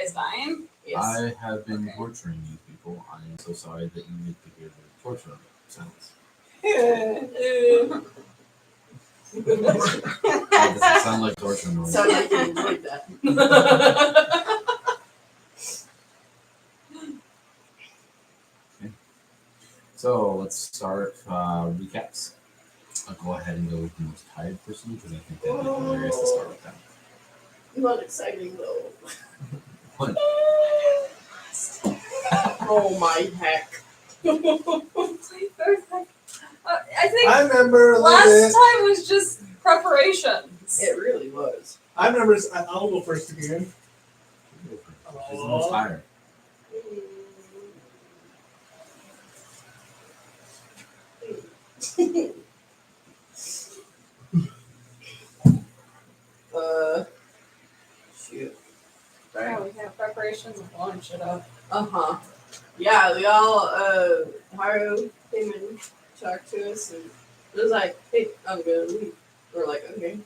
guys dying? Yes. I have been Okay. torturing you people. I am so sorry that you need to hear the torture sounds. That doesn't sound like torture noise. Sounds like you enjoyed that. So let's start recaps. I'll go ahead and go with the most tired person because I think that'd be hilarious to start with them. Not exciting though. What? Oh my heck. I think I remember a little last bit. time was just preparations. It really was. I remember. I'll go first again. She's the most tired. Shoot. Yeah, we have preparations of blowing shit up. Yeah, we all, Haru came and talked to us and it was like, hey, I'm gonna leave. We're like, okay.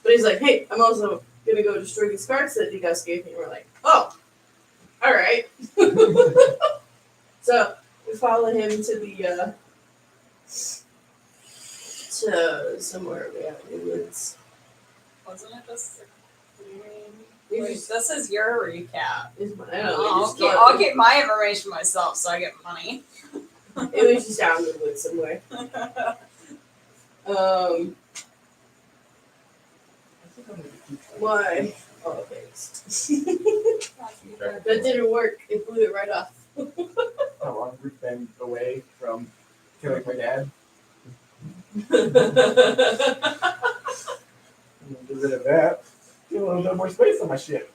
But he's like, hey, I'm also gonna go destroy these cards that you guys gave me. We're like, oh, alright. So, we follow him to the, to somewhere out in the woods. Wasn't it just We Wait, just- this is your recap. It's my, I don't know, we I'll just get, got- I'll get my information myself so I get money. It was just out in the woods somewhere. Why? Oh, thanks. That didn't work. It blew it right off. How long we've been away from killing my dad. Get rid of that. Get a little bit more space on my ship.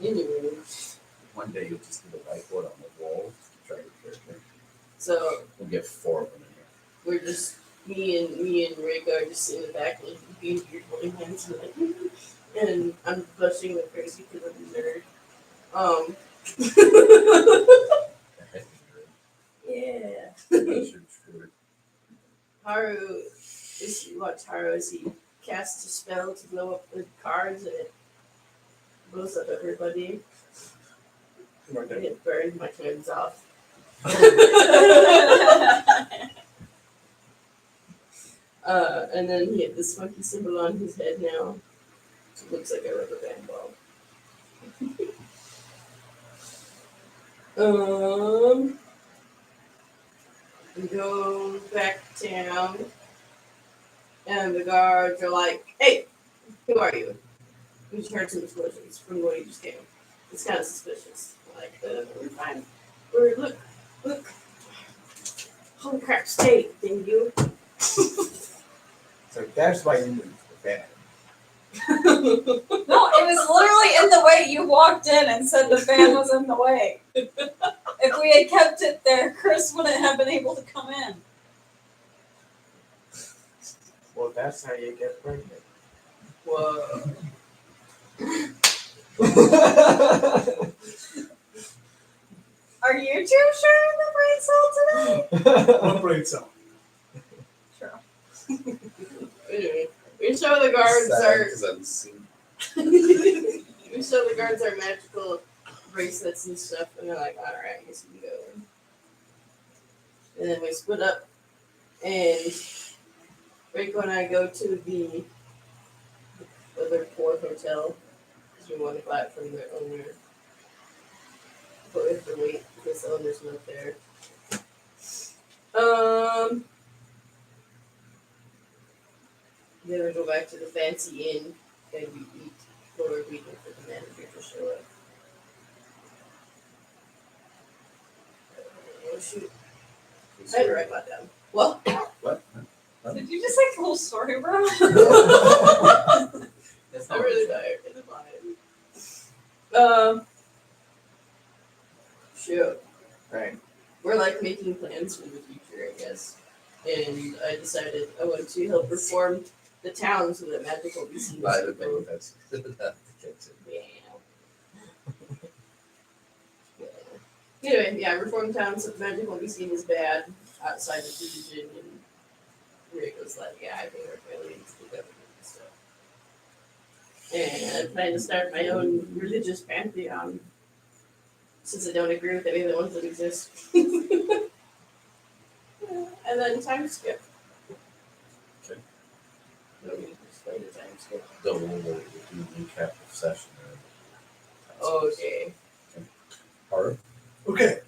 Anyway, One day you'll just get a whiteboard on the wall to try your character. so We'll get 4 of them in here. we're just me and Reiko are just in the back like being weird holding hands and like and I'm blushing like crazy because I'm a nerd. Yeah. Haru is you watch Haru as he casts a spell to blow up the cards and it blows up everybody. And it burned my clothes off. And then he had this funky symbol on his head now. It looks like a rubber band ball. We go back to town, and the guards are like, "Hey, who are you?" We just heard some explosions from where you just came. It's kind of suspicious. We're like, we're fine. Look. Holy crap, stay, didn't you? So that's why you moved the fan. No, it was literally in the way. You walked in and said the fan was in the way. If we had kept it there, Chris wouldn't have been able to come in. Well, that's how you get pregnant. Whoa. Are you two sharing the brain cell today? One brain cell. Sure. Anyway, we show the guards our Because I'm seeing. we show the guards our magical bracelets and stuff, and they're like, alright, I guess we can go. And then we split up, and Reiko and I go to the other poor hotel, because we want to buy it from the owner. But we have to wait, because the owner's not there. Then we go back to the fancy inn, and we eat while we're waiting for the manager to show up. Oh shoot. I didn't write that down. Well, What? Did you just say cool story, bro? That's I'm not really what tired. It's fine. Shoot. Right. We're like making plans for the future, I guess. And I decided I want to help reform the town so that magic will be seen By as the evil. thing, that's the kitchen. Yeah. Anyway, yeah, reform town so magic won't be seen as bad outside of the division, and Reiko's like, yeah, I think our family needs to go and stuff. and plan to start my own religious pantheon. Since I don't agree with any of the ones that exist. And then time skip. Okay. No need to explain the time skip. Double the recap of session. Okay. Hard. Okay.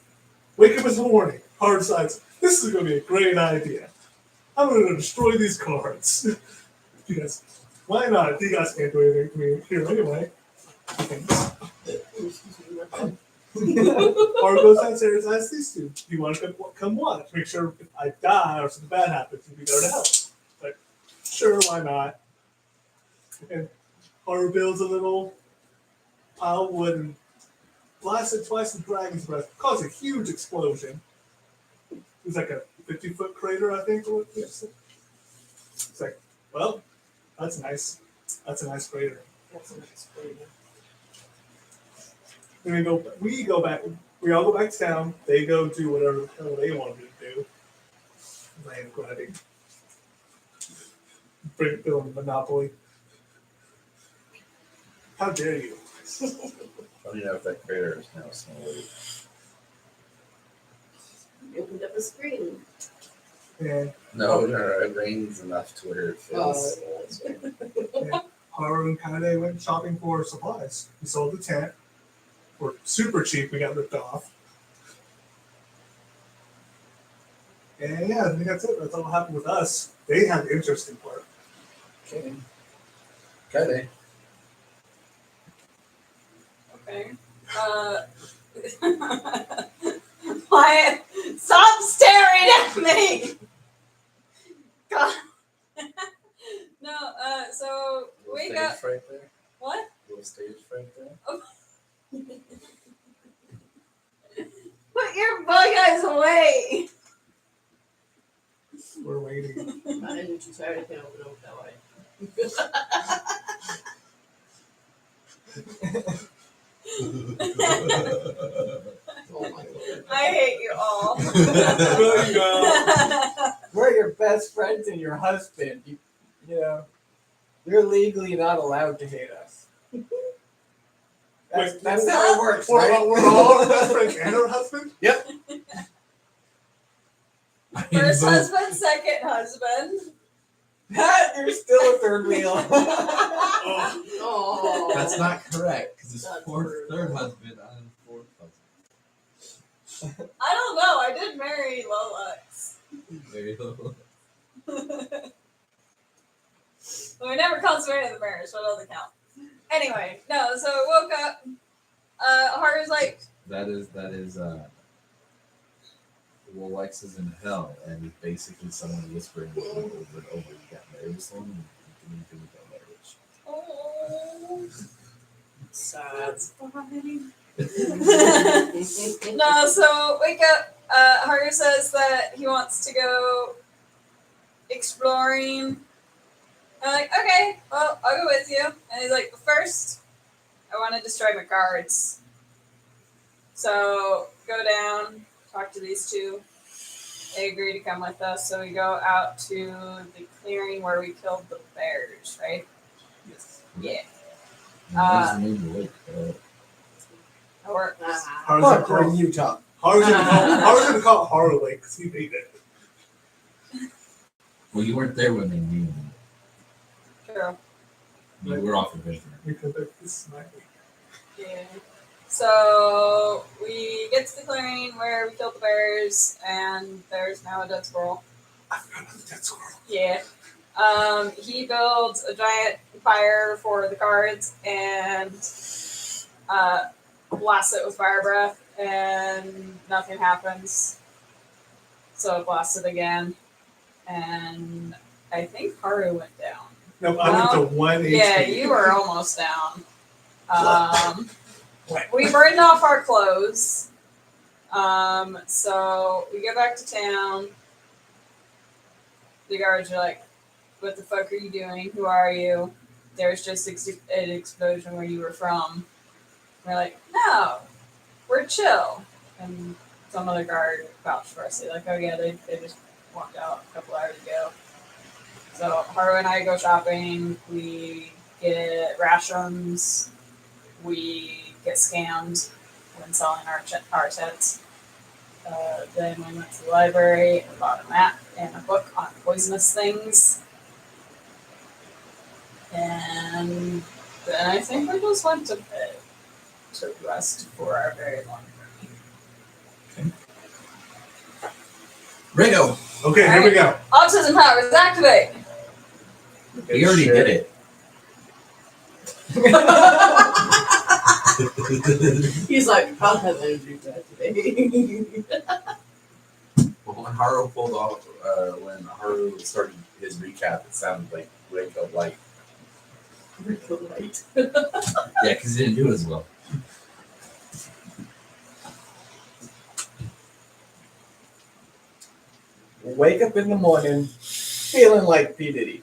Wake up in the morning. Hard decides, this is going to be a great idea. I'm going to destroy these cards. You guys, why not? You guys can't do anything to me here anyway. Thanks. Or goes downstairs and asks these two, do you want to come watch? Make sure if I die or something bad happens, you'll be there to help. Like, sure, why not? And Haru builds a little pile of wood and blasts it twice with dragon's breath, cause a huge explosion. It's like a 50-foot crater, I think. It's like, well, that's nice. That's a nice crater. That's a nice flavor. Then we go back, we all go back to town, they go do whatever the hell they wanted to do. Land grabbing. Break Bill and Monopoly. How dare you? I don't even know if that crater is now snowy. You opened up a screen. And No, it rains enough to where it feels. That's right. Haru and Kade went shopping for supplies. We sold the tent. For super cheap, we got ripped off. And yeah, I think that's it. That's all that happened with us. They had the interesting part. Okay. Okay. Okay. Why? Stop staring at me! God. No, so Little wake stage up. fright there. What? Little stage fright there. Put your bug eyes away! We're waiting. I'm too tired. I can't open up that way. Oh my lord. I hate you all. There you go. We're your best friends and your husband. You know, you're legally not allowed to hate us. That's, Wait, that's how it works, We're, right? we're all our best friends and our husband? First husband, second husband. You're still a third wheel. Oh, Oh. That's not correct, because it's That's fourth, rude. third husband and fourth husband. I don't know. I did marry Lolux. Very little. But we never consummated the marriage, so it doesn't count. Anyway, no, so I woke up. Haru's like, That is Rolex is in hell, and it's basically someone whispering over and over, you got married to someone, and you didn't think about marriage. oh, Sad. that's fine. No, so wake up. Haru says that he wants to go exploring. I'm like, okay, well, I'll go with you. And he's like, but first, I want to destroy my cards. So go down, talk to these two. They agree to come with us. So we go out to the clearing where we killed the bears, right? yes. Yeah. And where's the name of the lake? That works. Ah. Haru's Fuck, gonna we're in call, Utah. Haru's gonna call it Haru Lake because he made it. Well, you weren't there when they named it. True. You were off adventure. Because this is my week. Yeah. So we get to the clearing where we killed the bears, and there's now a dead squirrel. I forgot about the dead squirrel. Yeah. He builds a giant fire for the cards and blasts it with fire breath, and nothing happens. So it blasts it again, and I think Haru went down. No, I went to 1 HP. Yeah, you were almost down. What? We burned off our clothes. So we get back to town. The guards are like, what the fuck are you doing? Who are you? There's just an explosion where you were from. We're like, no, we're chill. And some other guard vouched for us. They're like, oh yeah, they just walked out a couple hours ago. So Haru and I go shopping. We get rations. We get scammed when selling our sets. Then we went to the library and bought a map and a book on poisonous things. And then I think we just went to bed to rest for our very long journey. Rigo, Okay, here we go. Autism powers activate! we already did it. He's like, I'll have energy for that today. Well, when Haru pulled off, when Haru started his recap, it sounded like Wake Up Light. Right. Yeah, because he didn't do it as well. Wake up in the morning feeling like P. Diddy.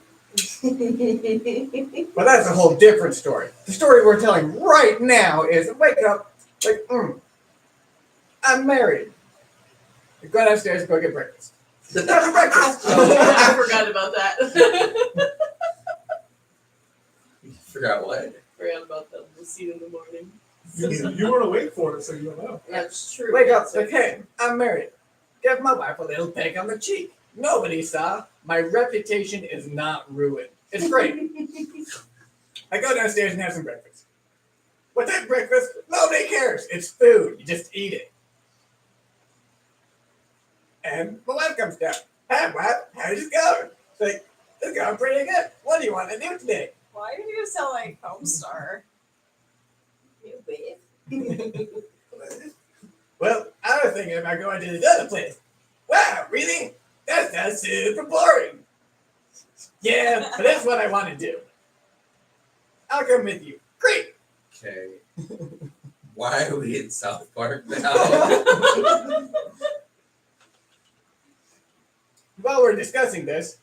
But that's a whole different story. The story we're telling right now is wake up, like, I'm married. Go downstairs and go get breakfast. That's breakfast. I forgot about that. Forgot what? Forgot about the scene in the morning. You weren't awake for it, so you don't know. That's true. Wake up, like, hey, I'm married. Give my wife a little peck on the cheek. Nobody saw. My reputation is not ruined. It's great. I go downstairs and have some breakfast. What's that breakfast? Nobody cares. It's food. You just eat it. And my wife comes down. Hi, wife. How's it going? It's like, it's going pretty good. What do you want to do today? Why do you sound like Homestar? Well, I was thinking about going to this other place. Wow, really? That sounds super boring. Yeah, but that's what I want to do. I'll come with you. Great. Okay. Why are we in South Park now? While we're discussing this,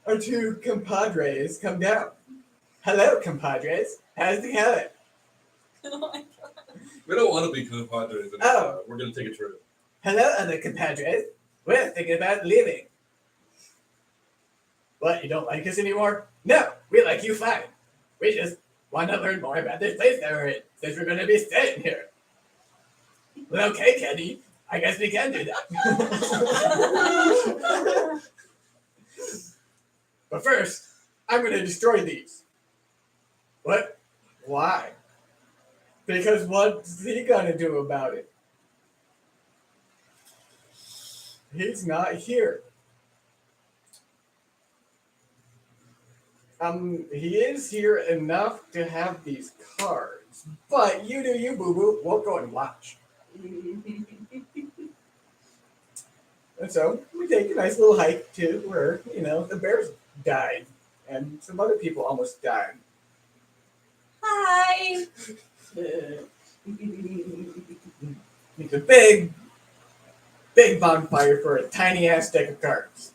our two compadres come down. Hello, compadres. How's it going? Oh my God. We don't want to be compadres anymore. Oh. We're going to take a trip. Hello, other compadres. We're thinking about leaving. What, you don't like us anymore? No, we like you fine. We just want to learn more about this place that we're in, since we're going to be staying here. Well, okay, Kenny. I guess we can do that. But first, I'm going to destroy these. What? Why? Because what's he going to do about it? He's not here. He is here enough to have these cards, but you do you, boo-boo. We'll go and watch. And so we take a nice little hike to where, the bears died and some other people almost died. Hi. It's a big bonfire for a tiny ass deck of cards.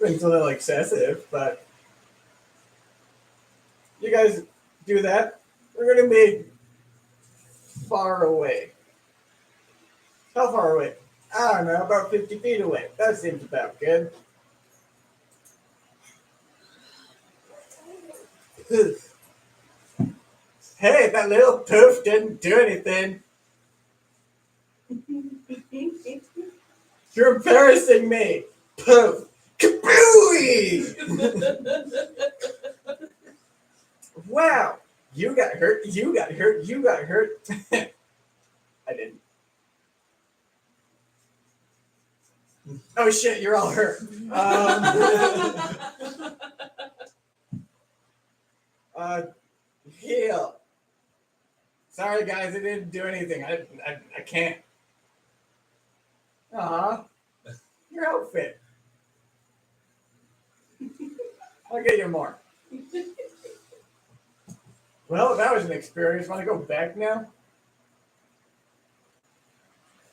It's a little excessive, but you guys do that. We're gonna be far away. How far away? I don't know, about 50 feet away. That seems about good. Poof. Hey, that little poof didn't do anything. You're embarrassing me. Poof. Kabooey! Wow. You got hurt. You got hurt. You got hurt. I didn't. Oh shit, you're all hurt. Heal. Sorry guys, I didn't do anything. I can't. Aw. Your outfit. I'll get you more. Well, that was an experience. Want to go back now?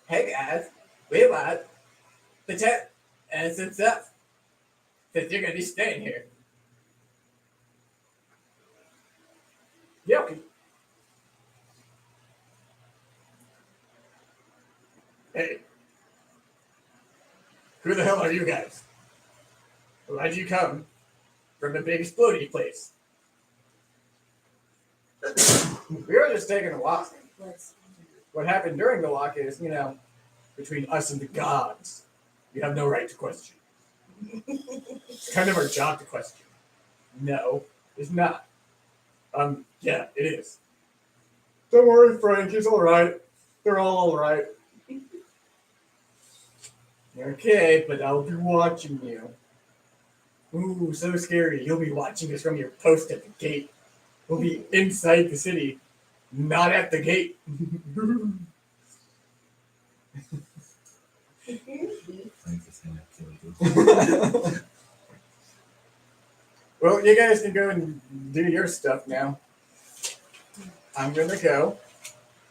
Hey guys, we want the tent and some stuff. Since you're gonna be staying here. Yeah, okay. Hey. Who the hell are you guys? Why'd you come from the big explodey place? We were just taking a walk. What happened during the walk is, between us and the gods. You have no right to question. It's kind of our job to question. No, it's not. Yeah, it is. Don't worry, Frank. He's all right. They're all right. Okay, but I'll be watching you. Ooh, so scary. You'll be watching us from your post at the gate. We'll be inside the city, not at the gate. Frankenstein activity. Well, you guys can go and do your stuff now. I'm gonna go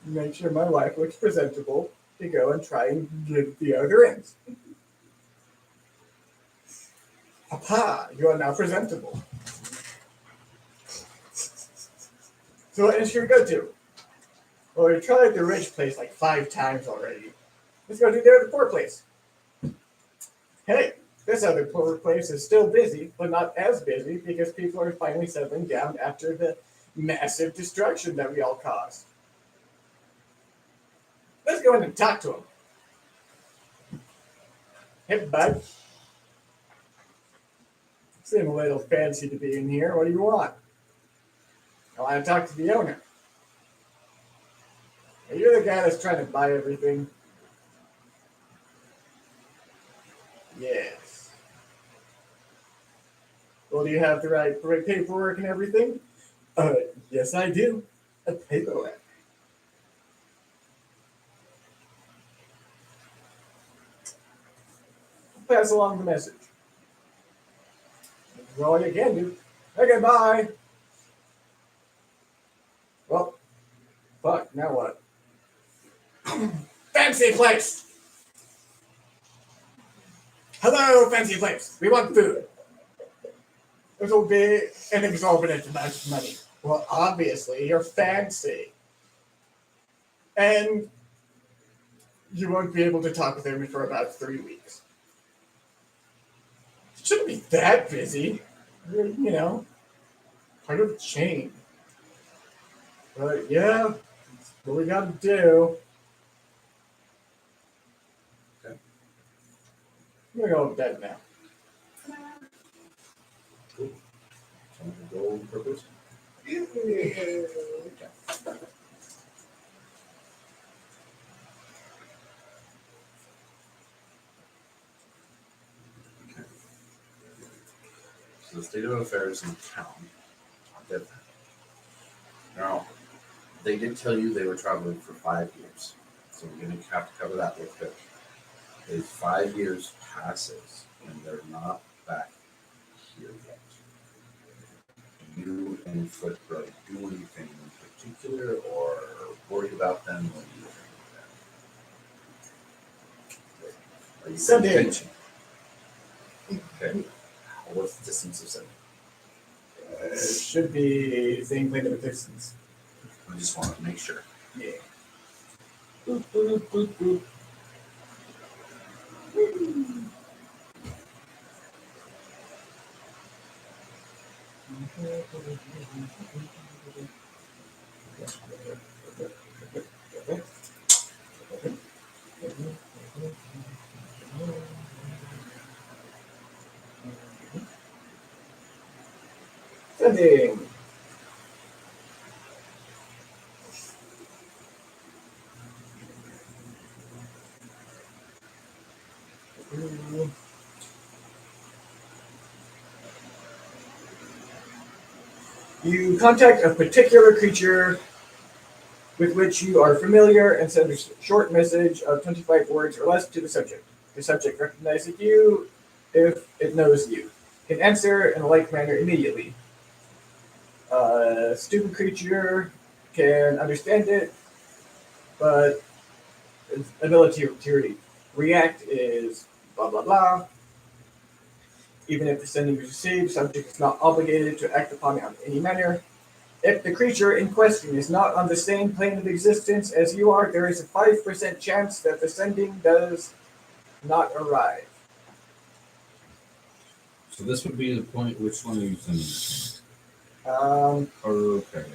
make sure my wife looks presentable to go and try and get the other ends. Papa, you are now presentable. So what should we go to? Well, we tried the rich place like 5 times already. Let's go do the poor place. Hey, this other poor place is still busy, but not as busy because people are finally settling down after the massive destruction that we all caused. Let's go in and talk to him. Hey, bud. Seem a little fancy to be in here. What do you want? I want to talk to the owner. Are you the guy that's trying to buy everything? Yes. Well, do you have the right paperwork and everything? Yes, I do. A paperwork. Pass along the message. That's all you can do. Okay, bye. Well, fuck, now what? Fancy place! Hello, fancy place. We want food. This will be an exorbitant amount of money. Well, obviously, you're fancy. And you won't be able to talk with him for about 3 weeks. Shouldn't be that busy. You're, part of the chain. But yeah, that's what we gotta do. Okay. I'm gonna go to bed now. Cool. So I'm gonna go on purpose. So the state of affairs in town. Now, they did tell you they were traveling for 5 years, so we're going to have to cover that real quick. If 5 years passes and they're not back here yet, do you and Footbro do anything in particular, or worry about them? What do you think of that? Are you Send paying in. attention? Okay. What's the distance of sending? It should be the same plane of distance. I just want to make sure. Yeah. Boop, boop, boop, boop. Sending. You contact a particular creature with which you are familiar and send a short message of 25 words or less to the subject. The subject recognizes you if it knows you. Can answer in a like manner immediately. Stupid creature can understand it, but its ability to react is blah blah blah. Even if the sending is received, subject is not obligated to act upon it in any manner. If the creature in question is not on the same plane of existence as you are, there is a 5% chance that the sending does not arrive. So this would be the point. Which one are you sending? Um, Okay.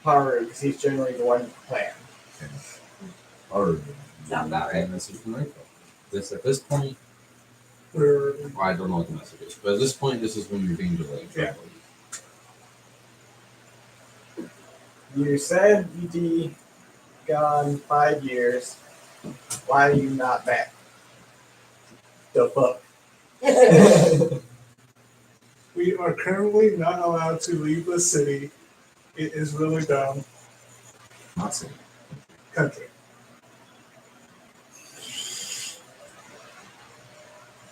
Haru, because he's generally the one with the plan. Or Sound about right. message from Rachel. This at this point, We're well, I don't know what the message is, but at this point, this is when you're being delayed. Yeah. You said you'd be gone 5 years. Why are you not back? The fuck? we are currently not allowed to leave the city. It is really dumb Not saying. country.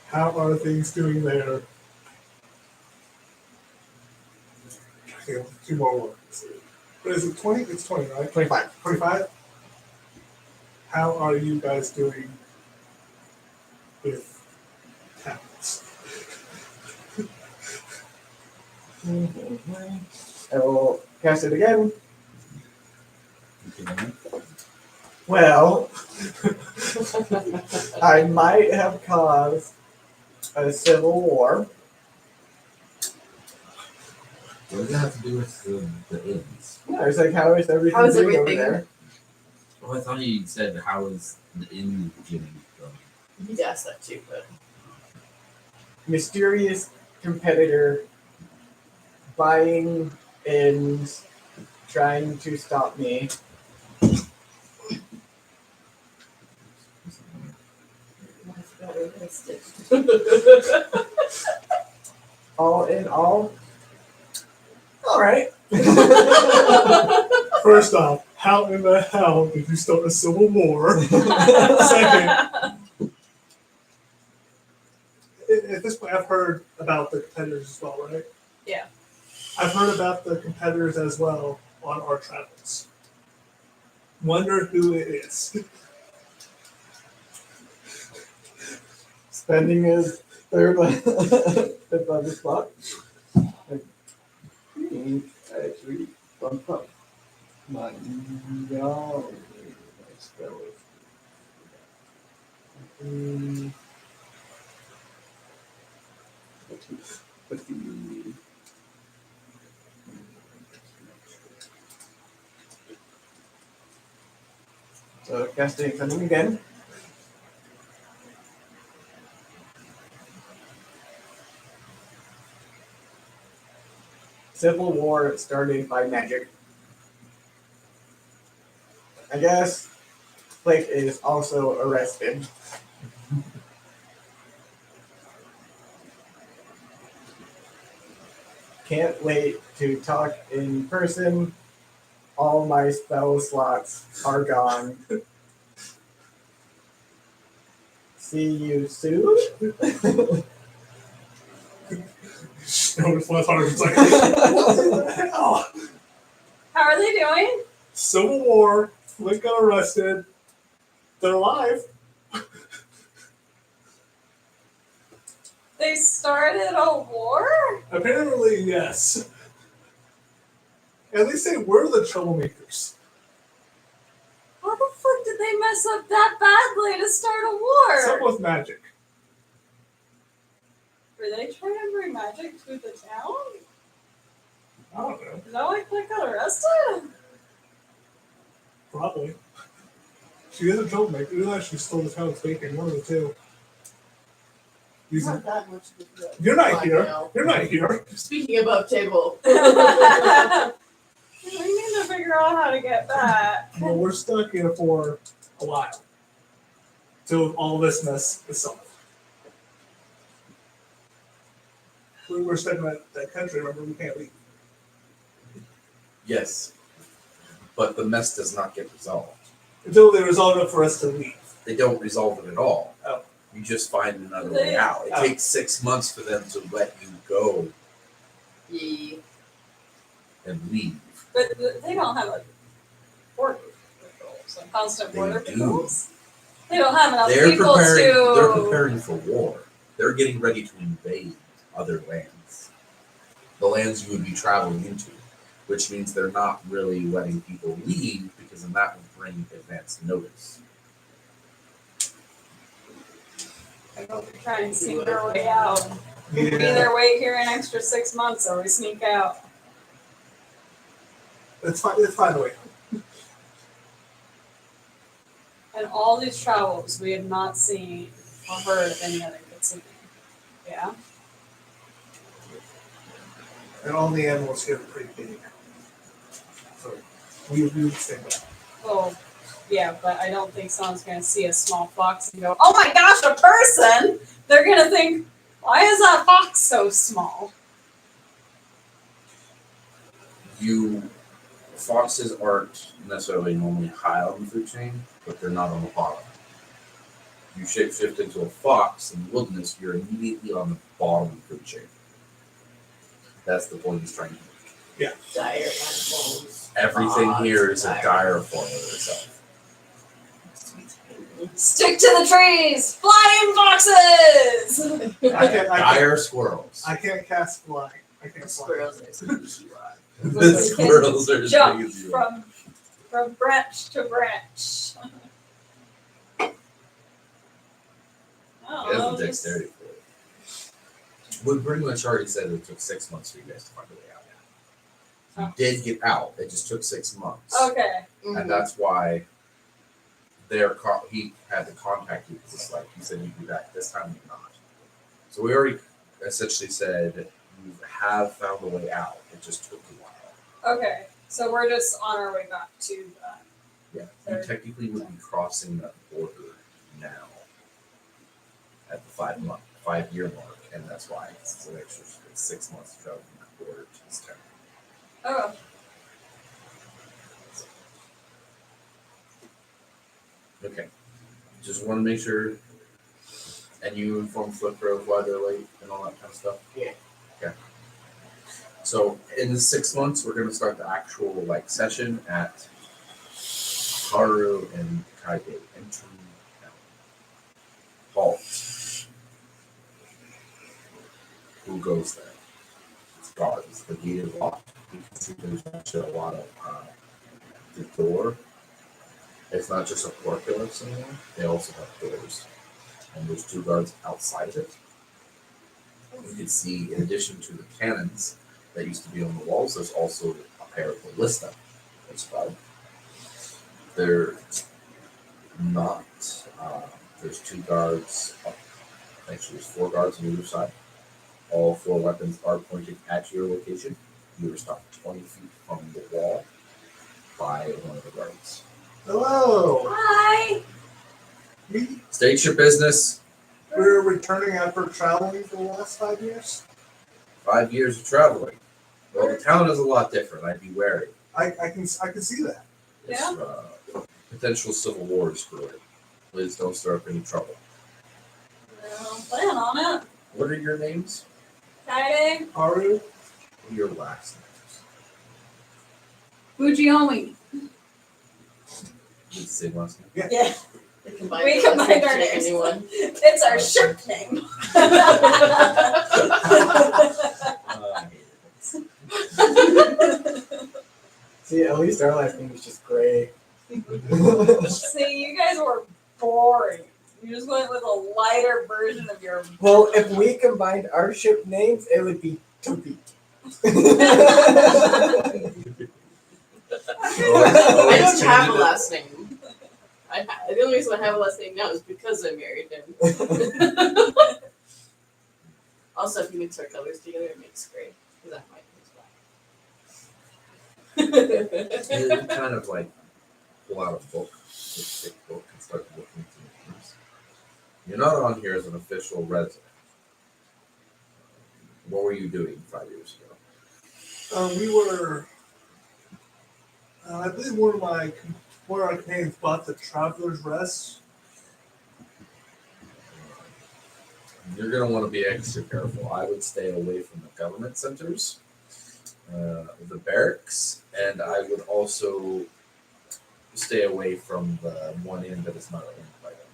How are things doing there? Okay, 2 more words. What is it, 20? It's 20, right? 25. 25? How are you guys doing with talents? I will cast it again. Okay. Well, I might have caused a civil war. What does that have to do with the inns? Yeah, it's like, how is everything How is doing over everything? there? Oh, I thought he said, "How is the inn getting going?" He'd ask that too, but Mysterious competitor buying and trying to stop me. that's better than stick. All in all, all right. First off, how in the hell did you start a civil war? Second, at this point, I've heard about the competitors as well, right? Yeah. I've heard about the competitors as well on our travels. Wonder who it is. Spending his third fifth on the spot. Actually, bump up. My no. Let's go with. Let's see. So casting something again. Civil war started by magic. I guess Blake is also arrested. Can't wait to talk in person. All my spell slots are gone. See you soon. No response. It's like, what the hell? How are they doing? Civil War. Flint got arrested. They're alive. They started a war? Apparently, yes. At least they were the troublemakers. How the fuck did they mess up that badly to start a war? Something with magic. Were they trying to bring magic to the town? I don't know. Is that why Clint got arrested? Probably. She is a troublemaker. Either she stole the town's bacon. One of the two. These- Not that much of a threat. You're not Right here. now. You're not here. Speaking above table. We need to figure out how to get back. Well, we're stuck here for a while. Till all this mess is solved. We're stuck in that country, remember? We can't leave. Yes. But the mess does not get resolved. Until they resolve it for us to leave. They don't resolve it at all. Oh. You just find another way out. It Oh. takes 6 months for them to let you go Yeah. and leave. But they don't have a border patrols and constant They border do. patrols. They don't have enough They're people They're to. preparing for war. They're getting ready to invade other lands. The lands you would be traveling into. Which means they're not really letting people leave because then that would bring advance notice. Try and sneak their way out. Yeah. Either wait here an extra 6 months or we sneak out. It's fine. It's fine away. And all these travels, we have not seen or heard of any other kitsune. Yeah. And all the animals here are pretty big. So we would stay back. Well, yeah, but I don't think someone's going to see a small fox and go, "Oh my gosh, a person!" They're going to think, "Why is that fox so small?" Foxes aren't necessarily normally high on the food chain, but they're not on the bottom. You shapeshift into a fox in the wilderness, you're immediately on the bottom of the food chain. That's the point he's trying to make. Dire animals. Everything Fox, here is a dire. dire form of itself. Stick to the trees! Flying foxes! I can't Dire squirrels. I can't cast fly. I can't fly. Squirrels are squeaky. The squirrels are as Jump big as you. from branch to branch. Oh, He has the just- dexterity for it. We pretty much already said it took 6 months for you guys to find a way out. You did get out. It just took 6 months. Okay. And that's why he had to contact you because it's like he said you'd be back this time, you're not. So we already essentially said you have found a way out. It just took a while. Okay. So we're just on our way back to Yeah, you Third. technically would be crossing that border now at the 5-year mark, and that's why it's an extra 6 months to travel from that border to this town. Oh. Okay. Just want to make sure. And you inform Flipper of why they're late and all that kind of stuff? Yeah. Okay. So in the 6 months, we're going to start the actual session at Haru and Kaide entering town. Halt. Who goes there? It's guards. The gate is locked. You can see there's actually a lot of the door. It's not just a portcullis anymore. They also have doors. And there's 2 guards outside of it. You can see, in addition to the cannons that used to be on the walls, there's also a pair of ballista inside. They're not. There's 2 guards. Actually, there's 4 guards on either side. All 4 weapons are pointed at your location. You are stopped 20 feet from the wall by one of the guards. Hello. Hi. State your business. We're returning after traveling for the last 5 years. 5 years of traveling. Well, the town is a lot different. I'd be wary. I can see that. This, Yeah. Potential civil war is brewing. Please don't stir up any trouble. Well, plan on it. What are your names? Kaide. Haru. What are your last names? Fujiomi. Need the same last name? Yeah. We combined We the last combined names our to make a names. new one. It's our ship name. See, at least our last name is just Gray. See, you guys were boring. You just went with a lighter version of your. Well, if we combined our ship names, it would be Tupi. I don't have a last name. The only reason I have a last name now is because I married him. Also, if you mix our colors together, it makes gray. Because that might You kind of pull out a book, a thick book, and start looking through the names. You're not on here as an official resident. What were you doing 5 years ago? We were. I believe one of our companions bought the Traveler's Rest. You're going to want to be extra careful. I would stay away from the government centers, the barracks, and I would also stay away from the one inn that is not owned by them.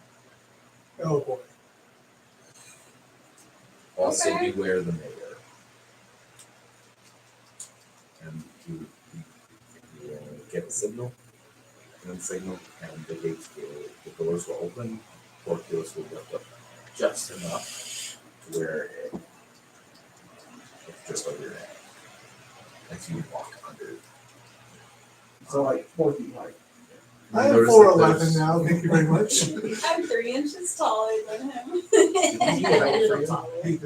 Oh boy. Also, Okay. beware the mayor. And you get a signal, and the gates the doors will open, portcullis will lift up just enough to where it's just over your head. As you walk under So like 4 feet high. I am Notice 4'11" that now. Thank you very much. I'm 3 inches taller than him. Did we do height for Little you? taller. Did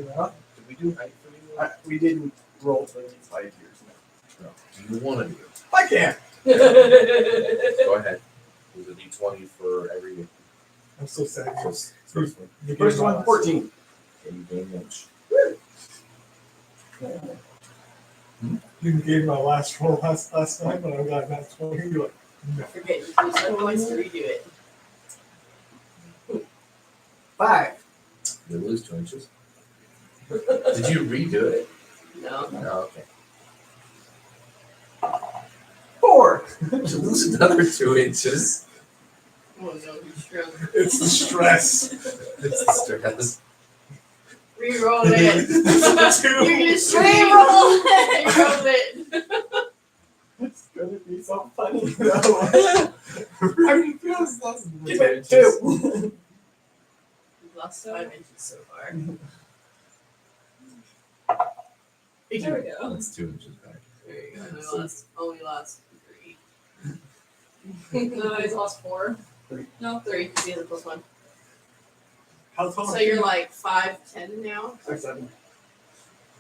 we do height for you? We didn't roll for these 5 years. No. No. Do you want to do? I can't. Go ahead. There's a D20 for every year. I'm so sad. So first one, You gave First my one, last- 14. and you gain inch. You gave my last roll last time when I got that 20. You're like, no. Forget you do some points to redo it. 5. You lose 2 inches. Did you redo it? No. Oh, okay. 4. You lose another 2 inches. Oh no, he's drunk. It's the stress. It's the stress. Reroll it. Two. You're gonna reroll it. Reroll it. It's gonna be so funny though. How many pounds lost? Give it 2. We've lost 5 inches so far. There we go. That's 2 inches back. There you go. Only lost 3. No, he's lost 4. 3. No, 3 because he has a +1. How tall? So you're like 5'10" now? 6'7".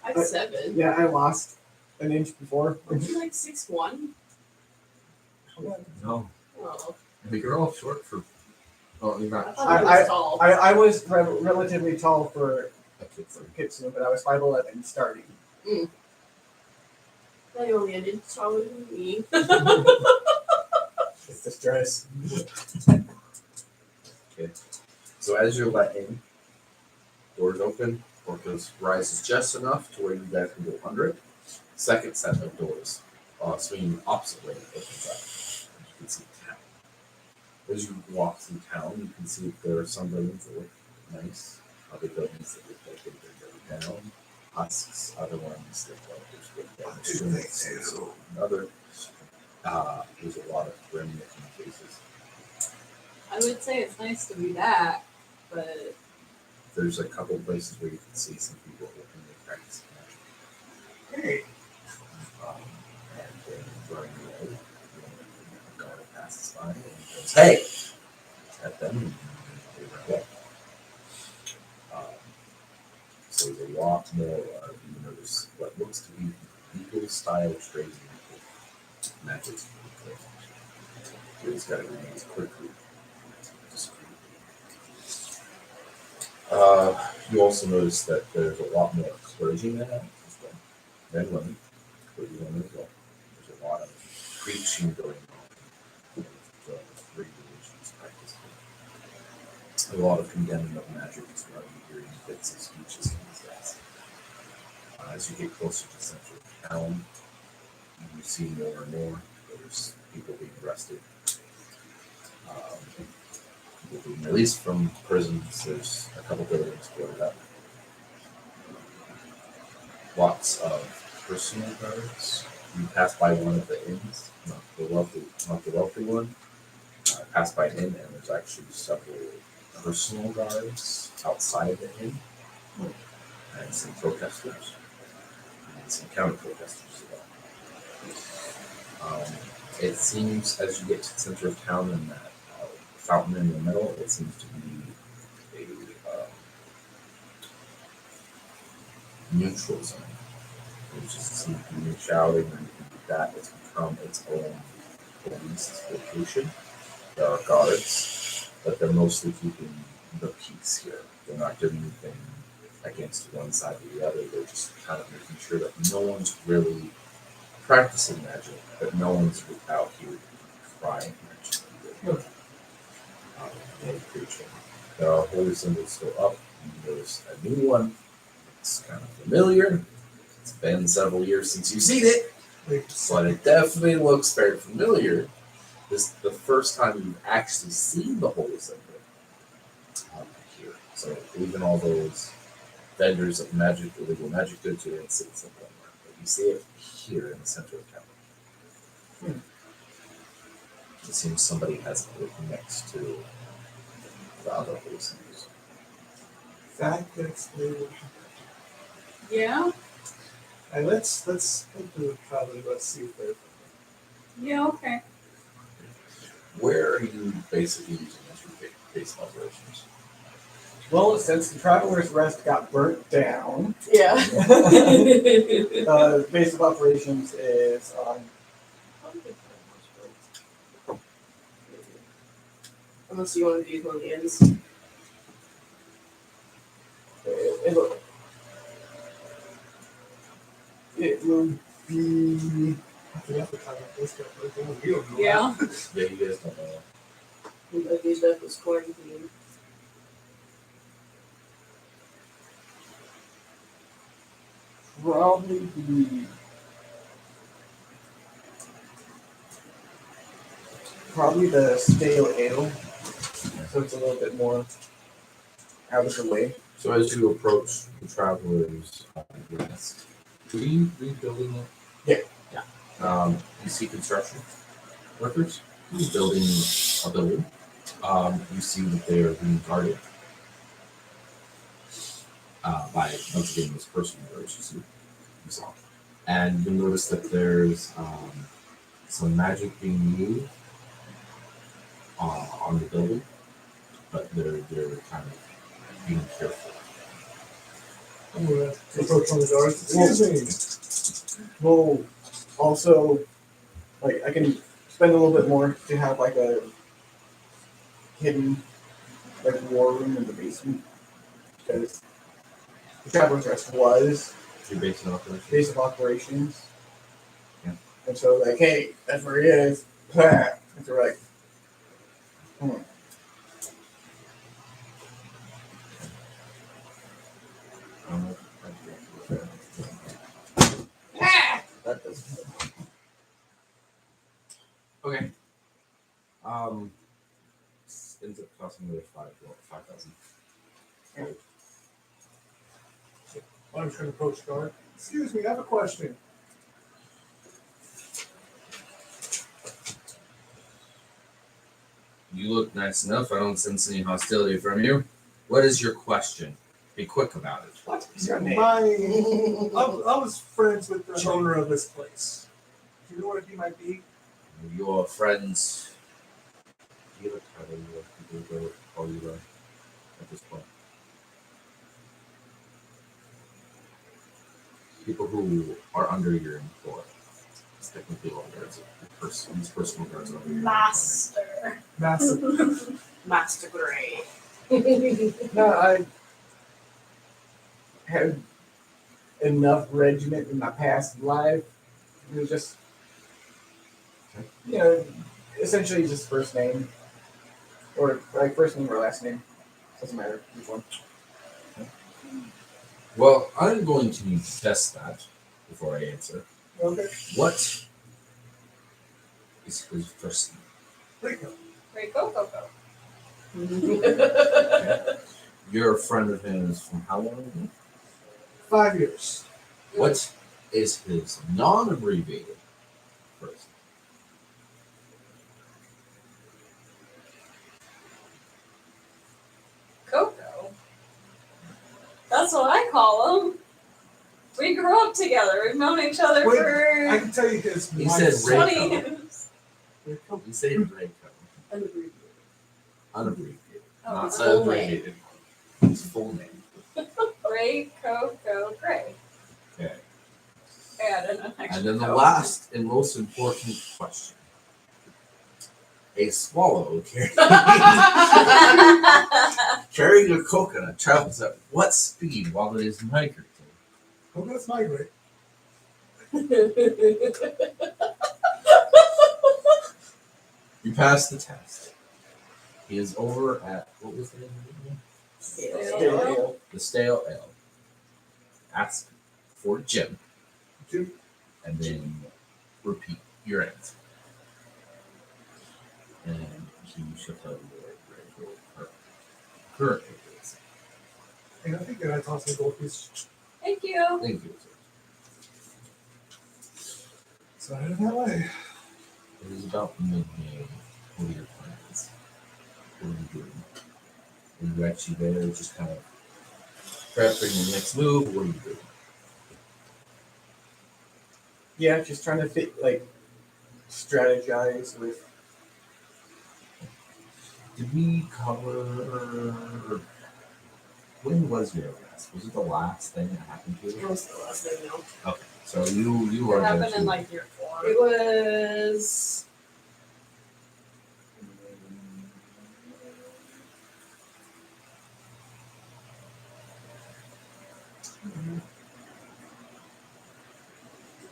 5'7". Yeah, I lost an inch before. Are you like 6'1"? No, Oh, but you're all short for. Oh, you're I not. thought he was tall. I was relatively tall for A kid for Kitsune, but I was 5'11" starting. I thought you only an inch taller than me. It's the stress. Okay. So as you're let in, doors open, Orcas rises just enough to where you guys can go under it. Second set of doors, swinging the opposite way, opens up. And you can see town. As you walk through town, you can see that there are some buildings that look nice, other buildings that look like they've been very down, husks, other ones that look like there's been damage. Other, there's a lot of grim looking faces. I would say it's nice to be that, but There's a couple places where you can see some people openly practicing magic. Hey, And then throwing away. A guard passes by and goes, "Hey!" at them and they run away. So there's a lot more of, you notice what looks to be legal style trading with magic. You just gotta read these quickly. You also notice that there's a lot more clergymen as well than women. Clergy women as well. There's a lot of preaching going on with the three religions practicing. A lot of condemning of magic as well. You're hearing bits of speeches from these guys. As you get closer to the center of town, you see more and more. There's people being arrested. People being released from prisons. There's a couple buildings boarded up. Lots of personal guards. You pass by one of the inns, not the wealthy one. Pass by an inn, and there's actually several personal guards outside of the inn, and some protesters, and some counter protesters as well. It seems as you get to the center of town and that fountain in the middle, it seems to be a neutral zone. Which is no shouting or anything like that. It's become its own police location. There are guards, but they're mostly keeping the peace here. They're not doing anything against one side or the other. They're just kind of making sure that no one's really practicing magic, but no one's out here crying magic. And preaching. There are holy symbols still up. There's a new one. It's kind of familiar. It's been several years since you've seen it, but it definitely looks very familiar. This is the first time you've actually seen the holy symbol here. So even all those vendors of magic, illegal magic goods, you didn't see the symbol anywhere, but you see it here in the center of town. It seems somebody has put it next to the other holy symbols. that can explain it. yeah, And let's head to the traveling. Let's see if they're. yeah, okay. Where are you basically using as your base of operations? Well, since the Traveler's Rest got burnt down, Yeah. base of operations is Unless you want to use one of the ends. it will be I forgot to talk about this stuff. Like, we don't know Yeah. Yeah, you guys don't know. Like these stuff was quarantine. probably the stale ale, so it's a little bit more out of the way. So as you approach the travelers' rest, are you rebuilding it? Yeah. You see construction workers building a building. You see that they are being guarded by once again this person that you saw, and you'll notice that there's some magic being moved on the building, but they're kind of being careful. I'm gonna approach one of the guards. Excuse me. We'll also, like, I can spend a little bit more to have like a hidden like war room in the basement, because the Traveler's Rest was Your base of operations. base of operations. Yeah. And so like, hey, that's where he is. And so we're like, that doesn't help. Okay. Ends up costing me 5,000. I'm trying to approach the guard. Excuse me, I have a question. You look nice enough. I don't sense any hostility from you. What is your question? Be quick about it. What is your name? I was friends with the owner of this place. Do you know where he might be? Your friends. Do you have a title you want people to call you by at this point? People who are under your employ. It's technically all guards. These personal guards are under your Master. Massive. Master Gray. No, I had enough regiment in my past life. It was just, essentially just first name. Or like first name or last name. Doesn't matter which one. Well, I'm going to need to test that before I answer. Okay. What is his first name? Rico. Great Coco. You're a friend of his from how long ago? 5 years. What is his non-abbreviated first name? Coco. That's what I call him. We grew up together. We've known each other Wait, for I can tell you his He wife's- said Ray 20 Coco. years. Rico. You say Rayco. Unabbreviated. Oh, Not his full abbreviated. His full name. Ray Coco Gray. Okay. And an extra And then the Coco. last and most important question. A swallow carrying a coconut travels at what speed while it is migrating? Coconut's migrate. You pass the test. He is over at, what was the name of it again? Stale. The Stale Ale. Ask for Jim, Jim. and then repeat your answer. And he shall tell you where her current age is. And I think that I tossed a gold piece. Thank you. Thank you, sir. So I headed that way. It is about mid-May. What are your plans? What are you doing? Are you actually there just kind of prepping the next move? What are you doing? Yeah, just trying to strategize with Did we cover when was your arrest? Was it the last thing that happened to That you? was the last thing now. Okay, so you What are happened there in too. like year 4? It was.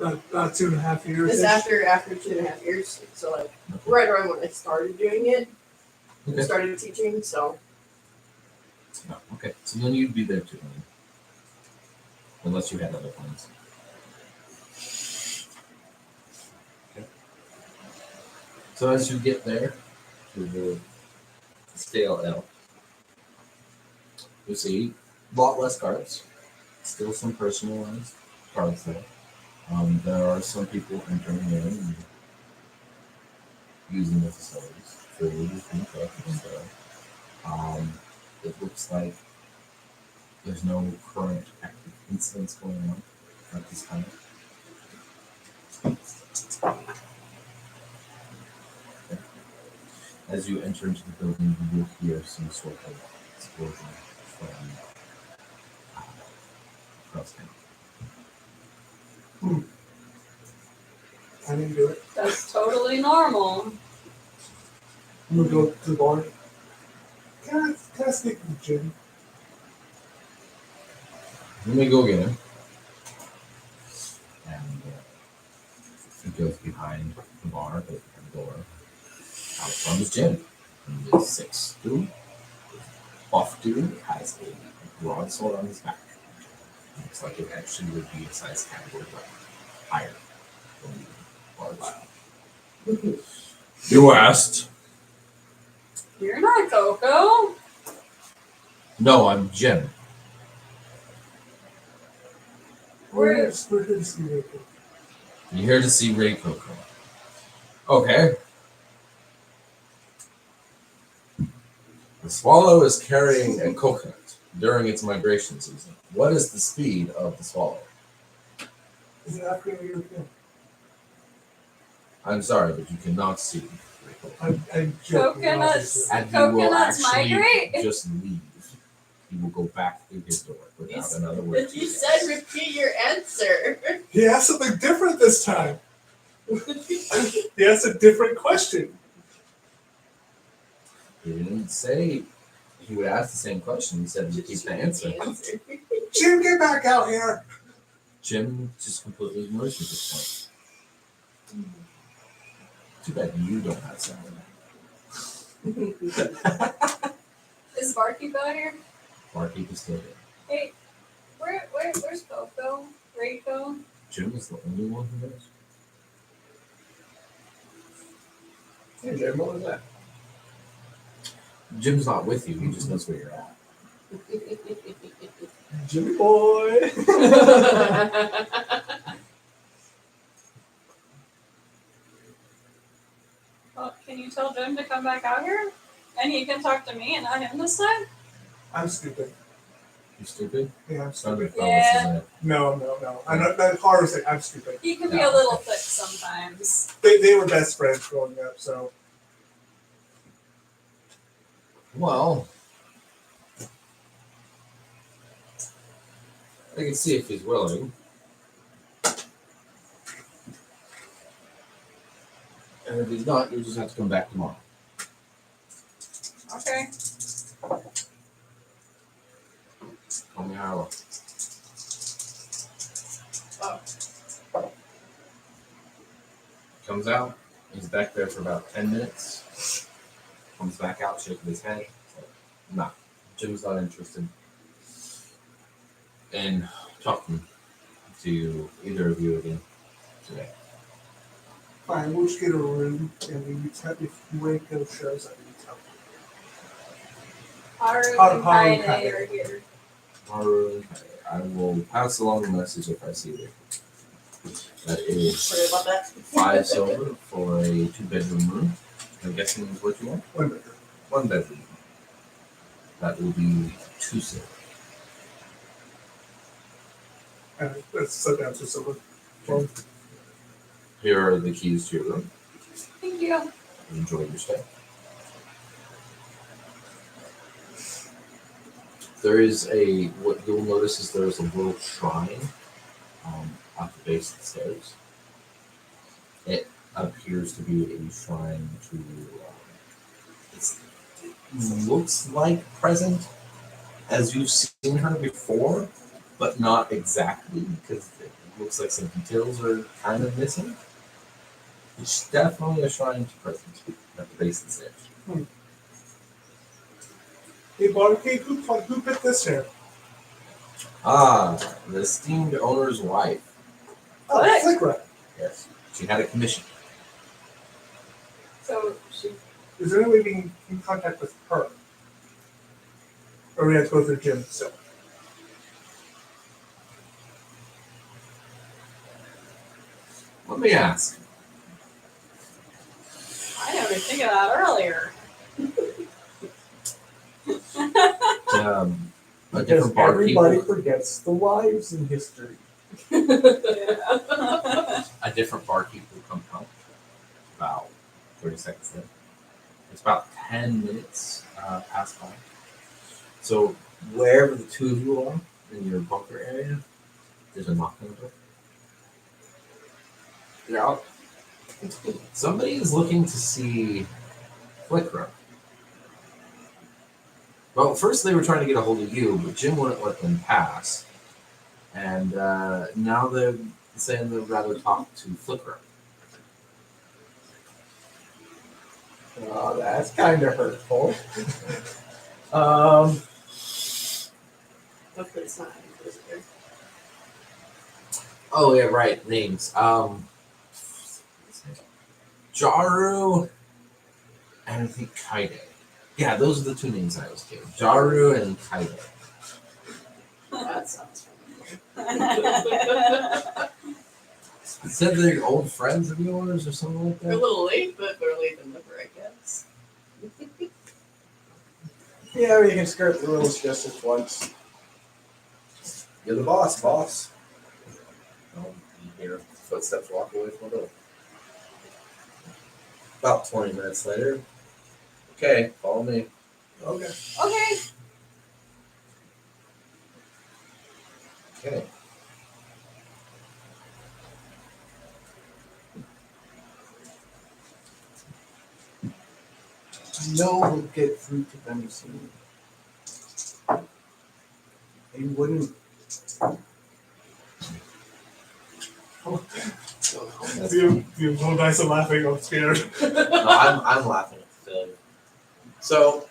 About 2.5 years. It's after 2.5 years. So like right around when I started doing it, Okay. started teaching. So No, okay, so then you'd be there too, then. Unless you had other plans. Okay. So as you get there to the stale L, you see a lot less cards. Still some personalized cards there. There are some people entering in and using the facilities. Food is being cooked. So, it looks like there's no current active incidents going on at this time. Okay. As you enter into the building, you will hear some sort of explosion from across town. I didn't do it. That's totally normal. I'm gonna go to the bar. Can I sneak to the gym? Let me go get him. And he goes behind the bar, the door. Out from his gym. And this 6'2", buff dude has a broadsword on his back. Looks like it actually would be a size category but higher than large. You asked. You're not Coco. No, I'm Jim. We're here to see Rico. You're here to see Ray Coco. Okay. The swallow is carrying a coconut during its migration season. What is the speed of the swallow? Is it African or European? I'm sorry, but you cannot see Ray Coco. I'm joking. Coconuts. And he will Coconuts actually migrate? just leave. He will go back through his door without another word. But you said repeat your answer. He asked something different this time. He asked a different question. He didn't say he would ask the same question. He said repeat the answer. Jim, get back out here. Jim just completely ignores you at this point. Too bad you don't have sound. Is Barkeep out here? Barkeep is still there. Hey, where's Coco? Rico? Jim is the only one who knows. Hey, Jim, what was that? Jim's not with you. He just knows where you're at. Jimmy boy. Well, can you tell Jim to come back out here? And he can talk to me and not him this time? I'm stupid. You stupid? Yeah, I'm Thunder stupid. Fellas, Yeah. isn't it? No. I know that horror thing. I'm stupid. He can be No. a little thick sometimes. They were best friends growing up, so Well, I can see if he's willing. And if he's not, you just have to come back tomorrow. Okay. Call me Harlow. Comes out. He's back there for about 10 minutes. Comes back out, shaking his head. Nah, Jim's not interested in talking to either of you again today. fine. We'll just get a room and we tell if Waco shows up. We tell. Haru Haru and Kaine Kaine. are here. Haru, I will pass along the message if I see it. That is Sorry about that. 5 silver for a 2-bedroom room. I'm guessing is what you want? One bedroom. 1 bedroom. That will be 2 silver. And let's sit down to someone. Well, Here are the keys to your room. Thank you. Enjoy your stay. There is what you'll notice is there's a little shrine at the base of the stairs. It appears to be a shrine to. It looks like present as you've seen her before, but not exactly because it looks like some details are kind of missing. It's definitely a shrine to present at the base of the stairs. Hey, Barkeep, who put this here? Ah, the esteemed owner's wife. Oh, What? Flickra. Yes, she had a commission. So she. Is there any way we can get in contact with her? Or we have to go through Jim still? Let me ask. I didn't even think of that earlier. A Because different everybody barkeep. forgets the wives in history. A different barkeep will come out. About 30 seconds in. It's about 10 minutes pass by. So wherever the two of you are in your bunker area, there's a knock on the door. You're out. Somebody is looking to see Flickra. Well, first they were trying to get a hold of you, but Jim wouldn't let them pass. And now they're saying they'd rather talk to Flickra. Oh, that's kind of hurtful. Hopefully it's not Inquisitor. Oh yeah, right. Names. Jaru and I think Kaide. Yeah, those are the two names I was given. Jaru and Kaide. That sounds It said they're old friends of yours or something like We're a that. little late, but we're late than never, I guess. Yeah, we can skirt the rules just as once. You're the boss. You hear footsteps walk away from the door. About 20 minutes later. Okay, follow me. Okay. Okay. Okay. I know we'll get through to them soon. They wouldn't. You roll dice and laughing, I'm scared. No, I'm laughing at the failure. So,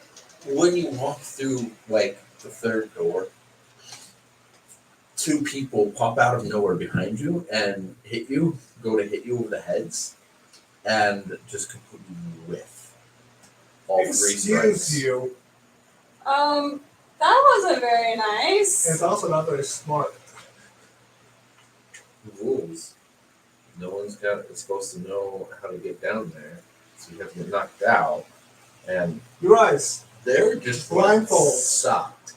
when you walk through, like, the third door, two people pop out of nowhere behind you and go to hit you over the heads, and just completely whiff. All three Excuse strikes. you. That wasn't very nice. It's also not very smart. Rules. No one's supposed to know how to get down there, so you have to get knocked out, and Your eyes. they're just Blindfold. sucked.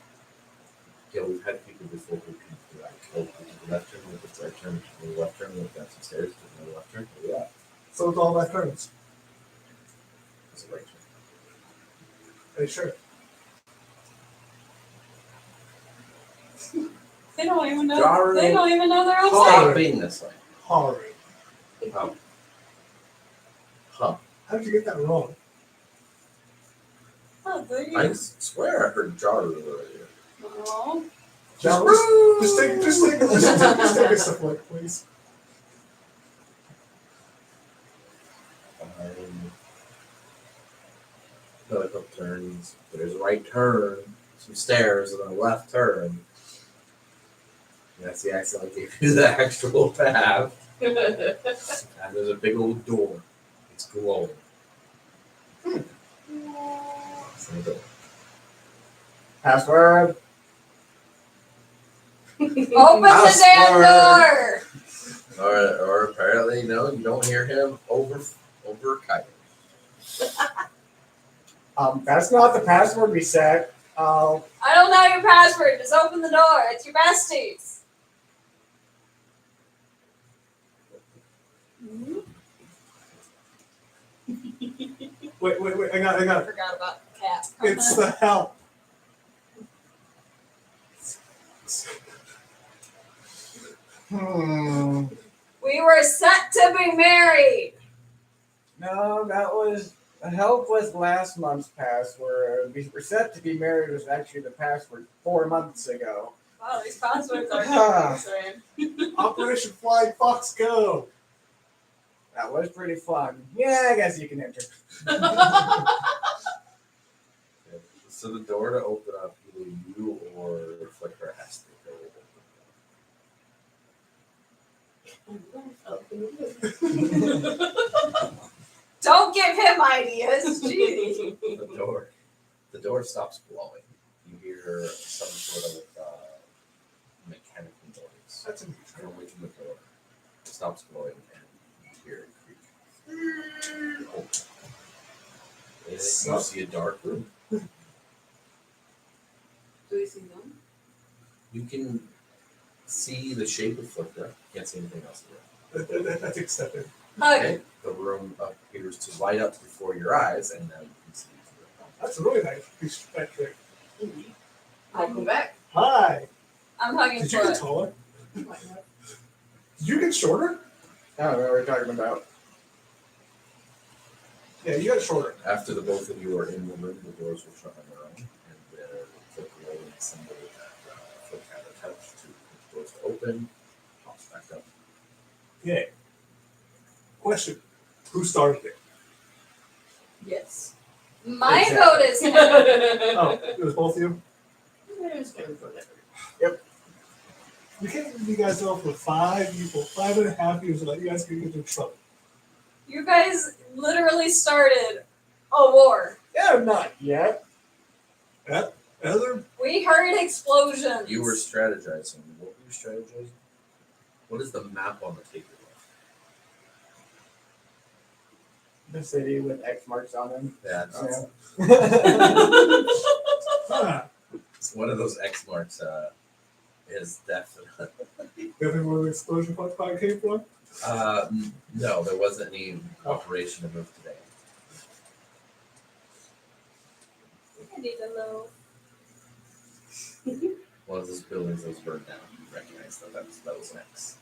Yeah, we've had people before who can like go to the left turn, look at the right turn, to the left turn, look down some stairs, to the left turn, to the left. So it's all my turns. It's a right turn. Are you sure? They don't even know. Jaru. They don't even know they're Oh. outside. Stop being this way. Horrid. Huh. How did you get that wrong? Oh, there you I swear I heard Jaru earlier. go. Just take a step away, please. Another couple turns. There's a right turn, some stairs, and then a left turn. And that's the accent I gave you the actual path. And there's a big old door. It's glowing. It's in the door. Password. Open the damn door. Or apparently, no, you don't hear him over Kite. That's not the password we set. I don't know your password. Just open the door. It's your besties. Wait, I got I it. forgot about the cat. It's the help. Yes. We were set to be married. No, that was the help with last month's password. We were set to be married was actually the password 4 months ago. Wow, these passwords are insane. Operation Flying Fox Go. That was pretty fun. Yeah, I guess you can enter. So the door to open up, either you or Flicker has to go Don't give him ideas. Jeez. open the door stops glowing. You hear some sort of mechanical noise That's amazing. from within the door. It stops glowing and you hear it creak. Open. And you see a dark room. Do we see them? You can see the shape of Flicker. Can't see anything else in it. That's accepted. Hug. Okay. The room appears to light up before your eyes, and now you can see through it. That's a really nice piece of trick. Welcome back. Hi. I'm hugging Did you get Foot. taller? Did you get shorter? I don't know what we're talking about. Yeah, you got shorter. After the both of you are in the room, the doors will shut on their own, and there the glowing symbol that Flick had attached to the doors to open pops back up. Okay. Question. Who started it? Yes. My Exactly. vote is him. Oh, it was both of you? We can't leave you guys off for 5.5 years without you guys getting into trouble. You guys literally started a war. Yeah, not yet. Other We heard explosions. You were strategizing. What were you strategizing? What is the map on the table? The city with X marks on them. That's Yeah. one of those X marks. Is definitely. definitely where the explosion part came from. No, there wasn't any operation to move today. I need a low. One of those buildings that was burned down. You recognize that was X.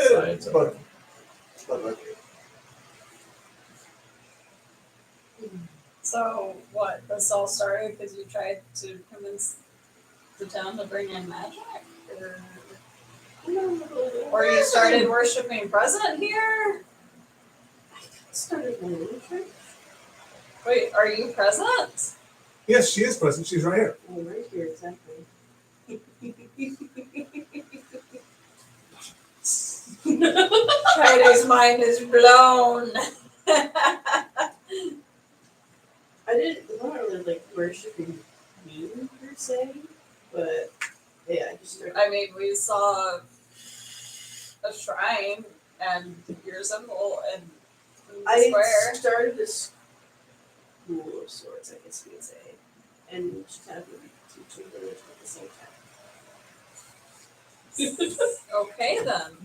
Sides of But okay. So what? This all started because you tried to convince the town to bring in magic, or you started worshiping President here. Started my own church. Wait, are you President? Yes, she is present. She's right here. Oh, right here, exactly. Friday's mind is blown. I'm not really like worshiping me per se, but yeah, I just started. I mean, we saw a shrine and your symbol in the I square. started a school of sorts, I guess you would say, and just kind of teaching religion at the same time. Okay then.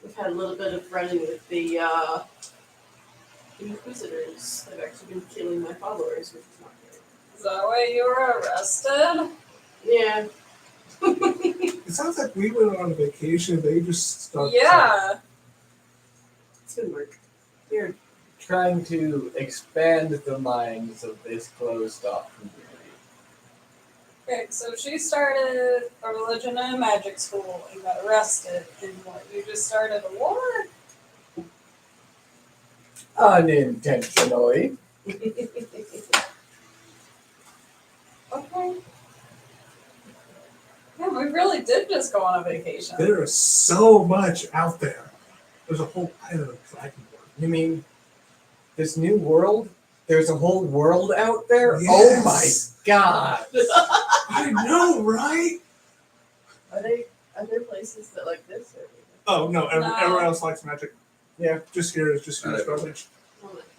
We've had a little bit of running with the Inquisitors. I've actually been killing my followers, which is not good. Is that why you were arrested? Yeah. It sounds like we went on a vacation. They just started. Yeah. It's good work. You're trying to expand the minds of this closed off community. Okay, so she started a religion and a magic school and got arrested. And what? You just started a war? Unintentionally. Okay. Yeah, we really did just go on a vacation. There is so much out there. There's a whole island of Dragonborn. You mean this new world? There's a whole world out there? Oh my Yes. god. I know, right? Are there places that like this? Or Oh no, No. everyone else likes magic. Yeah. Just here is just Not here. everyone. Garbage.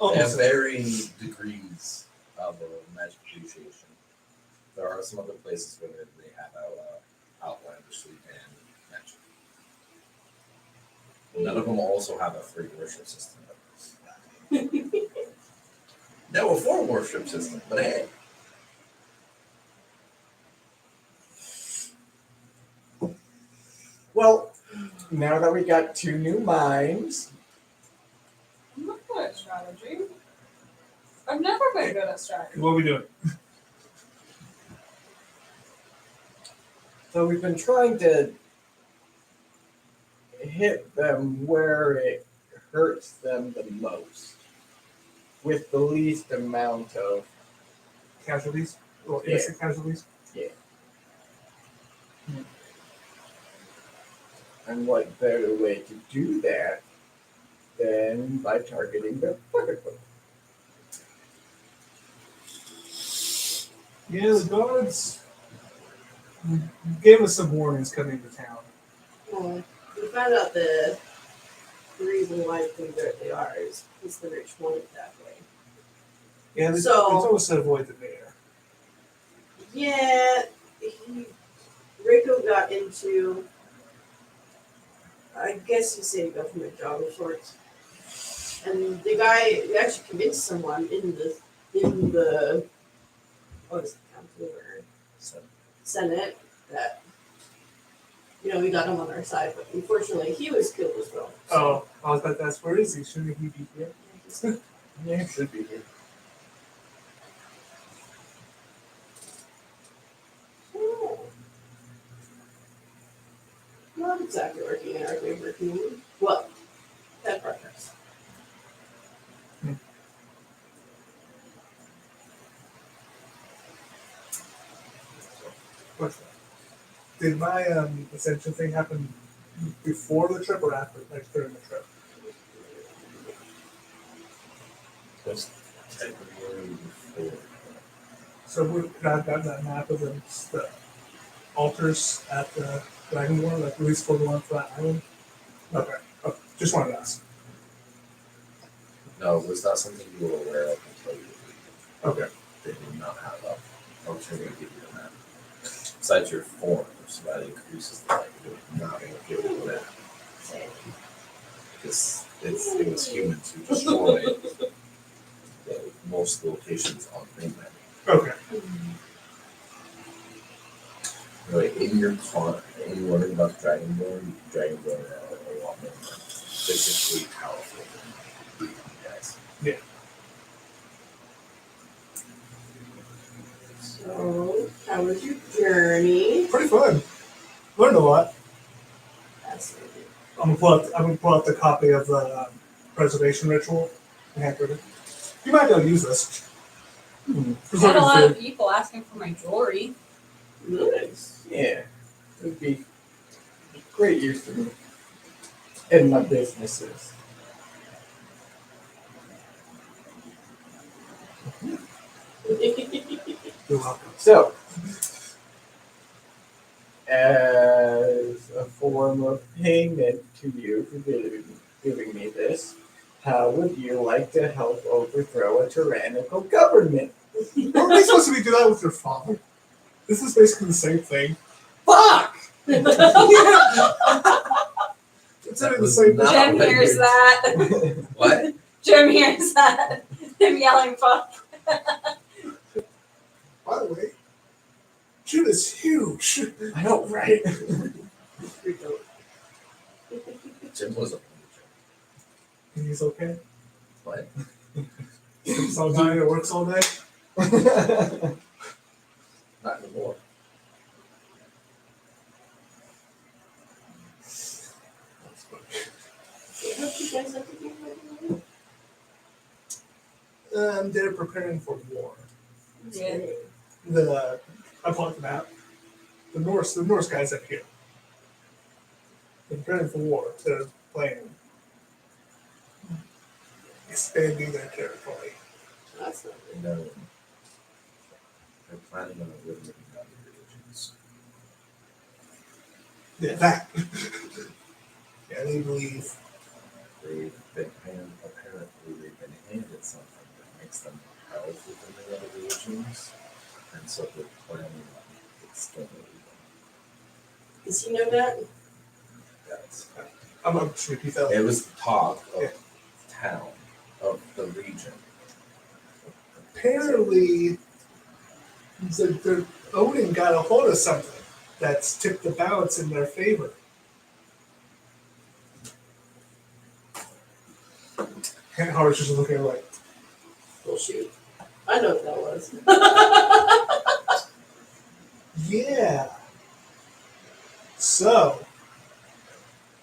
oh, They have Almost. varying degrees of magic appreciation. There are some other places where they have outlandishly and magic. None of them also have a free worship system. No, a 4 warship system, but hey. Well, now that we got 2 new minds, I'm not good at strategy. I've never been good at strategy. What are we doing? so we've been trying to hit them where it hurts them the most, with the least amount of Casualties? Or Yeah. innocent casualties? and what better way to do that than by targeting the pocketbook. Yeah, the guards gave us some warnings coming to town. Well, we found out the reason why they are is because the rich want it that way. Yeah, they So- told us to avoid the mayor. Yeah, Rico got into, I guess you say government job of sorts. And the guy actually convinced someone in the what is it, council or Senate that we got him on our side, but unfortunately he was killed as well. Oh, I was about to ask, where is he? Shouldn't he be here? Yeah, it should be here. Oh. Not exactly working in our favor, team. Well, that progress. What's that? Did my ascension thing happen before the trip or after, like during the trip? Was technically before. So I've got that map of the altars at the Dragon War, like at least for the one for that island. Okay, oh, just wanted to ask. No, it was not something you were aware of until you Okay, they did not have a opportunity to give you a map. Besides your form, so that increases the likelihood of not being able to give you a map. Because it was humans who destroyed most locations on the mainland. okay. Really, in your con, in learning about Dragonborn are a lot more physically powerful than you guys. So, how was your journey? Pretty fun. Learned a lot. Fascinating. I'm gonna pull out the copy of the preservation ritual and hand it. You might be able to use this. I had a Preserving lot food. of people asking for my jewelry. Nice. Yeah, it would be great use for me in my businesses. You're welcome. So, as a form of payment to you for giving me this, how would you like to help overthrow a tyrannical government? Weren't we supposed to be doing that with your father? This is basically the same thing. Fuck! It's That the was same not- Jim what hears you're- that. What? Jim hears that. Him yelling fuck. By the way, June is huge. I know, right? Jim was a And he's okay. what? Sleeps all night and works all day. Not anymore. What you guys have to do right They're preparing for war. now? I pulled the map. The Norse guys up here. They're preparing for war. They're planning expanding their territory. That's not good. No. They're planning on eliminating other religions. Yeah, that. Yeah, they believe. They've been handed something that makes them powerful than the other religions, and so they're planning on exterminating them. Does he know that? That's I'm not sure if it was the talk of Yeah. town, of the region. apparently, it's like their Odin got a hold of something that's tipped the balance in their favor. And Howard's just looking at her like, Well, shoot. I know what that was. yeah. So,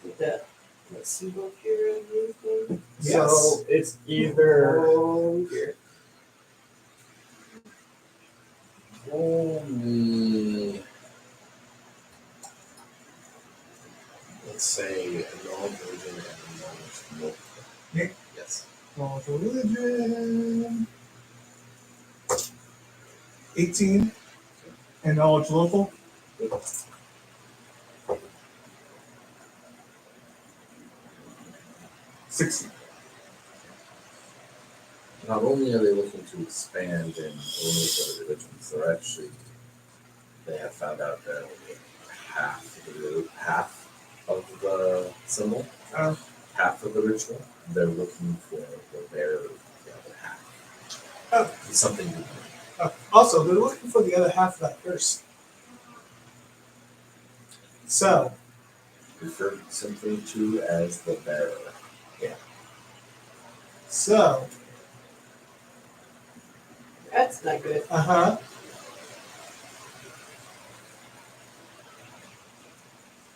With that. Let's see what here and everything. yes. So it's either Oh, here. Roll me. Let's say a knowledge origin and a knowledge local. Me? Yes. Knowledge of religion. 18. And knowledge local. 60. Not only are they looking to expand and eliminate other religions, they have found out that only half of the symbol, Oh. half of the ritual, they're looking for the other half. Oh. It's something new. Also, they're looking for the other half of that curse. So, Referred simply to as the bearer. so, That's not good. uh-huh.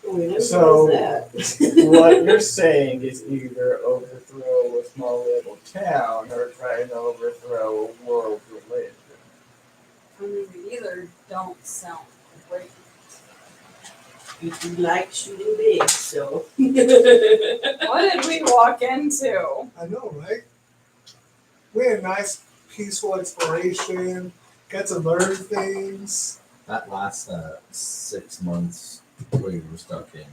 We never So- noticed that. what you're saying is either overthrow a small little town or try and overthrow a world religion. I mean, we either don't sound great. You do like shooting big, so. What did we walk into? I know, right? We had a nice, peaceful exploration, got to learn things. That last 6 months where you were stuck in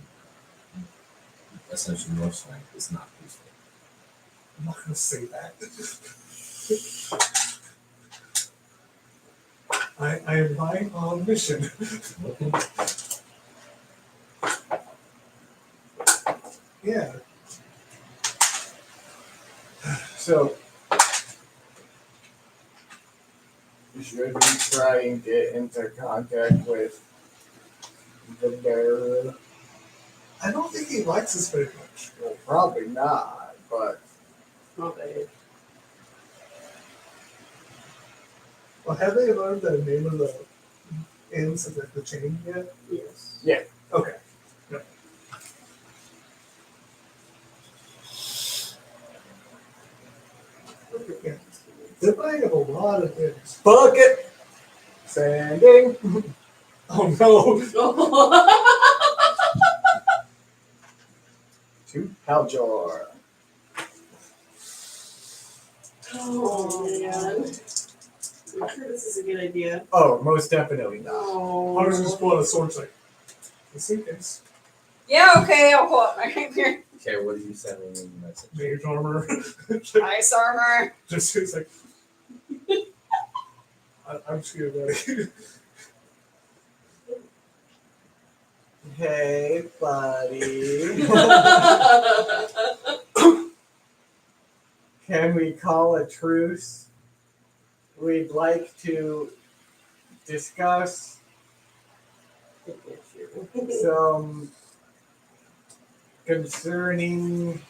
essentially Northside is not peaceful. I'm not going to say that. I am lying on mission. Okay. Yeah. So should we try and get into contact with the bearer? I don't think he likes us very much. Well, probably not, but Not bad. Well, have they learned the name of the ends of the chain yet? Yes. Okay. Yep. Yeah. They're buying up a lot of things. bucket sanding Oh no! to Haljor. Oh man. I'm sure this is a good idea. Oh, most definitely not. Oh. I was just pulling a sword, it's like, just in case. Yeah, okay, I'll pull up my rapier. Okay, what are you sending in the message? Mage armor. Ice armor. Just it's like, I'm scared, buddy. Hey, buddy. Can we call a truce? We'd like to discuss some concerning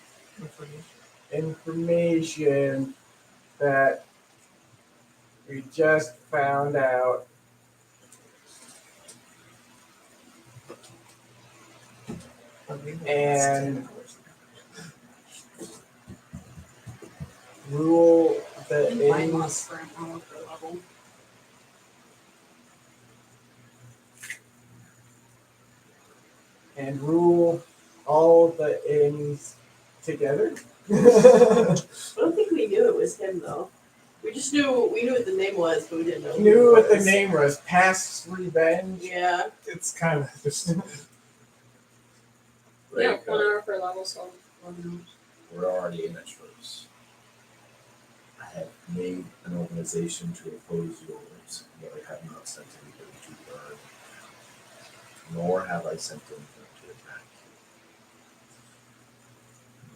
information that we just found out. And rule the Mine ends was for an hour per level. and rule all the ends together. I don't think we knew it was him though. We just knew what the name was, but we didn't know. who Knew it what the was. name was. Past revenge. Yeah. It's kind of just. Yeah, Like, 1 hour per level, so 11 hours. we're already in a truce. I have made an organization to oppose yours, but I have not sent anybody to burn, nor have I sent anything to attack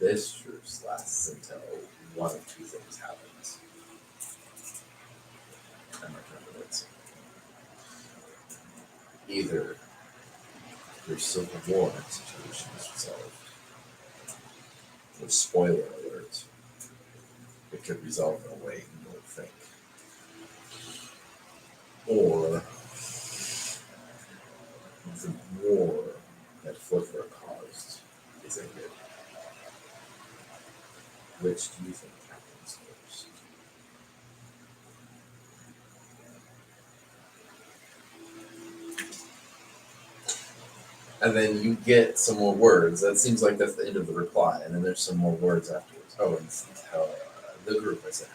you. This truce lasts until one of two things happens. I'm not sure what it's. Either your Civil War situation is resolved, or spoiler alert, it could resolve in a way you don't think. Or the war that Flicker caused is a good. Which do you think happens first? And then you get some more words. That seems like that's the end of the reply. And then there's some more words afterwards. Oh, and tell the group I said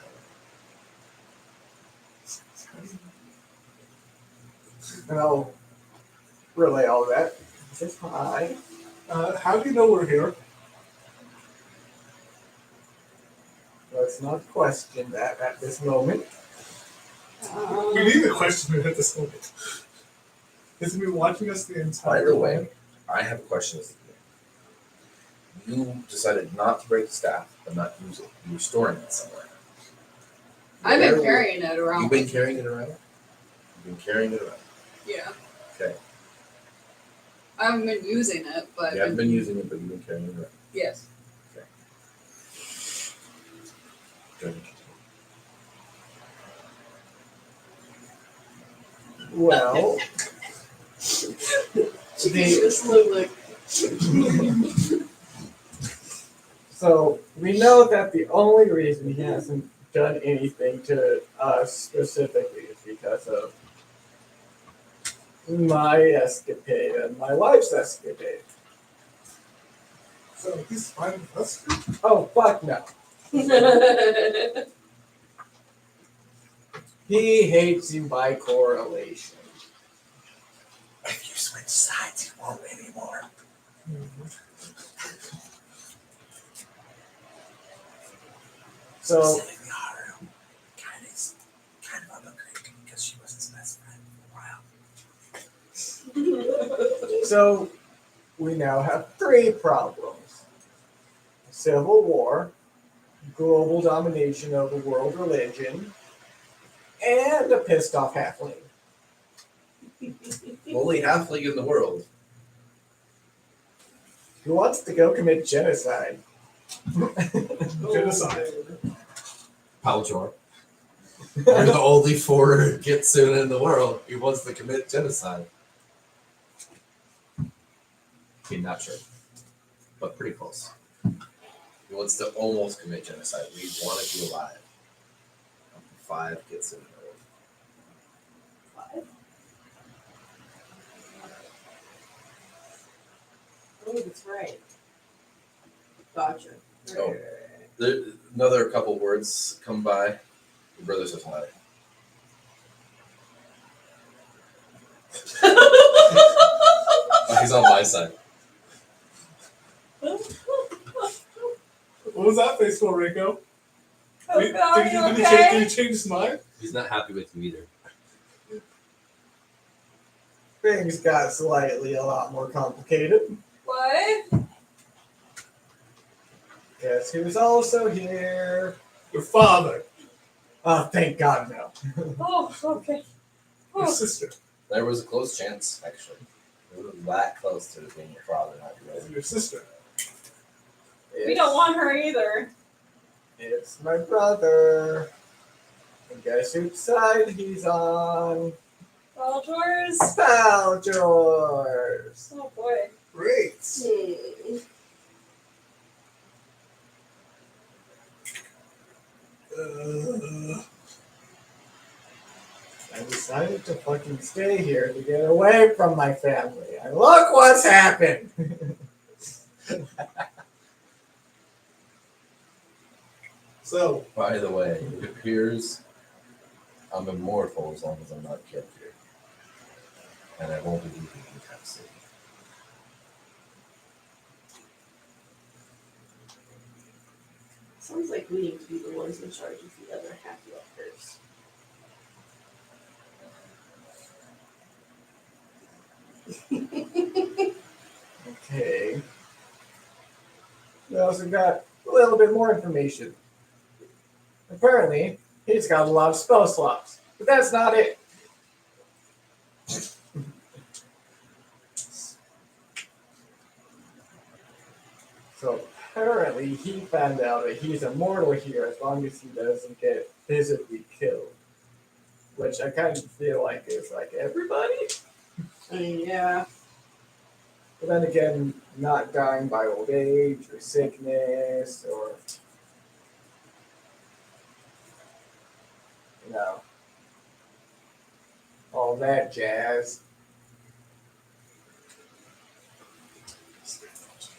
And I'll relay all that. Just hi. How do you know we're here? Let's not question that at this moment. We need to question it at this moment. Has he been watching us the entire By the way, I have a question as to the game. You decided not to break the staff, but not use it. You were storing it somewhere. I've Where been were- carrying it around. You've been carrying it around? You've been carrying it around. Yeah. Okay. I haven't been using it, but You haven't been using it, but you've been carrying it around. yes. Good. Well, Just look like so we know that the only reason he hasn't done anything to us specifically is because of my escapade and my wife's escapade. So he's fine with us. Oh, fuck no. He hates you by correlation. If you switch sides, you won't anymore. So, Specifically, Haru kind of up a creek because she was his best friend for a while. so we now have three problems: civil war, global domination of the world religion, and a pissed off halfling. Only halfling in the world. Who wants to go commit genocide? Genocide. Paljor. You're the only foreign Kitsune in the world. He wants to commit genocide. Okay, not sure, but pretty close. He wants to almost commit genocide. We want to be alive. 5 gets in the world. oh, that's right. Gotcha. Oh. There, another couple words come by. Your brother says hi. He's on my side. What was that face for, Rico? Oh, Did, God, did, you did, he okay? change, did he change his mind? He's not happy with you either. Things got slightly a lot more complicated. What? Guess who's also here? Your father. Oh, thank God, no. Oh, okay. Your Oh, sister. There was a close chance, actually. It was that close to being your father, not yours. Your sister. we don't want her either. It's my brother. And guess whose side he's on? Paljor's. Paljor's. Oh boy. Great. Hmm. I decided to fucking stay here to get away from my family. And look what's happened. So, By the way, it appears I'm immortal as long as I'm not killed here. And I won't be leaving anytime soon. Sounds like we need to be the ones in charge of the other half leftovers. Okay. We also got a little bit more information. Apparently, he's got a lot of spell slots. But that's not it. So apparently he found out that he's immortal here as long as he doesn't get physically killed. Which I kind of feel like is like everybody. I mean, yeah. But then again, not dying by old age or sickness or, you know, all that jazz.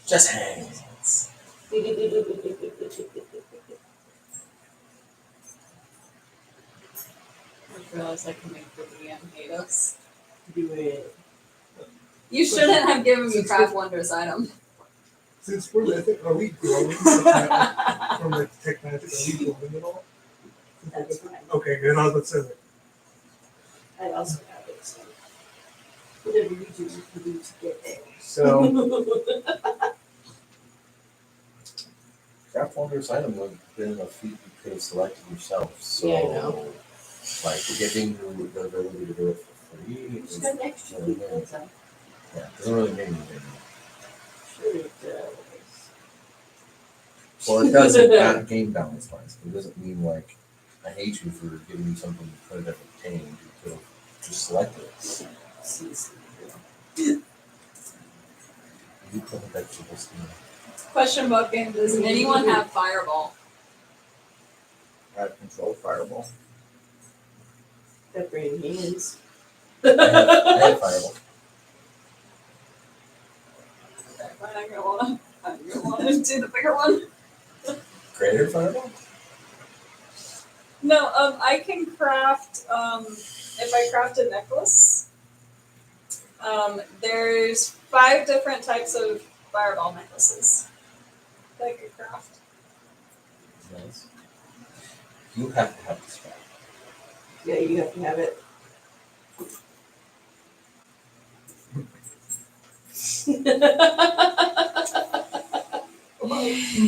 Just hands. I just realized I can make the DM hate us. Do it. You shouldn't have given me Craft Wonders item. Since we're mythic, are we growing from the tech magic? Are we growing at all? That's fine. Okay, good. I was about to say that. I also have it, so. Whatever you do, you can do to get there. So Craft Wonders item would have been a feat you could have selected yourself. So, Yeah, I know. like giving you the ability to do it for free. Just is- got an extra yeah, week, yeah. that's all. Yeah, it doesn't really mean anything. Sure it does. Well, it does in game balance wise. It doesn't mean like I hate you for giving you something you could have obtained. You could have just selected it. You put vegetables in. Question booking, does anyone have Fireball? I have control fireball. Got brain hands. I have fireball. Okay, fine, I'm gonna wanna do the bigger one. Greater fireball? No, I can craft, if I craft a necklace, there's 5 different types of fireball necklaces that I could craft. Nice. You have to have this back. Yeah, you have to have it.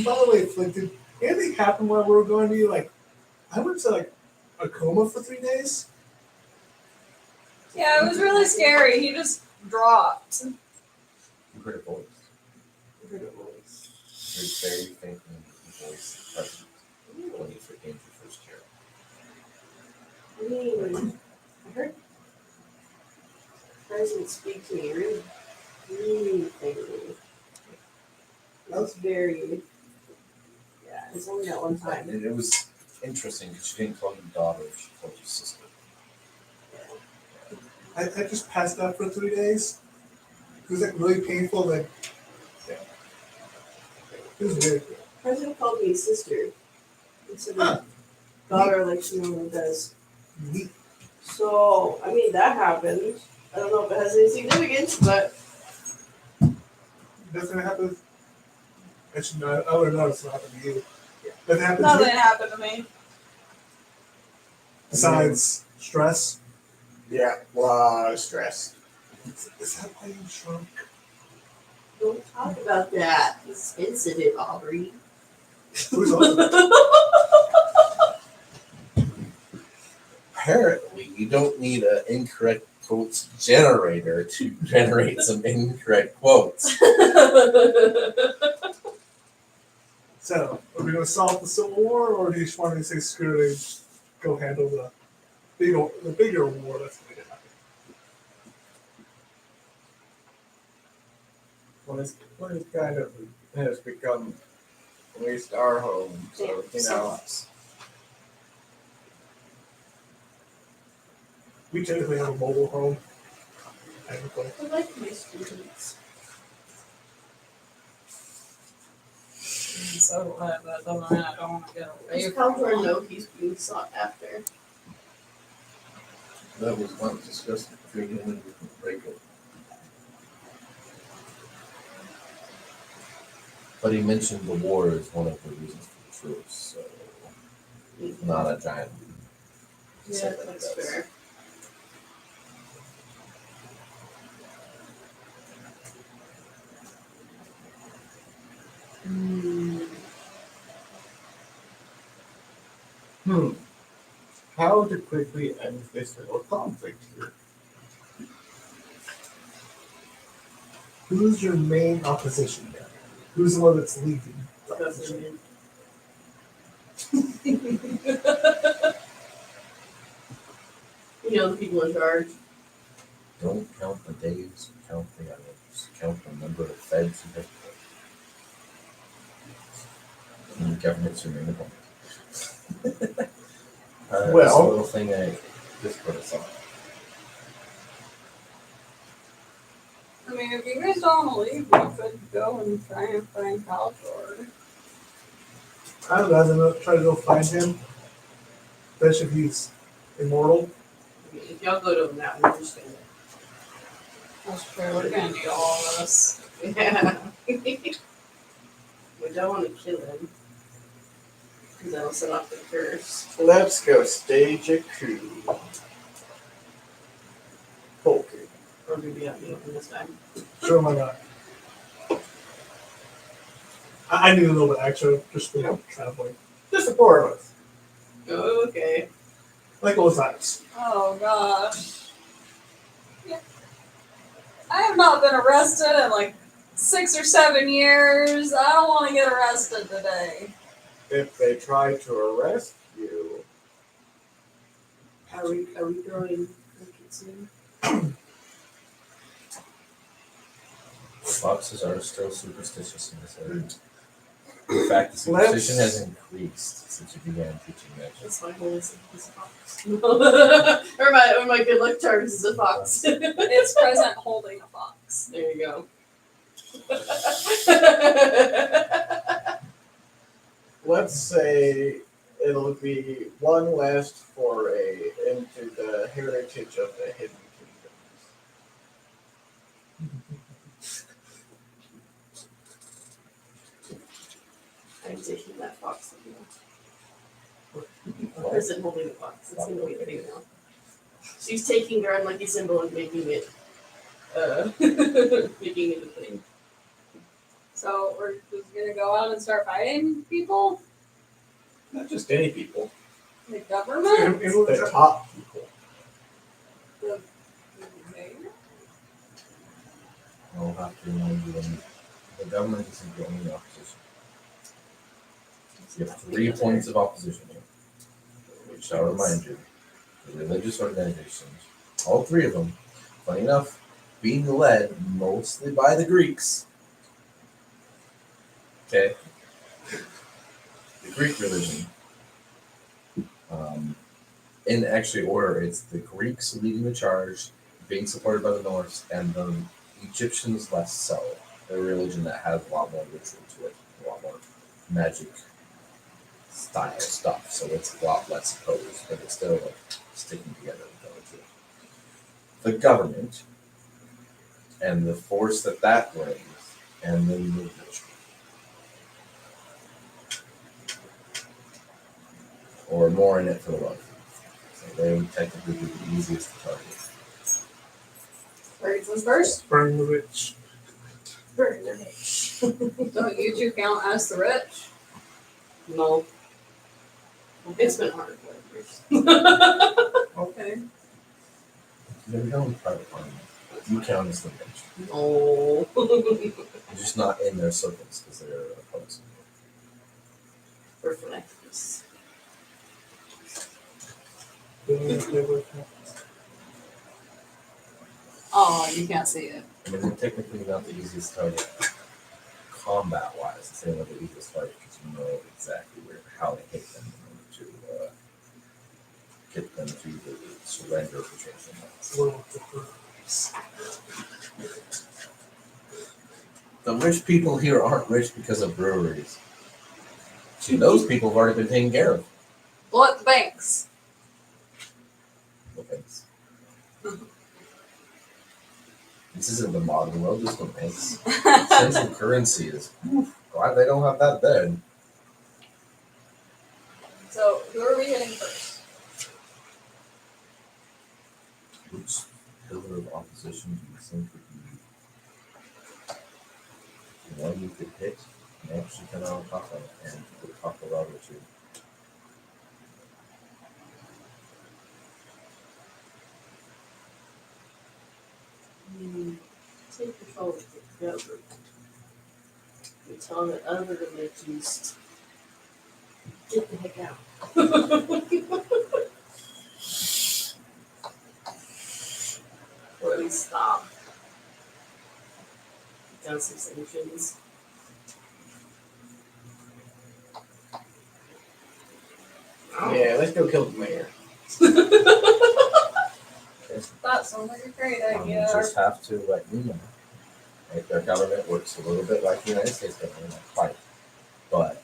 By the way, Flint, did anything happen while we were going to you? Like, I went to like a coma for 3 days. Yeah, it was really scary. He just dropped. You heard a voice. There's very faintly a voice present when you gained your first year. I heard presence speak to me really, really faintly. That was very, yeah, it's only that one time. And it was interesting because she didn't call you daughter, she called you sister. I just passed out for 3 days. It was like really painful. Like, Yeah. it was weird. President called me sister instead Huh. of daughter like she normally does. Neat. So, I mean, that happened. I don't know if it has any significance, but Nothing happened. Actually, no, I would have noticed what happened to you. Nothing happened to Nothing you happened to me. besides stress. Yeah, a lot of stress. Is that why you shrunk? don't talk about that. It's sensitive, Aubrey. Who's also Apparently, you don't need an incorrect quotes generator to generate some incorrect quotes. So, are we going to solve the Civil War, or do you just want me to say screw it and go handle the bigger war that's going to happen? Well, it's kind of has become at least our home. So, you know, We technically have a mobile home. Technically. I like my students. So, that doesn't mean I don't want to get away Just from tell her one. no, he's being sought after. That was not discussed between him and Rachel. But he mentioned the war is one of the reasons for the truce, so not a giant. Yeah, that's fair. how to quickly end this little conflict here. Who's your main opposition guy? Who's the one that's leading? the That's opposition? You know, the people in charge. Don't count the days, count the hours, count the number of feds you have put. And the government's your main opponent. This Well- little thing I just put us on. I mean, if you guys don't want to leave, we could go and try and find Caltor. I'd rather try to go find him. Especially if he's immortal. I mean, if y'all go to him now, we're just gonna. That's true. We're gonna need all of this. Yeah. We don't want to kill him. Because that'll set off the curse. Let's go stage a coup. Okay. Or maybe I'll be open this time. Sure, why not? I need a little bit extra just for traveling. Just the four of us. Oh, okay. Like old times. Oh gosh. Yeah. I have not been arrested in like 6 or 7 years. I don't want to get arrested today. If they try to arrest you, Are we throwing cookies in? Foxes are still superstitious in this area. In fact, the superstition has increased since you began teaching magic. That's my whole is a fox. or my good luck charms is a fox. It's present holding a fox. There you go. let's say it'll be one last foray into the heritage of the Hidden Kingdoms. I'm taking that fox with me. Person holding the fox. It's gonna be the thing now. She's taking her unlucky symbol and making it making it a thing. So we're just gonna go out and start fighting people? Not just any people, The government? the top people. The mayor? I'll have to remind you when the government isn't the only opposition. You have 3 points of opposition here, which I'll remind you. The religious organizations, all 3 of them, funny enough, being led mostly by the Greeks. Okay? The Greek religion. In actually order, it's the Greeks leading the charge, being supported by the Norse, and the Egyptians less so. They're a religion that has a lot more ritual to it, a lot more magic style stuff, so it's a lot less opposed, but it's still like sticking together with the government and the force that brings, and then the ritual. Or more in it for the wealthy. So they would technically be the easiest to target. Birds first? Burn the rich. Burn the rich. Don't you two count as the rich? No. It's been hard for years. Okay. You're going private farming. You count as the rich. No. You're just not in their circles because they're opposed. We're philanthropists. Oh, you can't see it. I mean, they're technically not the easiest target combat-wise. It's saying they're the easiest target because you know exactly how to hit them in order to get them to surrender for changing lives. The rich people here aren't rich because of breweries. See, those people have already been taken care of. Blow the banks. No thanks. This isn't the modern world, just no thanks. Central currency is glad they don't have that then. So who are we hitting first? Which pillar of opposition do you think would be one you could hit and actually come out on top of and put top of level two? take control of the government. We tell the other religions, get the heck out. Or at least stop. Down some sanctions. Yeah, let's go kill the mayor. That sounds like a great You idea. just have to let you know. Like their government works a little bit like the United States government, not quite. But,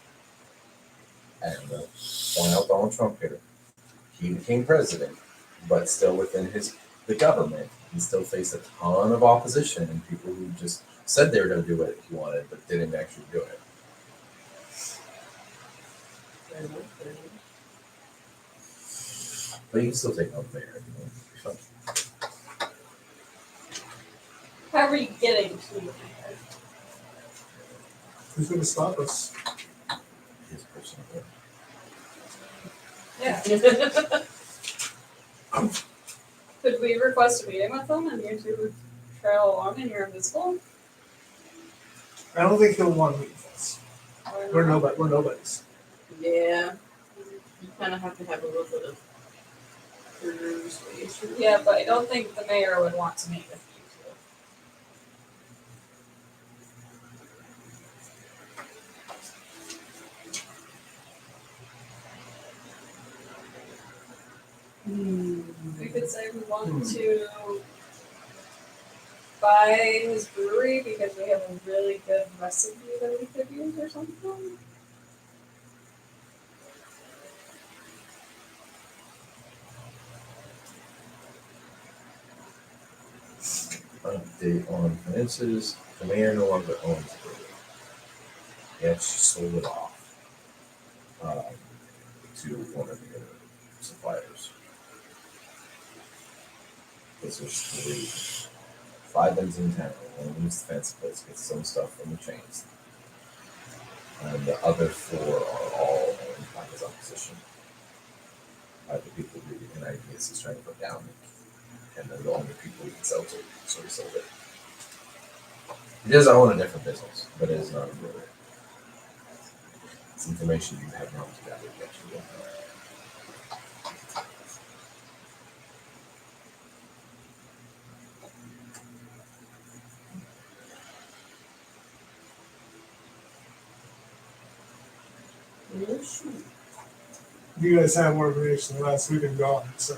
and point out Donald Trump here, he became president, but still within the government, he still faced a ton of opposition and people who just said they were going to do what he wanted, but didn't actually do it. Fair enough, fair enough. But you can still take out the mayor. If you want. It's fine. How are you getting to the mayor? Who's going to stop us? His personal will. Yeah. Could we request a meeting with them and you two trail along and you're invisible? I don't think he'll want to meet with us. Or We're not? nobody. We're nobodies. Yeah. You kind of have to have a little bit of persuasion. Yeah, but I don't think the mayor would want to meet with you two. We could say we want to buy his brewery because we have a really good recipe that we could use or something. Update on finances. The mayor no longer owns the brewery. He actually sold it off to one of the other suppliers. Because there's 5 ends in town. One of them's the fancy place, gets some stuff from the chains. And the other 4 are all owned by his opposition. By the people who the ideas he's trying to put down. And they're the only people he can sell to, so he sold it. He does own a different business, but it is not a brewery. It's information you have not gathered yet. You don't know. Yeah, sure. You guys have more information than us. We've been gone, so.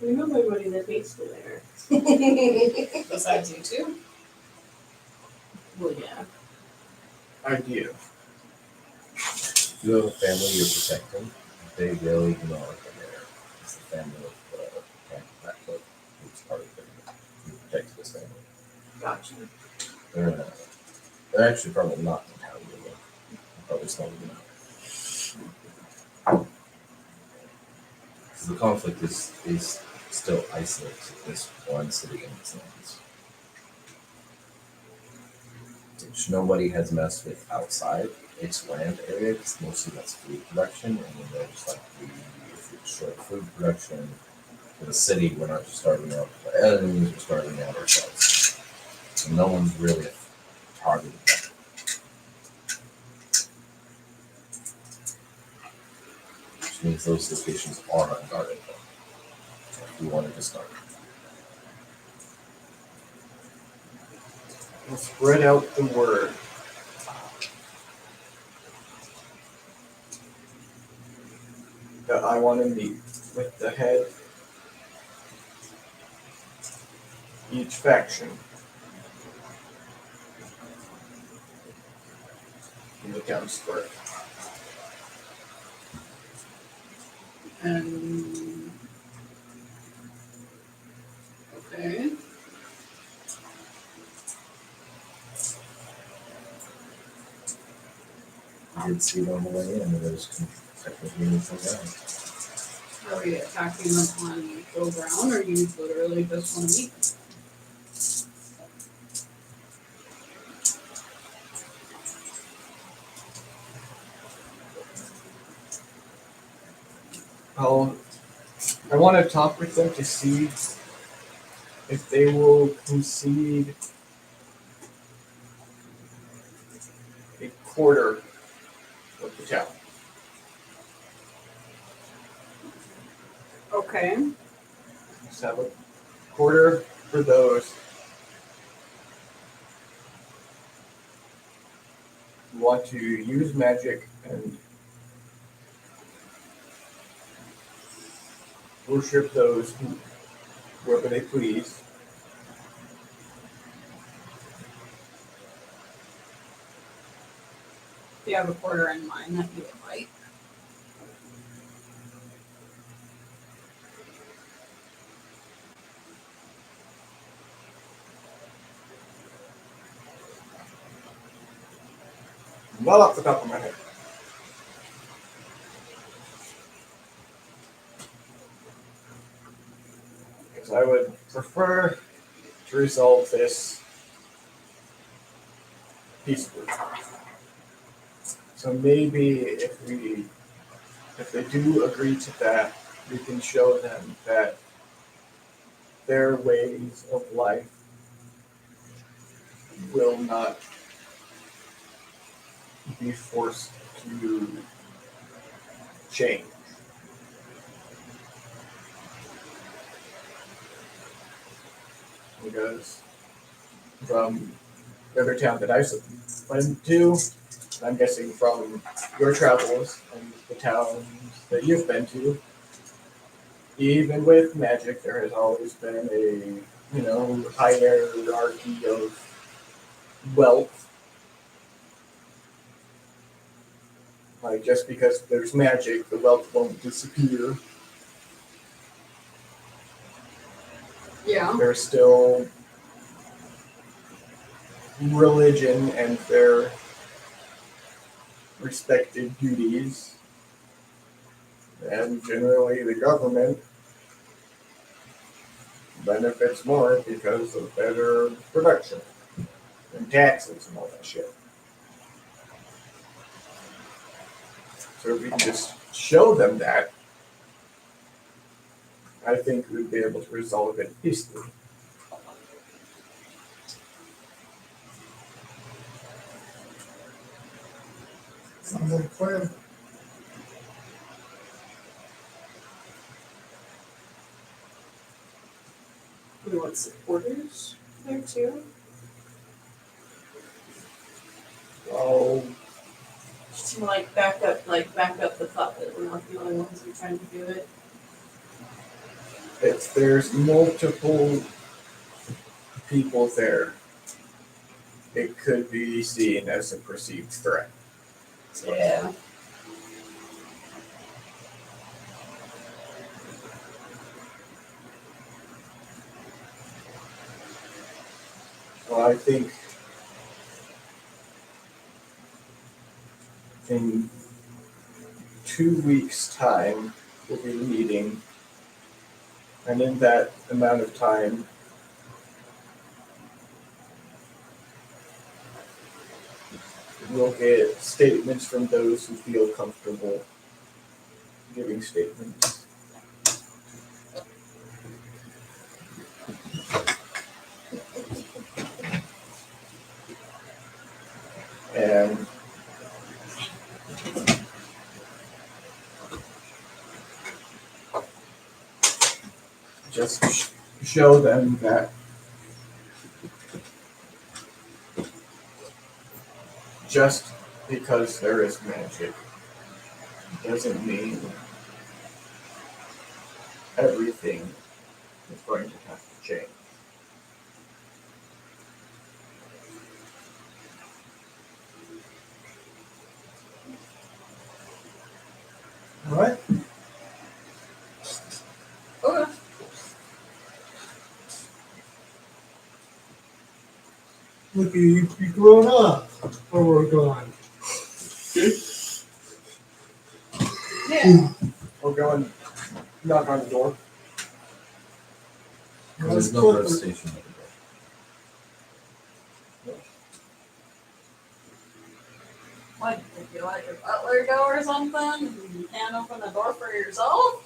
We know everybody that hates me there. Besides you two. Well, yeah. I do. You have a family you're protecting. They really do not like the mayor. It's the family of that clerk who's part of the family. Who protects this family. Gotcha. They're actually probably not in town anymore. Probably smaller than that. Because the conflict is still isolated to this one city and its lands. Which nobody has messed with outside its land area, because mostly that's food production, and then they're just like, if we destroy food production for the city, we're not just starving out the enemies, we're starving out ourselves. So no one's really targeted that. Which means those locations are unguarded. If we wanted to start. We'll spread out the word. That I want to meet with the head. Each faction. In the town square. Okay. You did see it on the way in, and there's technically anything down. Are we attacking them on full ground or you literally just want to meet? I'll want to talk with them to see if they will concede a quarter of the town. Okay. Just have a quarter for those who want to use magic and worship those whoever they please. Do you have a quarter in mind that you would like? Not off the top of my head. Because I would prefer to resolve this peacefully. So maybe if they do agree to that, we can show them that their ways of life will not be forced to change. Because from every town that I've went to, I'm guessing from your travels and the towns that you've been to, even with magic, there has always been a, hierarchy of wealth. Like, just because there's magic, the wealth won't disappear. Yeah. There's still religion and their respected duties. And generally the government benefits more because of better production and taxes and all that shit. So if we can just show them that, I think we'd be able to resolve it peacefully. Sounds like a plan. We want supporters there too. Oh, Just to back up the thought that we're not the only ones who are trying to do it. if there's multiple people there, it could be seen as a perceived threat. Yeah. So I think in 2 weeks' time, we'll be meeting, and in that amount of time, we'll get statements from those who feel comfortable giving statements. And just show them that just because there is magic doesn't mean everything is going to have to change. All right. Okay. Look, you grown up, or we're gone. Yeah. We'll go and knock on the door. There's no road station over there. What, did you let your butler go or something? You can't open the door for yourself?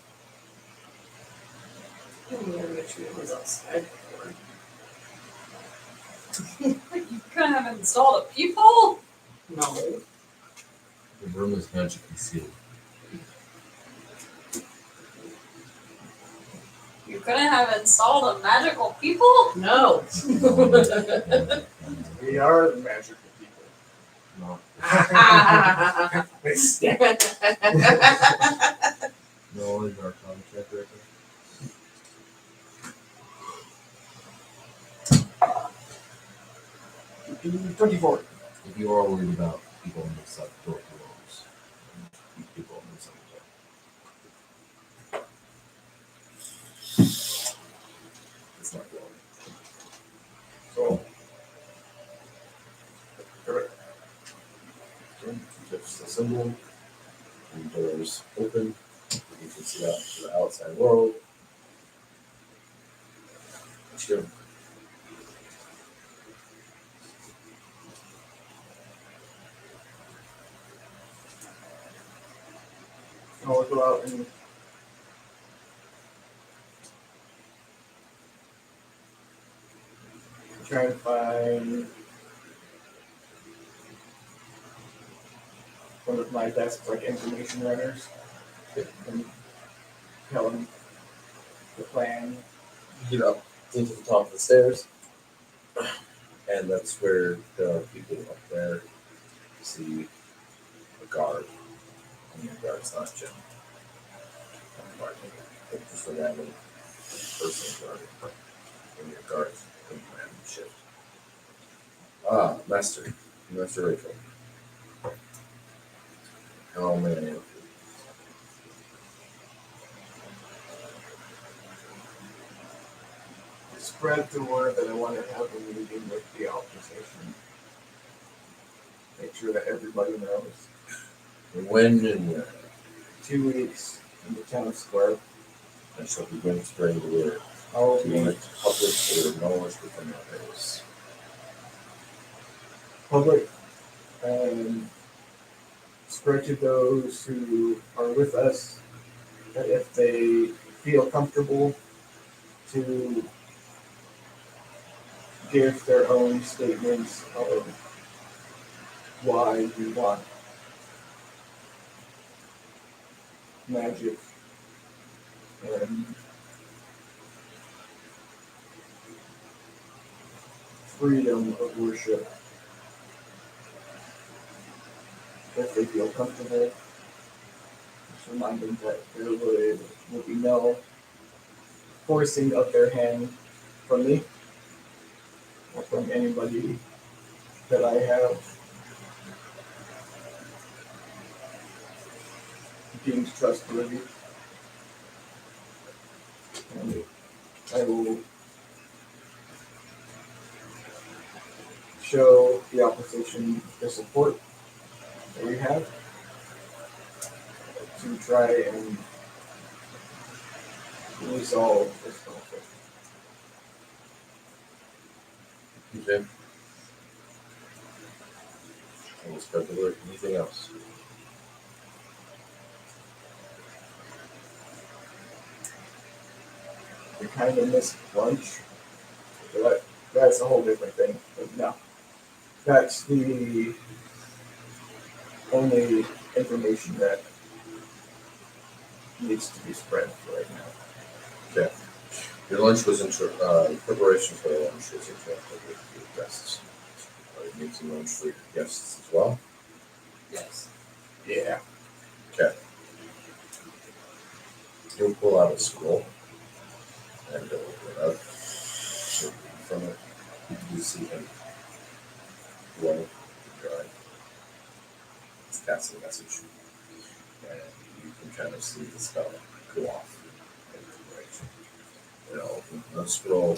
I'm gonna make sure it was outside. Like you couldn't have installed a peephole? No. The room is magically sealed. You couldn't have installed a magical peephole? No. We are the magical people. No, no, is our contract record. 24. If you are worried about people in the sub door rooms, keep people in the sub door. It's not glowing. So. Perfect. Okay, just the symbol. And doors open. You can see out to the outside world. What you doing? I'll go out and try to find one of my desk like information runners and tell them the plan. Get up into the top of the stairs, and that's where there are people up there. You see a guard, and your guard's not Jim. It's just a random person guarding, and your guard's in random shift. Ah, Master Rachel. How may I help you? Spread the word that I want to have a meeting with the opposition. Make sure that everybody knows. When and where? 2 weeks in the town square. I shall begin spreading the word. I'll Do you want be it public or knowledge within your base? public and spread to those who are with us that if they feel comfortable to give their own statements of why we want magic and freedom of worship. If they feel comfortable, just remind them that there will be no forcing of their hand from me or from anybody that I have deemed trustworthy. And I will show the opposition the support that we have to try and resolve this conflict. Okay. I will spread the word. Anything else? We kind of missed lunch. But that's a whole different thing. But no, that's the only information that needs to be spread right now. Your lunch was preparation for your lunch was interrupted with your guests. Are you making lunch for your guests as well? Yes. Yeah. He'll pull out a scroll and open it up. So from it, you see him blow dry. It's casting a message. And you can kind of see the spell go off in preparation. Open a scroll,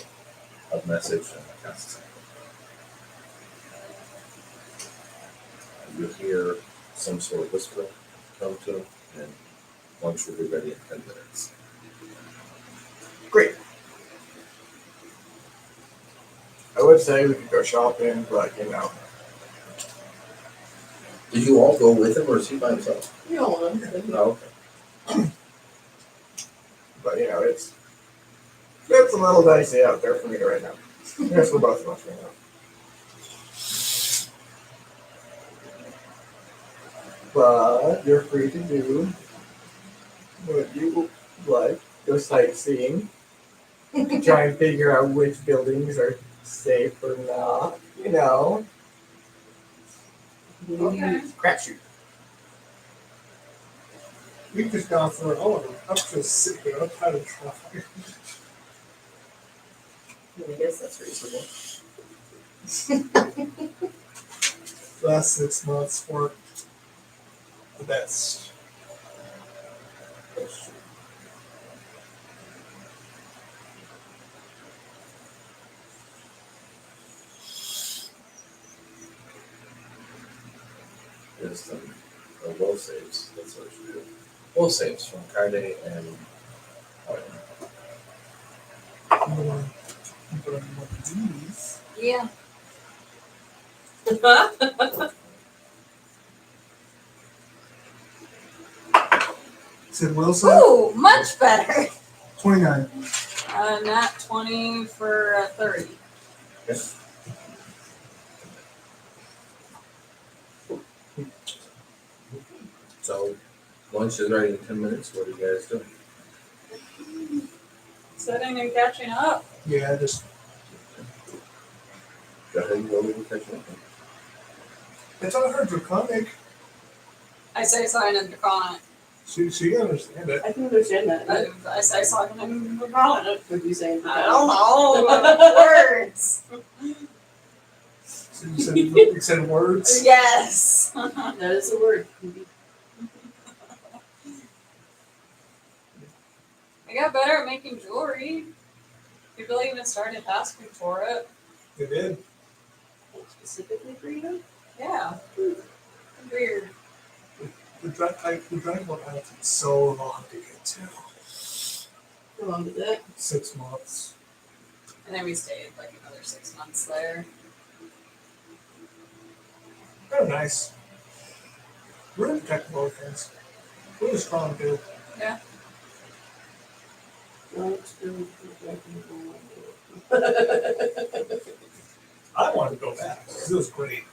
a message, and a cast sample. You'll hear some sort of whisper come to him, and lunch will be ready in 10 minutes. Great. I would say we could go shopping, but Did you all go with him, or is he by himself? You don't want No. Okay. but it's It's a little dicey out there for me right now. Yes, for both of us right now. But you're free to do what you like. Go sightseeing. Try and figure out which buildings are safe or not. You know. Okay. Crapshoot. We've just gone through all of them. I'm just sitting here. I'm tired of traffic. I guess that's reasonable. Last 6 months were the best. There's some will saves. That's what you do. Will saves from Kaide and I'm gonna want these. Yeah. Said Wilson, Ooh, much better. 29. Nat 20 for 30. So lunch is ready in 10 minutes. What are you guys doing? Setting and catching up. Yeah, just Go ahead and go over and catch up. it's on her draconic. I say sign and draconic. She can understand it. I can understand that. I say sign and draconic. What you saying? I don't know. Words. So you said words. Yes. That is a word. I got better at making jewelry. People even started asking for it. They did. Specifically for you? Yeah. Weird. The Dragon Ball Island took so long to get to. How long did that? 6 months. And then we stayed like another 6 months there. They're nice. Really technical things. Really strong too. No, it's good. I wanted to go back because it was great.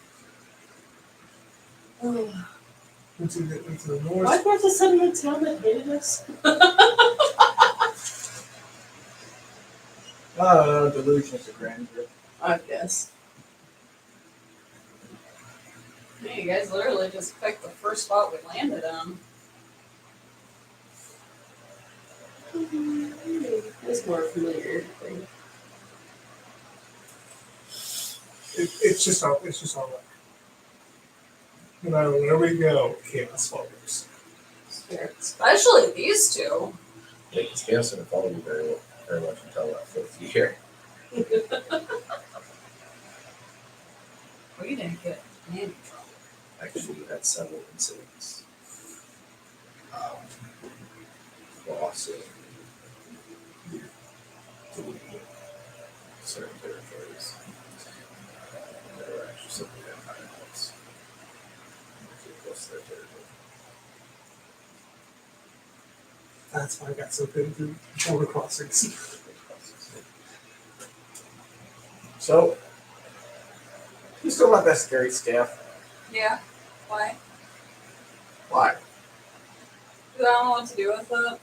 Went to the north. Why was the son of a town that hated us? Oh, delusions of grandeur. I guess. Man, you guys literally just picked the first spot we landed on. It's more familiar thing. It's just all right. No matter where we go, chaos follows. Fair. Especially these two. Yeah, because chaos didn't follow you very much until that 5th year. We didn't get in any trouble. Actually, you had several incidents. Crossing certain territories. There were actually some vampire hunts. Close to their territory. That's why I got so good at the border crossings. So, you still want that scary staff? Yeah. Why? Why? Because I don't know what to do with it.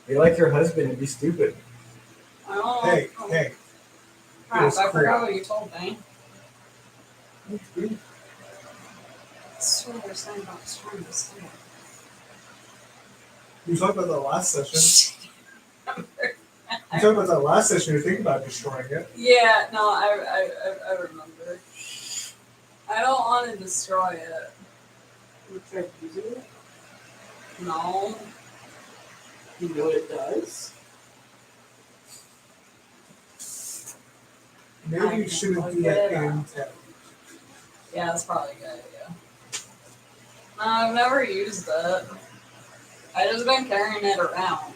You like your husband to be stupid. I don't know. Hey, Oh, hey. crap, it was I crap. forgot what you told me. I swear there's something about destroying the state. You talked about that last session. You talked about that last session. You're thinking about destroying it. Yeah, no, I remember. I don't want to destroy it. You tried using it? No. You know what it does? Maybe I you can shouldn't look do that it up. in town. Yeah, that's probably a good idea. No, I've never used it. I just been carrying it around.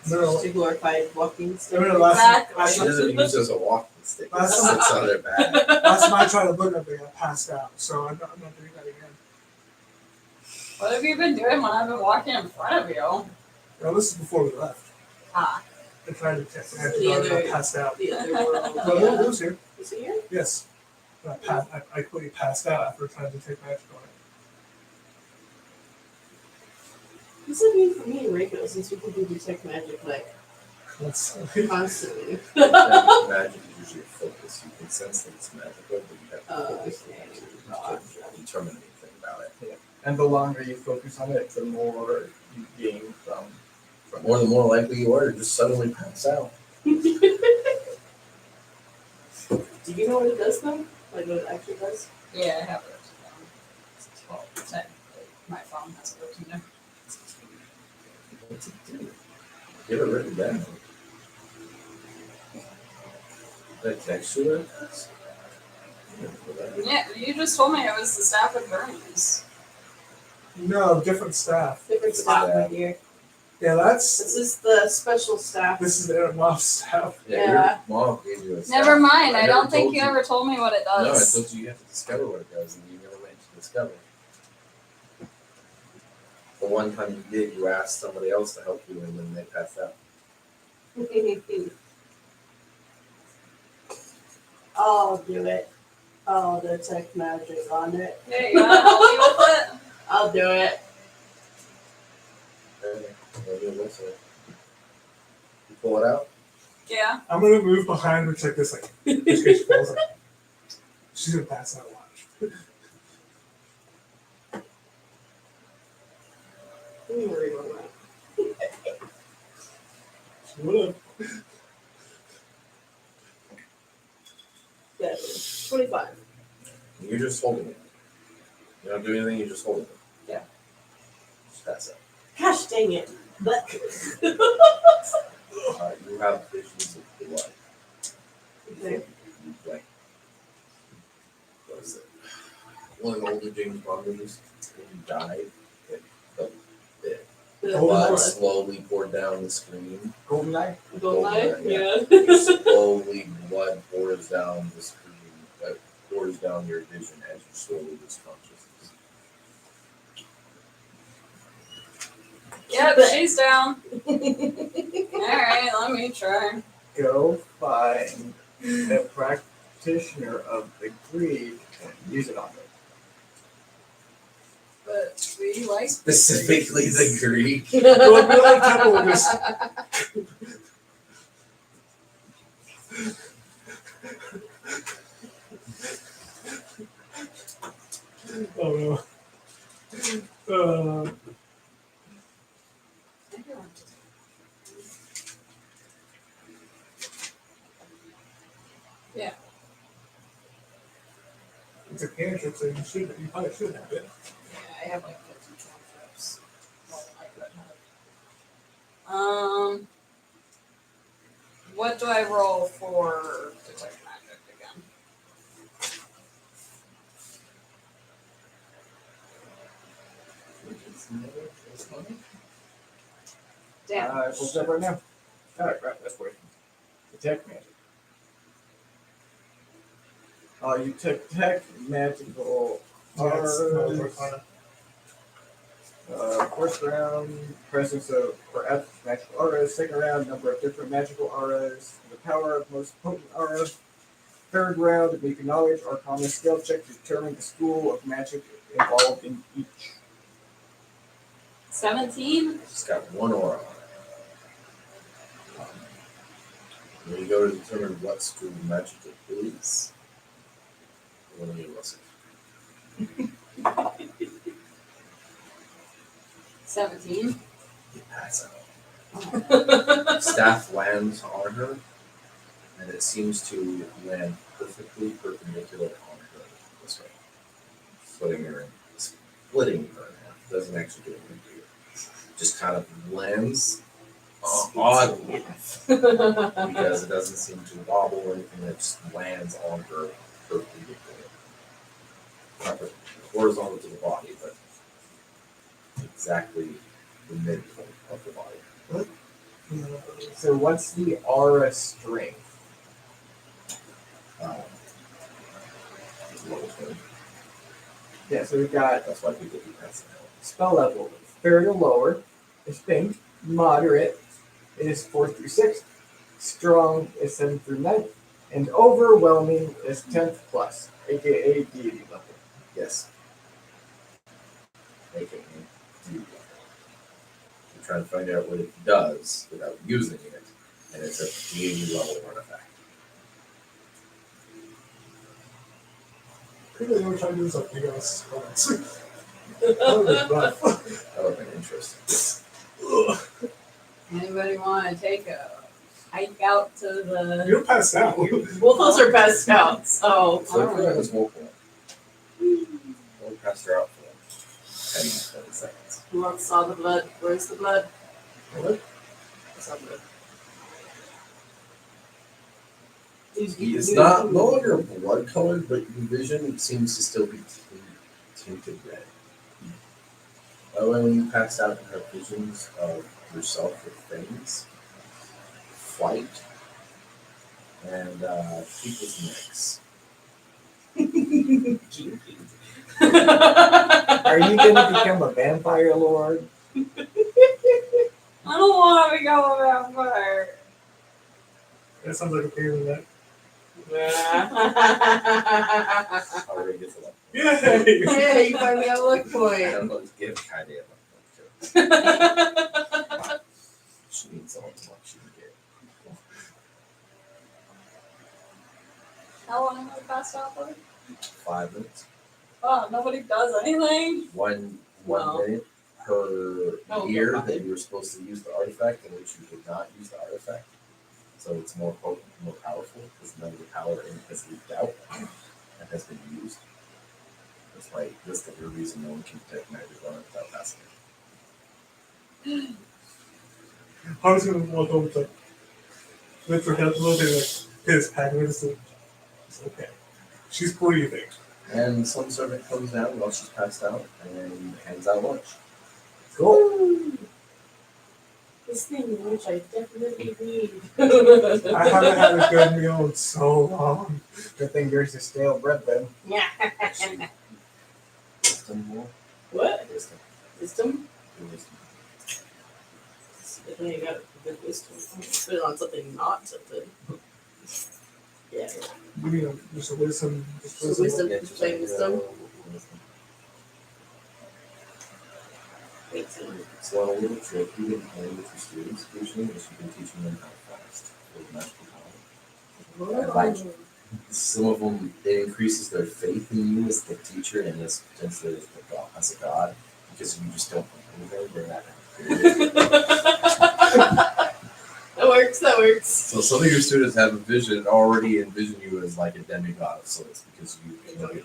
No, Just a glorified walking stick. Remember last Exactly. She doesn't use it as a walking stick. It Last sits on their back. last time I tried to look up, I got passed out. So I'm not doing that again. What have you been doing when I've been walking in front of you? Now this is before we left. Ah. I tried to check The magic on it, other- I passed out. The other world. No, it was here. Is it here? Yes. I quickly passed out after trying to take magic on it. What's that mean for me and Rico since we can do detect magic like That's constantly? Magic is usually a focus. You can sense that it's magical, but you have to focus okay. to determine anything about it. And the longer you focus on it, the more you gain from Or the more likely you are to just suddenly pass out. Do you know what it does though? Like what it actually does? Yeah, I have it. Well, technically, my phone has it working there. What's it do? Get it written down. That texture that does? Yeah, you just told me it was the staff of Burmese. no different staff. Different staff right here. Yeah, This is the special staff. this is their mom's staff. Yeah. Your mom gave you a Never mind, I never don't think told you ever told me what it No, I does. told you you have to discover what it does, and you never went to discover. The one time you did, you asked somebody else to help you, and then they passed out. I'll do it. I'll detect magic on it. Hey, you wanna help me with it? I'll do it. Okay, well, you'll listen. You pull it out. Yeah. I'm gonna move behind her, check this like in case she falls. Like, she's gonna pass out. Watch. Don't worry about that. What up? Yeah, 25. You're just holding it. You don't do anything. You're just holding it. Yeah. Just pass out. Gosh dang it. But You have visions of blood. Okay. Like, what is it? One of the older James Bond movies, when you died, the blood blood. slowly poured down the screen. GoldenEye. Goldeneye? Yeah. Yeah. Slowly, blood pours down the screen, pours down your vision as you slowly lose consciousness. Yep, she's down. Alright, let me try. Go find a practitioner of the Greek and use it on them. But we like Specifically the Greek. Well, we like temple with this. Oh no. It's a cantrip, so you probably should have it. Yeah, I have like 15 trips. Well, I could have. What do I roll for detect magic again? Damn. I pulled it up right now. Alright, right, that's where detect magic. You detect magical auras. First round, presence of or absence of magical auras. Second round, number of different magical auras. The power of most potent aura. Third round, make a knowledge or common skill check to determine the school of magic involved in each. 17? It's got one aura on it. When you go to determine what school of magic it is, what do you listen? 17. You pass out. Staff lands on her, and it seems to land perfectly perpendicular on her this way, splitting her in half. Doesn't actually do anything to you. Just kind of lands oddly because it doesn't seem to wobble or anything. It just lands on her perpendicular, not horizontal to the body, but exactly the midpoint of the body. So what's the aura strength? Yeah, so we've got That's why people do that. spell level, fair to lower, is faint, moderate is 4 through 6, Strong is 7th through 9th. And overwhelming is 10th plus, aka deity level. Yes. AKA deity. You try to find out what it does without using it, and it's a deity level artifact. Clearly, they were trying to do something else. That would be rough. That would have been interesting. Ugh. Anybody want to take a hike out to the? You're passed out. Both of us are passed out, so. So if was woken up, only passed her out for 10 to 20 seconds. Who else saw the blood? Where's the blood? What? I saw blood. It's not no longer blood colored, but your vision seems to still be tinted red. When you passed out and have visions of yourself with things, flight, and people's necks. Are you going to become a vampire lord? I don't want to become a vampire. That sounds like a pain in the neck. Already gets a lot. Yay! Hey, you finally got a luck I point. don't know, give kind of like she needs all the luck she can get. How long have I passed out for? 5 minutes. Oh, nobody does anything. One No. minute per Oh, year okay. that you were supposed to use the artifact in which you did not use the artifact. So it's more potent, more powerful, because none of the power in it has leaked out and has been used. That's why this is the reason no one can detect magic on it without passing it. Harvey's gonna walk over to lift her head a little bit, like, piss, pack her to sleep. It's okay. She's breathing. And some servant comes down while she's passed out and hands out lunch. Cool. This thing which I definitely need. I haven't had a good meal in so long. Good thing yours is stale bread then. Yeah. Wisdom more? What? Wisdom. Wisdom? Wisdom. Good thing you got a good wisdom. Put it on something not something. Yeah. You mean just a wisdom? Just So wisdom. Yeah, Just plain wisdom? wisdom. 18. So on a little trip, you can play with your students. Usually, is you can teach them how fast with magical power. I like it. Some of them, it increases their faith in you as the teacher and as potentially as the god, as a god, because you just don't believe during that period. That works, that works. So some of your students have a vision, already envision you as like a demigod of sorts because you know it.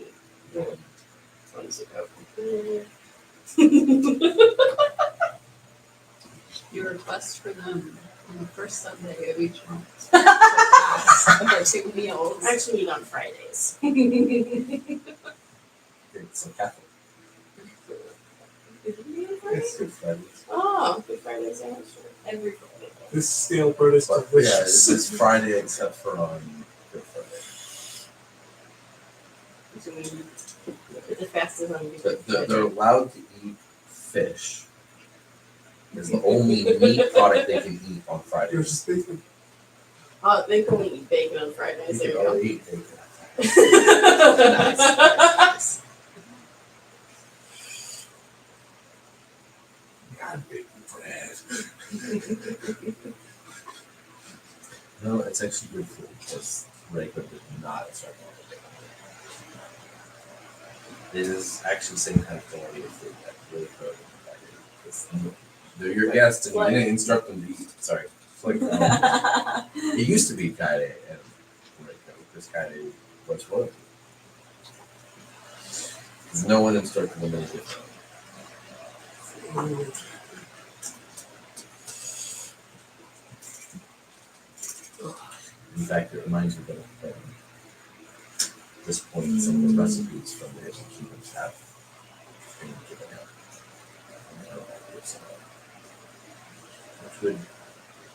What is it? You request for them on the first Sunday of each month. Their 2 meals. I actually eat on Fridays. It's a Catholic. It's Good Fridays. Oh, Good Fridays, yeah, sure. Every Friday. this stale bread is But delicious. yeah, this is Friday except for on Good Friday. So we it's the fastest on They're allowed to eat fish. It's the only meat product they can eat on You're Fridays. just thinking, They can only eat bacon on Fridays. You There can we only eat bacon. go. God, big bread. No, it's actually good food because regular does not start on it. It is actually the same kind of quality of food that really good. They're your guests and you didn't instruct them to eat. Sorry. It's like, it used to be Kaide and because Kaide was royalty. Because no one instructed them any different. In fact, it reminds you that at this point, some of the recipes from the kingdoms have been given out. Which would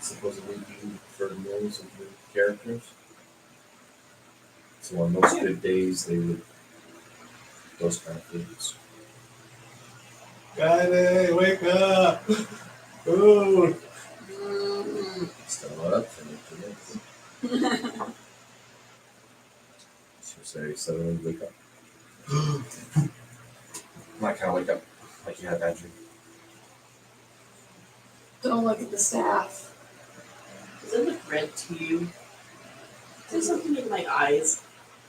supposedly be for meals of your characters. So on most good days, they would those kind of foods. Friday, wake up. Food. Mm. Still up, finish So say suddenly wake up. Not kind of wake up like you had a bad dream. Don't look at the staff. Does it look red to you? Is there something in my eyes?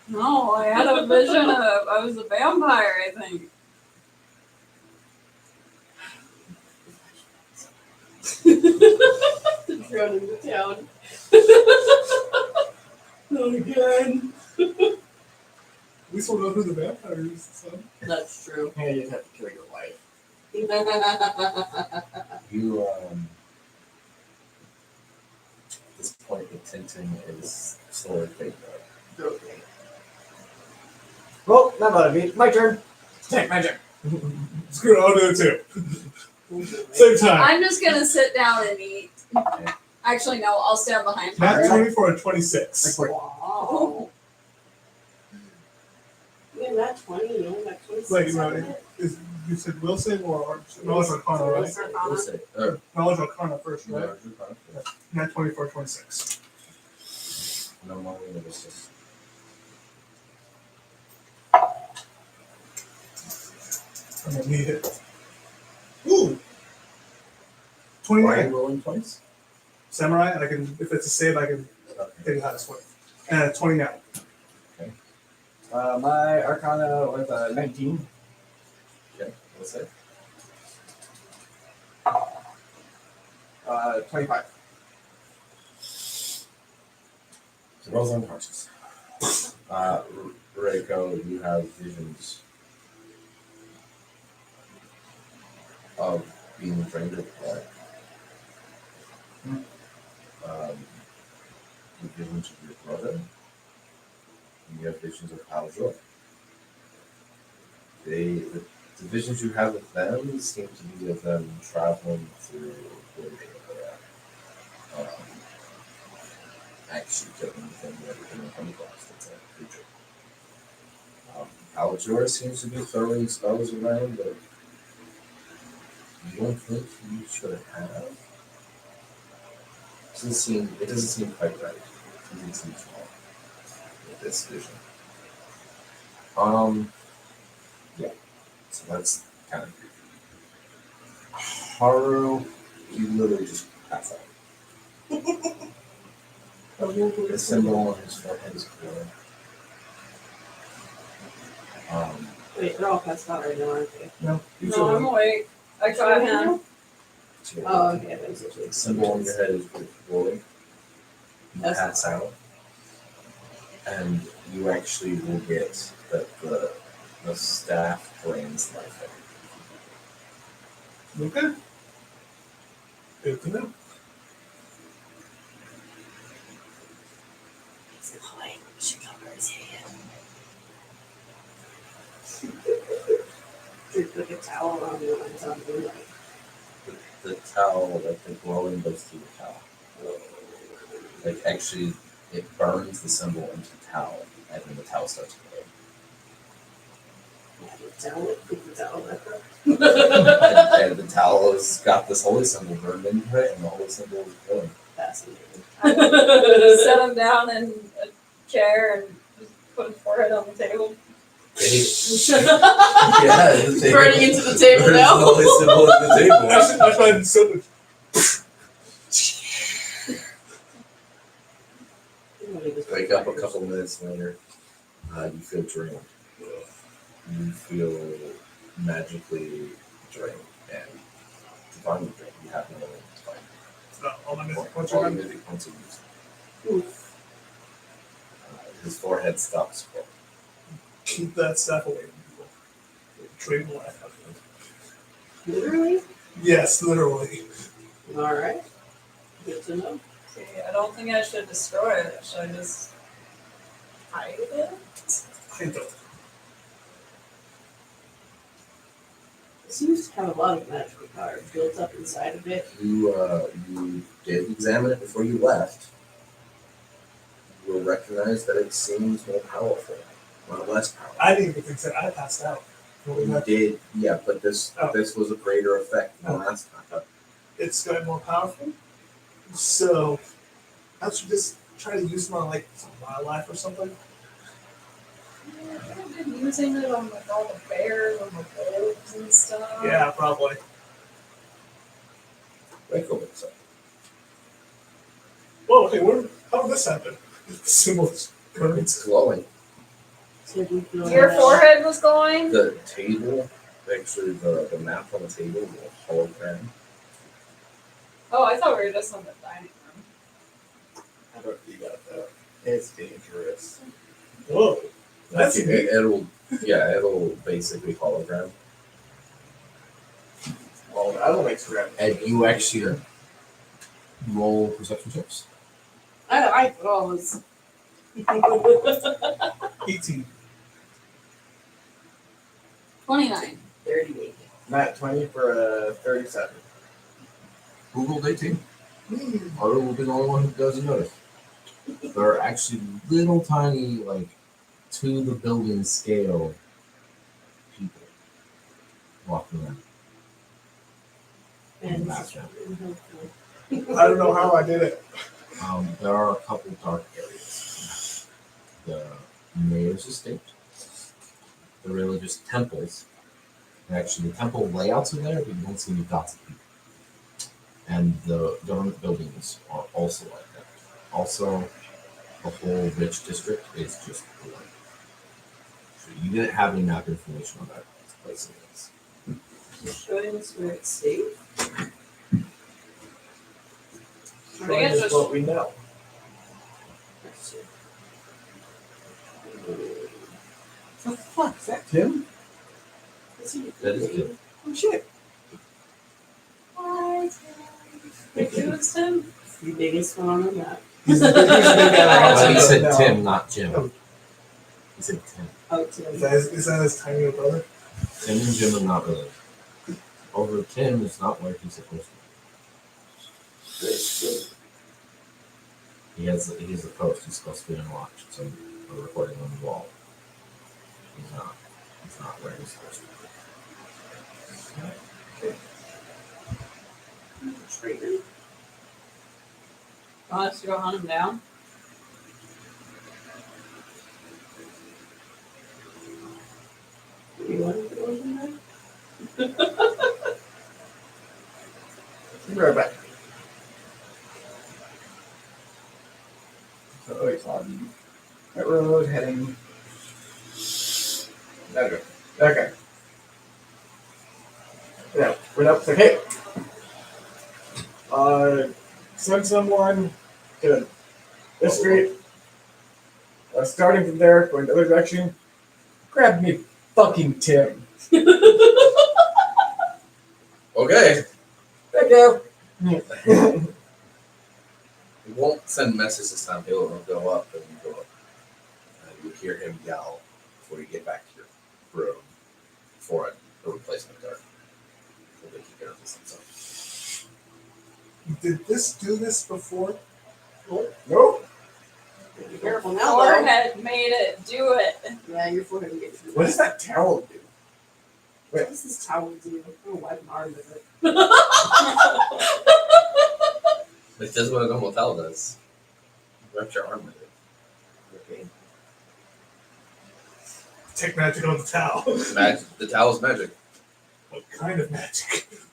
No, I had a vision of I was a vampire, I think. Thrown into town. Not again. At least we'll know who the vampire is. So. That's true. Yeah, you just have to kill your wife. You at this point the tinting is slowly fading out. Okay. Well, not about me. My turn. Take magic. Screw it, I'll do it too. Same time. I'm just gonna sit down and eat. Actually, no, I'll stand behind Not her. 24 and 26. Like, Wow. Yeah, not 20, you only got 26. Wait, out of no, it. you said Wilson or Knowledge Arcana, right? We'll say, Knowledge Arcana first, right? no, Not 24, 26. no more than this. I'm gonna need it. Ooh! Why are 29. you rolling twice? Samurai, I can, if it's a save, I can Okay. take it how to swing. 29. my Arcana was 19. Okay, what's that? 25. So Rose unconscious. Reiko, you have visions of being drained of blood. You have visions of your brother. And you have visions of Aljo. The visions you have of them seem to be of them traveling through where they are at. Actually killing anything that they can come across that's a creature. Alajor seems to be throwing spells around that you don't think you should have. It doesn't seem quite right. It doesn't seem wrong with this vision. Yeah. So that's kind of creepy. Haru, you literally just pass out. The symbol on his forehead is glowing. Wait, they're all passed out right now, aren't they? No, you No, I'm awake. I got him. Oh, okay. That's The symbol on your head is glowing. You That's pass out, and you actually will get that the staff drains life. Okay. Good to know. It's glowing. We should cover his head. There's like a towel around you and something like. The towel, like the glowing goes through the towel. Like actually, it burns the symbol into the towel, and then the towel starts glowing. Put the towel back up. And the towel has got this holy symbol burned into it, and the holy symbol is glowing. Fascinating. Set him down in a chair and just put his forehead on the table. Yeah, Burning into the table now. The holy symbol in the table. I find so much. Wake up a couple minutes later, you feel drained. You feel magically drained and divinely drained. You have no divine. All my mythic points All are your gone. mythic points are used. His forehead stops growing. Keep that stuff away from people. Trade the life out of it. Literally? Yes, literally. Alright. Good to know. See, I don't think I should destroy it. Should I just hide it? I don't. It seems to have a lot of magical power built up inside of it. You did examine it before you left. You will recognize that it seems more powerful, not less powerful. I didn't even think that I passed out. You did, yeah, but this Oh. this was a greater effect than Oh. last time. It's got more powerful. So don't you just try to use them on like some wildlife or something? I've been using it on like all the bears and the wolves and stuff. Yeah, probably. Very cool. So, Whoa, okay, how did this happen? Symbols. it's glowing. So we go Your ahead. forehead was glowing? The table, actually, the map on the table, the hologram. Oh, I thought we were just on the dining room. I don't think about that. It's dangerous. Whoa. That's It, neat. it'll basically hologram. Well, that'll make sense. And you actually roll perception checks. I always. 18. 29. 38. Not 20 for a 37. Who rolled 18? Otter will be the only one who doesn't notice. There are actually little tiny, like, to the building scale people walking around. And Background. I don't know how I did it. There are a couple dark areas. The mayor's estate, the religious temples, and actually the temple layouts are there, but you don't see any dots of people. And the government buildings are also like that. Also, the whole rich district is just blank. So you didn't have any map information on that place. showing us where it's safe. I guess That's just- what we know. The fuck? Is that Tim? That is good. Oh shit. What? Who was Tim? The biggest one on the map. He's the big guy. Oh, he said No. Tim, not Jim. He said Tim. Oh, Is Tim. that his tiny little brother? Tim and Jim are not related. Over Tim is not where he's supposed to be. He's the post. He's supposed to be on watch. So we're recording on the wall. He's not. He's not where he's supposed to be. Traitor. Want us to go hunt him down? You want to go in there? Be right back. So it's on that road heading. Okay. Okay. Yeah, went up to hey. Send someone to this street. Starting from there, going the other direction. Grab me fucking Tim. Okay. Thank you. He won't send messages this time. He'll go up and you go up. And you hear him yell before you get back to your room for a replacement guard. He'll make you get this himself. Did this do this before? Nope. Be careful now, though. Forehead made it do it. Yeah, your forehead will get you. What does that towel do? What does this towel do? I'm gonna wipe my arm with it. It does what a normal towel does. Wrap your arm with it. Okay. Take magic on the towel. The towel's magic. What kind of magic? If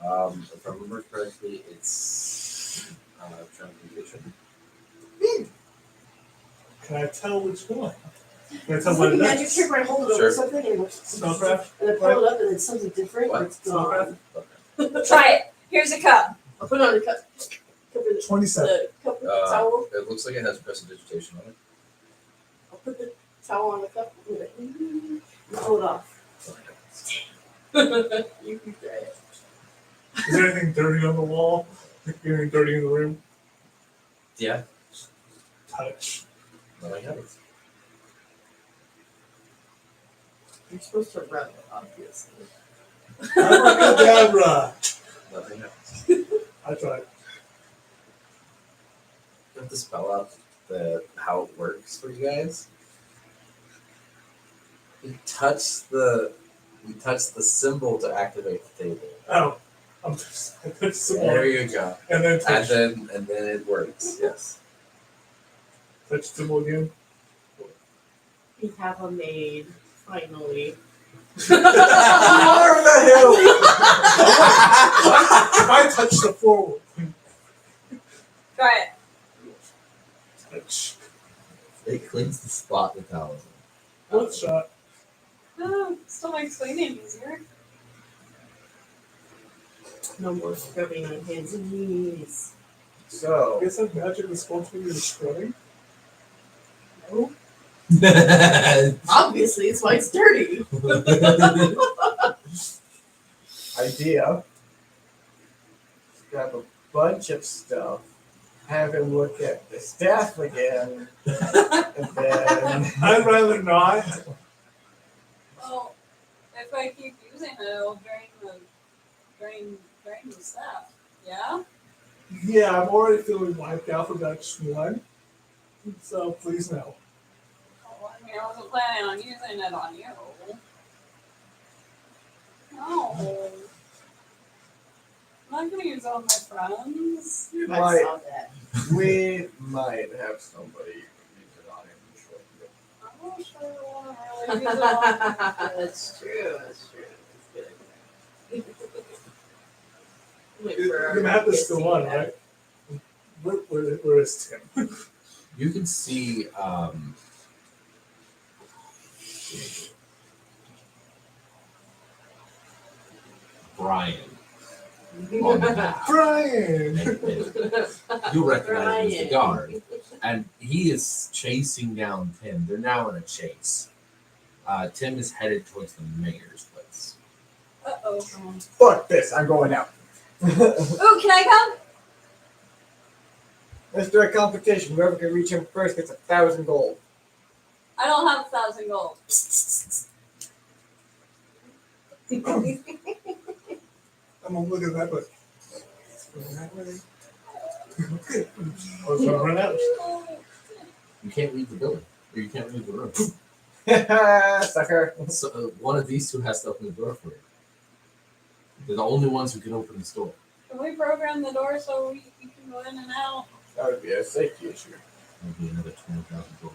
I remember correctly, it's transmutation. Can I tell which one? Can I tell It's what like a it magic does? trick where I hold it over Sure. something and it Spellcraft? and I pull it up and it's something different What? or it's gone. Try it. Here's a cup. I'll put it on the cup. Cover the, 27. the cup with the towel. It looks like it has prestidigitation on it. I'll put the towel on the cup and pull it off. You can try it. Is there anything dirty on the wall? Anything dirty in the room? Yeah. Touch. No, I haven't. You're supposed to rub it, obviously. Abracadabra! Nothing happens. I tried. You have to spell out how it works for you guys. You touch the symbol to activate the table. Oh. I touched some There more. you go. And then touch. And then it works. Yes. Vegetable again. We have a maid, finally. More of the hill. If I touch the floor, Try it. touch. It cleans the spot with talisman. One shot. Oh, still makes cleaning easier. No more scrubbing on hands and knees. I So, guess that magic is supposed to be destroying. No. Obviously, it's why it's dirty. idea. Grab a bunch of stuff. Have him look at the staff again. And then. I'd rather not. Well, if I keep using it, it'll drain the stuff. Yeah? Yeah, I'm already feeling wiped out for batch 1. So please no. Well, I mean, I wasn't planning on using it on you. No. I'm not gonna use it on my friends. You I might, saw that. we might have somebody use it on him shortly. I'm not sure I wanna really use it on That's true. That's true. That's good. Wait The for our map is kids still to on, get back. right? Where is Tim? You can see Brian on the map. Brian! You recognize him as the Brian. guard, and he is chasing down Tim. They're now in a chase. Tim is headed towards the mayor's place. Uh-oh. Fuck this, I'm going out. Ooh, can I come? Let's do a competition. Whoever can reach him first gets 1,000 gold. I don't have 1,000 gold. I'm gonna look at that, but it's going that way. Okay. I was gonna run out. You can't leave the building, or you can't leave the room. Sucker. So one of these two has to open the door for you. They're the only ones who can open this door. Can we program the door so we can go in and out? That would be a safety issue. There'll be another 20,000 gold.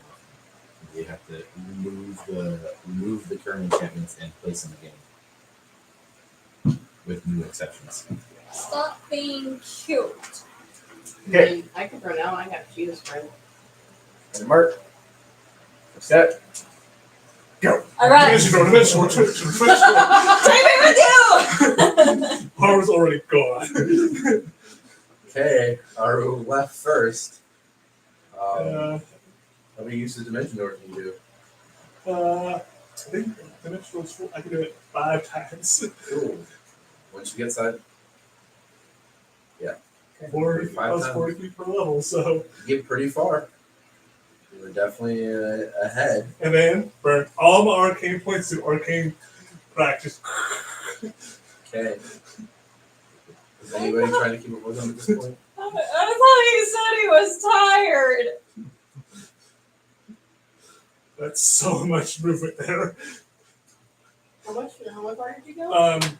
You have to remove the current enchantments and place them again, with new exceptions. Stop being cute. Okay. I can run out. I got to choose, friend. And Mark. Set. All right. Yes, you know, dimensional, dimensional, dimensional. Take me with you. Power's already gone. Okay, Aru left first. Uh, How many uses of Dimension Door can you do? I think dimensional, I can do it 5 times. Cool. Once you get inside, 40 5 plus times. 40 feet per level, so. you get pretty far. You were definitely ahead. And then burn all my arcane points to arcane practice. Okay. Is anybody trying to keep up with him at this point? I thought he said he was tired. That's so much movement there. How much far did you go?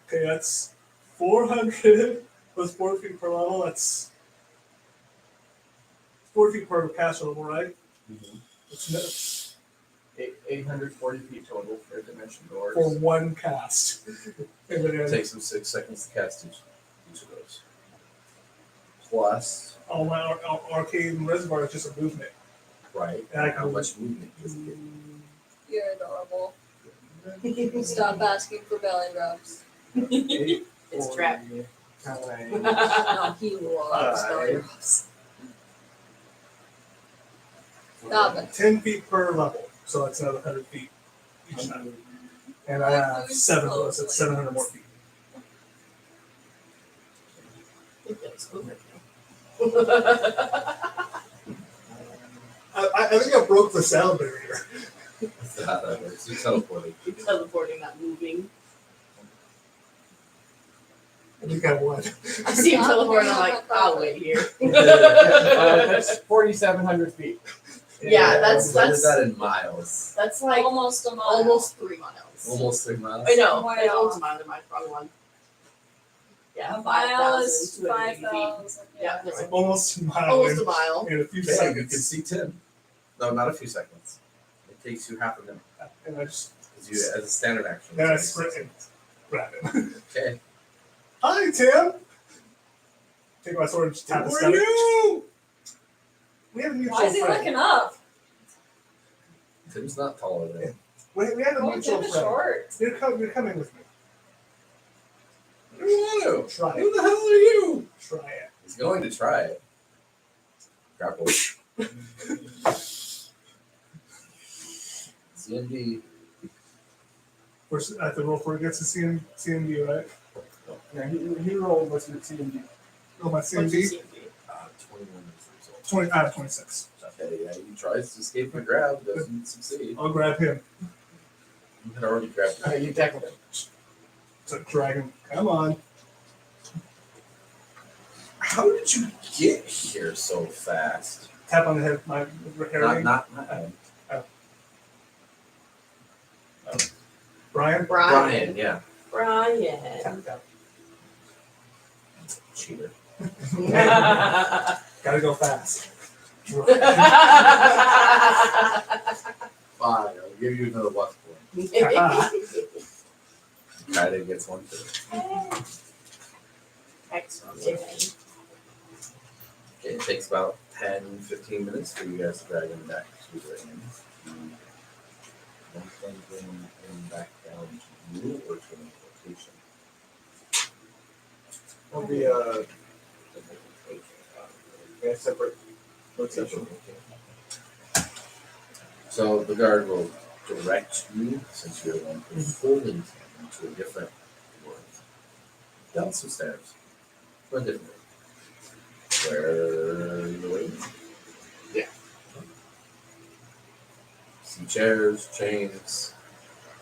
Okay, that's 400 plus 4 feet per level. That's 4 feet per cast level, right? It's 840 feet total for dimension doors. for one cast. And It then takes them 6 seconds to cast each of those. Plus, all my arcane reservoir is just a movement. right, And I how can- much movement does it get? You're adorable. Stop asking for belly rubs. It's trapped. No, he loves belly rubs. Stop it. 10 feet per level, so that's another 100 feet each time. And I have 7 of those, that's 700 more feet. I think that's over I think I broke the sound barrier. That's how that works. You teleporting. now. Teleporting, not moving. I think I won. I see him teleport, and I'm like, I'll wait here. That's 4,700 feet. Yeah, that's- What is that in miles? That's like Almost a mile. almost 3 miles. Almost 3 miles? I know. Way It's off. almost a mile. My wrong one. Yeah, A mile is 5,280 feet. 5,000. Yeah, It's like almost a mile Almost a mile. in a few Okay, you can seconds. see Tim. No, not a few seconds. It takes you half a minute. And I just As a standard action. then I it's sprint 6 and grab him. Okay. Hi, Tim. Take my sword and just tap his stomach. you? We have a mutual Why is he friend. looking up? Tim's not taller than him. We have a Oh, mutual Tim is friend. short. You're coming with me. I don't want to. Try Who it. the hell are you? Try it. He's going to try it. Grapple. CMD. I have to roll for against the CMD, right? Yeah, he rolled what's your CMD. Oh, my What's your CMD? CMD? 21 is the result. 20 out of 26. Okay, yeah, he tries to escape the grab, doesn't succeed. I'll grab him. You had already grabbed him. You tackled him. So dragon. Come on. How did you get here so fast? Tap on the head. My hair. Not him. Brian. Brian, yeah. Brian. Cheater. Gotta go fast. Fine, I'll give you another luck point. Ah, Kaida gets one too. Excellent. Okay, it takes about 10-15 minutes for you guys to drag him back to the inn. One thing bring him back down to you or to an location. It'll be a separate location. So the guard will direct you, since you're the one who's holding him, to a different room. Down some stairs. Or a different room. Where you're waiting. Yeah. Some chairs, chains.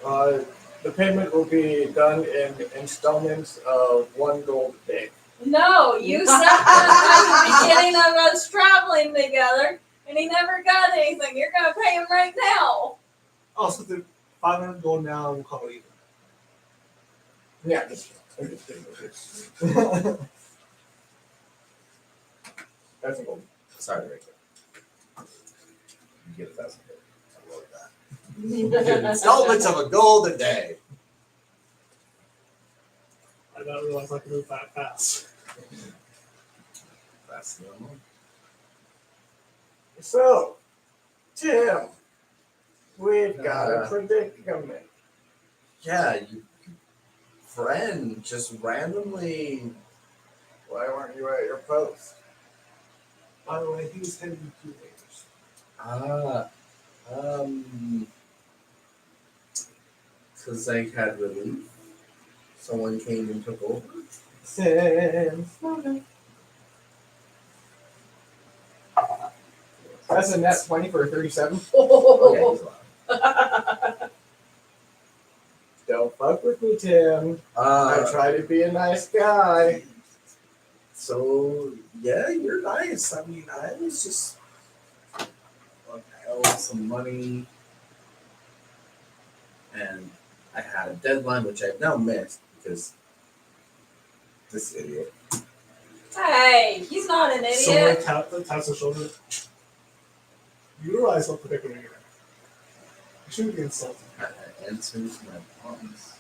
The payment will be done in installments of 1 gold a day. No, you said that at the beginning of us traveling together, and he never got anything. You're gonna pay him right now. also, the 500 gold now. We'll call it even. Yeah, I'm just kidding with you. That's a gold. Sorry, right there. You get 1,000 gold. I love that. Installments of a gold a day. I didn't realize I could move that fast. That's normal. So, Tim, we've got a predicament. Yeah, your friend just randomly. Why weren't you at your post? By the way, he was heading to Raiders. Because I had relief. Someone came and took over. Since that's a net 20 for a 37. Okay, he's alive. Don't fuck with me, Tim. I try to be a nice guy. So yeah, you're nice. I mean, I was just I owe some money, and I had a deadline which I've now missed because this idiot. Hey, he's not an Someone idiot. taps the shoulder. You realize what predicament you're in. You shouldn't be insulted. I answered my promise.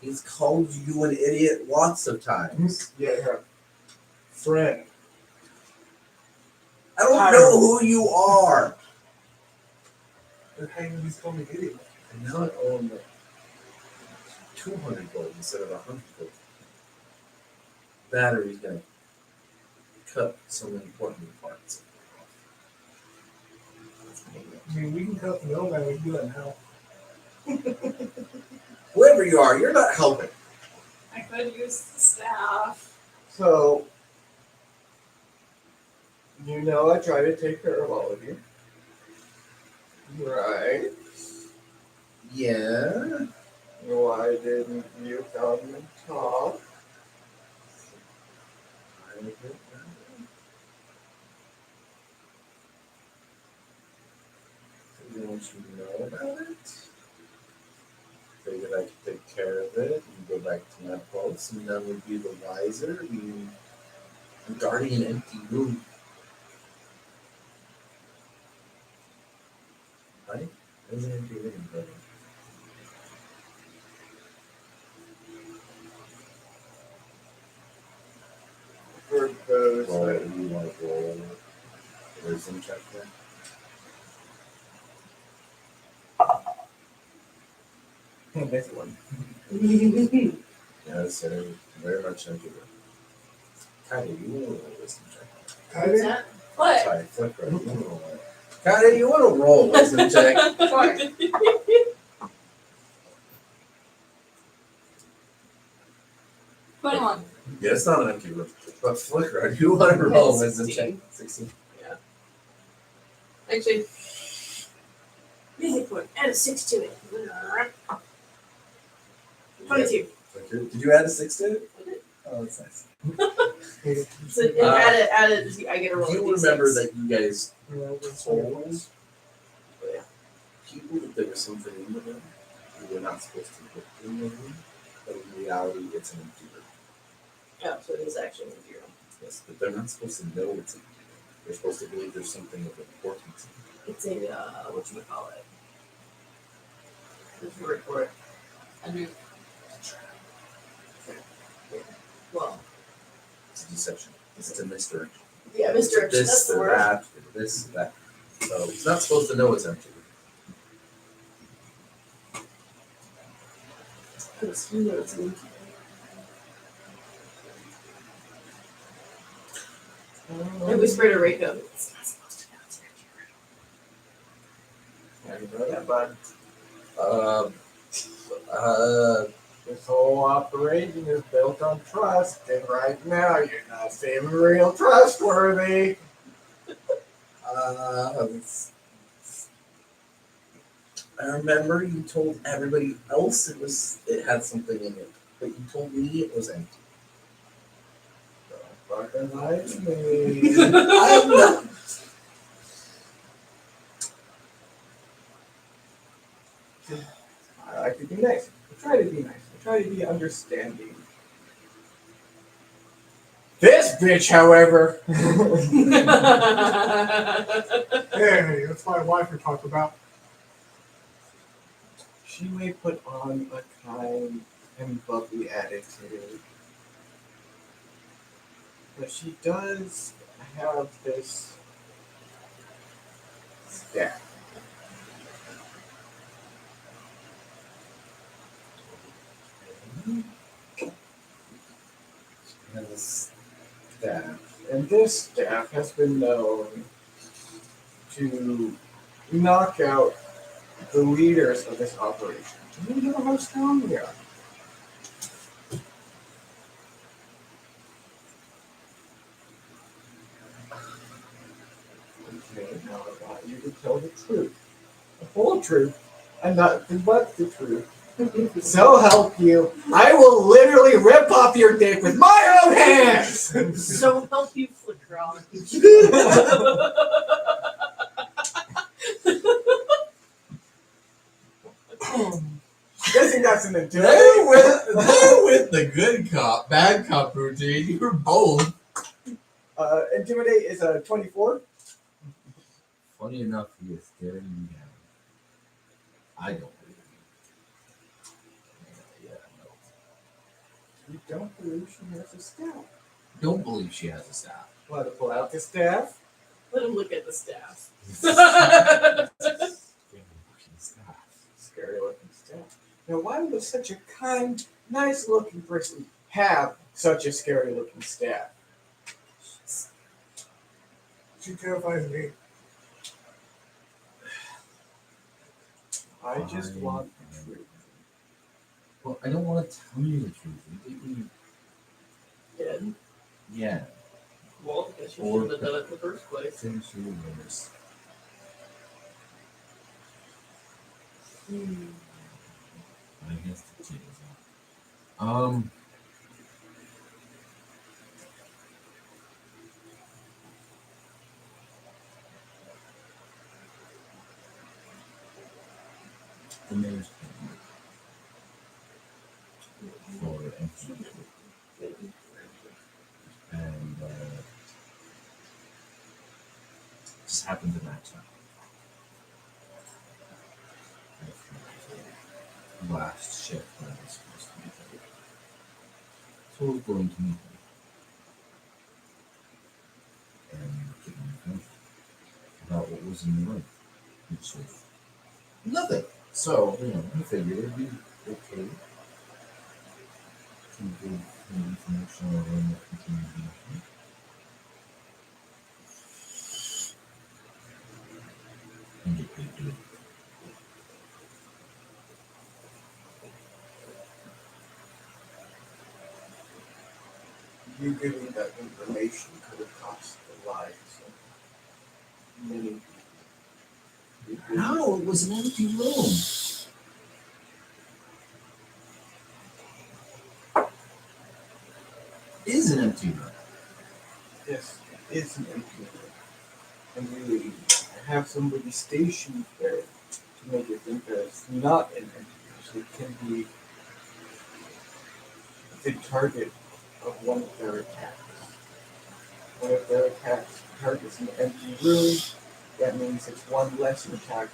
He's called you an idiot lots of times. Yeah. Friend. I don't know who you are. And how you he's calling me idiot? And now I owe him 200 gold instead of 100 gold. Battery's gonna cut some important parts. I mean, we can cut the middleman. We can do that now. Whoever you are, you're not helping. I could use the staff. So, you know I try to take care of all of you. Right? Yeah. Why didn't you come and talk? I don't know. I want you to know about it. Figured I could take care of it and go back to my post, and then would be the wiser. I'm guarding an empty room. There's an empty room, but For those Roll, that you want to roll a wisdom check there? this one. Yeah, it's very much empty room. Kylie, you want to roll a wisdom check? What's that? What? Sorry, Flicker, you want to roll it. Kylie, you want to roll a wisdom check? Four. 21. Yeah, it's not an empty room. But Flicker, do you want to roll a wisdom check? 16. Actually, music point. Add a 6 to it. 22. Flicker, did you add a 6 to it? I did. Oh, that's nice. So add it. I get a roll. Do you of remember D6. that you guys Well, told people that there was something in the room? You were not supposed to look in the room, but in reality, it's an empty room. Oh, so it is actually a 0. Yes, but they're not supposed to know it's empty. They're supposed to believe there's something of importance. It's a whatchamacallit. There's a word for it. I do. Well, It's a deception. It's a mystery. yeah, Mr. This, That's the or word. that, or this, or that. So it's not supposed to know it's empty. Because you know it's an empty. I whispered to Rico. It's not supposed to know it's an empty room. Yeah, but this whole operation is built on trust, and right now you're not seeming real trustworthy. I remember you told everybody else it had something in it, but you told me it was empty. Don't fucking lie to me. I'm not. I like to be nice. I try to be nice. I try to be understanding. This bitch, however, Hey, that's my wife we talked about. she may put on a kind and bubbly attitude, but she does have this staff. And this staff. And this staff has been known to knock out the leaders of this operation. Do you know how strong they are? Okay, now I want you to tell the truth. The whole truth, and nothing but the truth. So help you, I will literally rip off your dick with my own hands! So help you, Flicker on. Guessing that's an intimidate. they're with the good cop, bad cop routine. You were both. Intimidate is a 24. Funny enough, he is staring you down. I don't believe you. Yeah, no. You don't believe she has a staff. Don't believe she has a staff. Want to pull out the staff? Let him look at the staff. Scary looking staff. Now, why would such a kind, nice looking person have such a scary looking staff? She terrifies me. I just want the truth. Well, I don't want to tell you the truth. Dead. Yeah, Well, I guess you should have done it in the first place. finish your words. I guess the kid is out. The mayor's for empty, and just happened to match up. last shift when I was supposed to be there. So I was going to meet him and get him information about what was in the room, which was nothing. So, I figured it'd be okay to give him information on a room that contained nothing. And get paid to do it. You giving that information could have cost the lives of many people. You could- No, it was an empty room. It is an empty room. Yes, it is an empty room. And you have somebody stationed there to make it think that it's not an empty room. So it can be the target of one of their attacks. One of their attacks targets an empty room. That means it's one less attack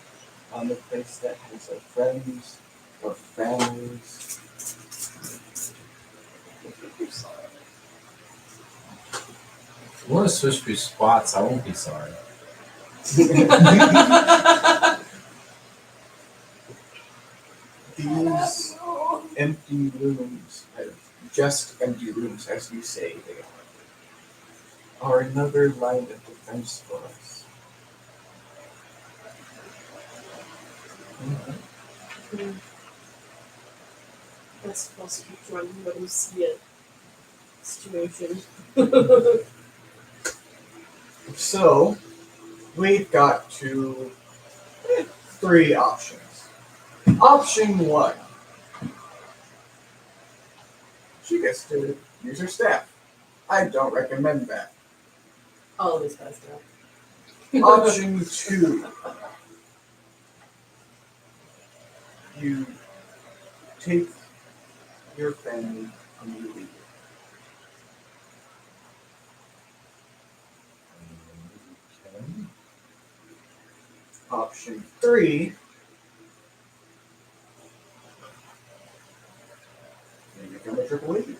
on the place that has their friends or families. If you want to switch through spots, I won't be sorry. These empty rooms, just empty rooms, as you say they are another line of defense for us. That's supposed to be drunk when you see a situation. So, we've got three options. Option one. She gets to use her staff. I don't recommend that. Always passed out. Option two. You take your family and you leave. Okay. Option three. You become a triple agent.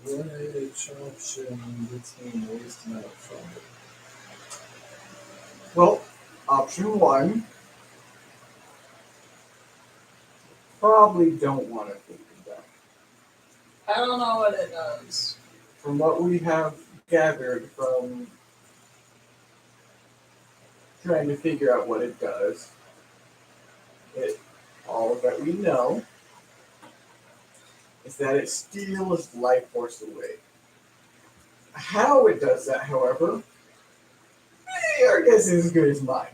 Which option gets me most amount of trouble? Well, option one. Probably don't want to think of that. I don't know what it does. From what we have gathered from trying to figure out what it does, all that we know is that it steals life force away. How it does that, however, your guess is as good as mine.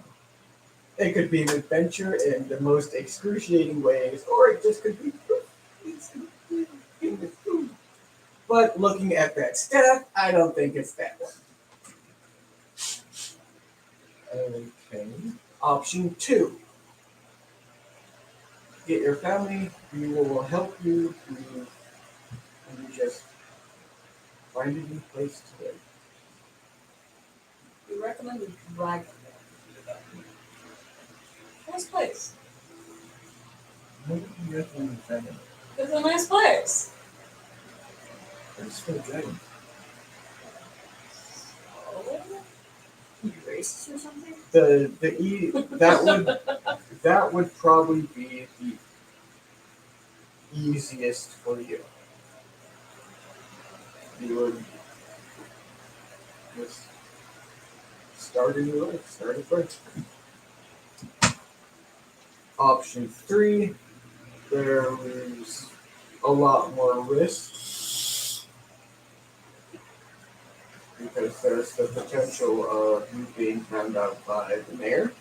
It could be an adventure in the most excruciating ways, or it just could be But looking at that staff, I don't think it's that one. Okay. Option two. Get your family, we will help you to and you just find a new place to live. We recommend the Dragon. Nice place. What do you recommend the dragon? It's a nice place. What's for the dragon? Oh, You racist or something? That would probably be the easiest for you. You would just start a new life, start it first. Option three, there's a lot more risk because there's the potential of you being found out by the mayor,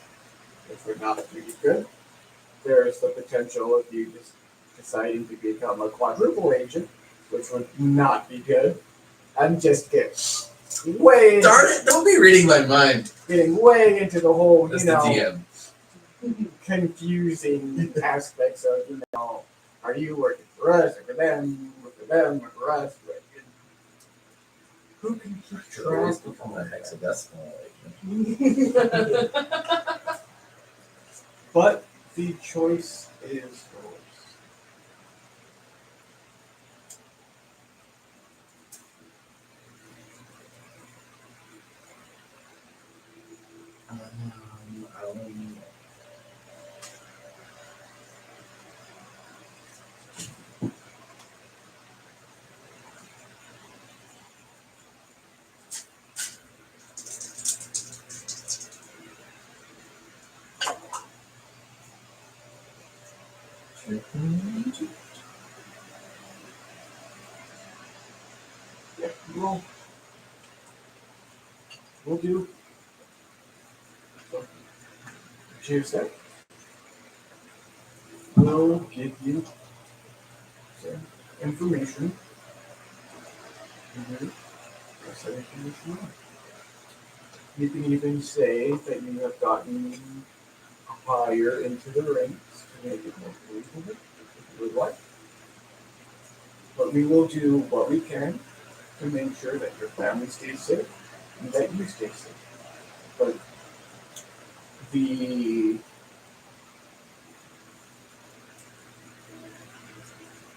which would not be good. There's the potential of you just deciding to become a quadruple agent, which would not be good. I'm just getting way Darn it! Don't be reading my mind. getting way into the whole, That's the DM. confusing aspects of, are you working for us or for them or for them or for us? But Who can keep Should always track of become all a that? hexadecimal. But the choice is yours. Um, Yeah, we'll do. So, choose that. We'll give you some information. What's that information on? You can even say that you have gotten higher into the ranks to make it more believable, if you would like. But we will do what we can to make sure that your family stays safe and that you stay safe. But the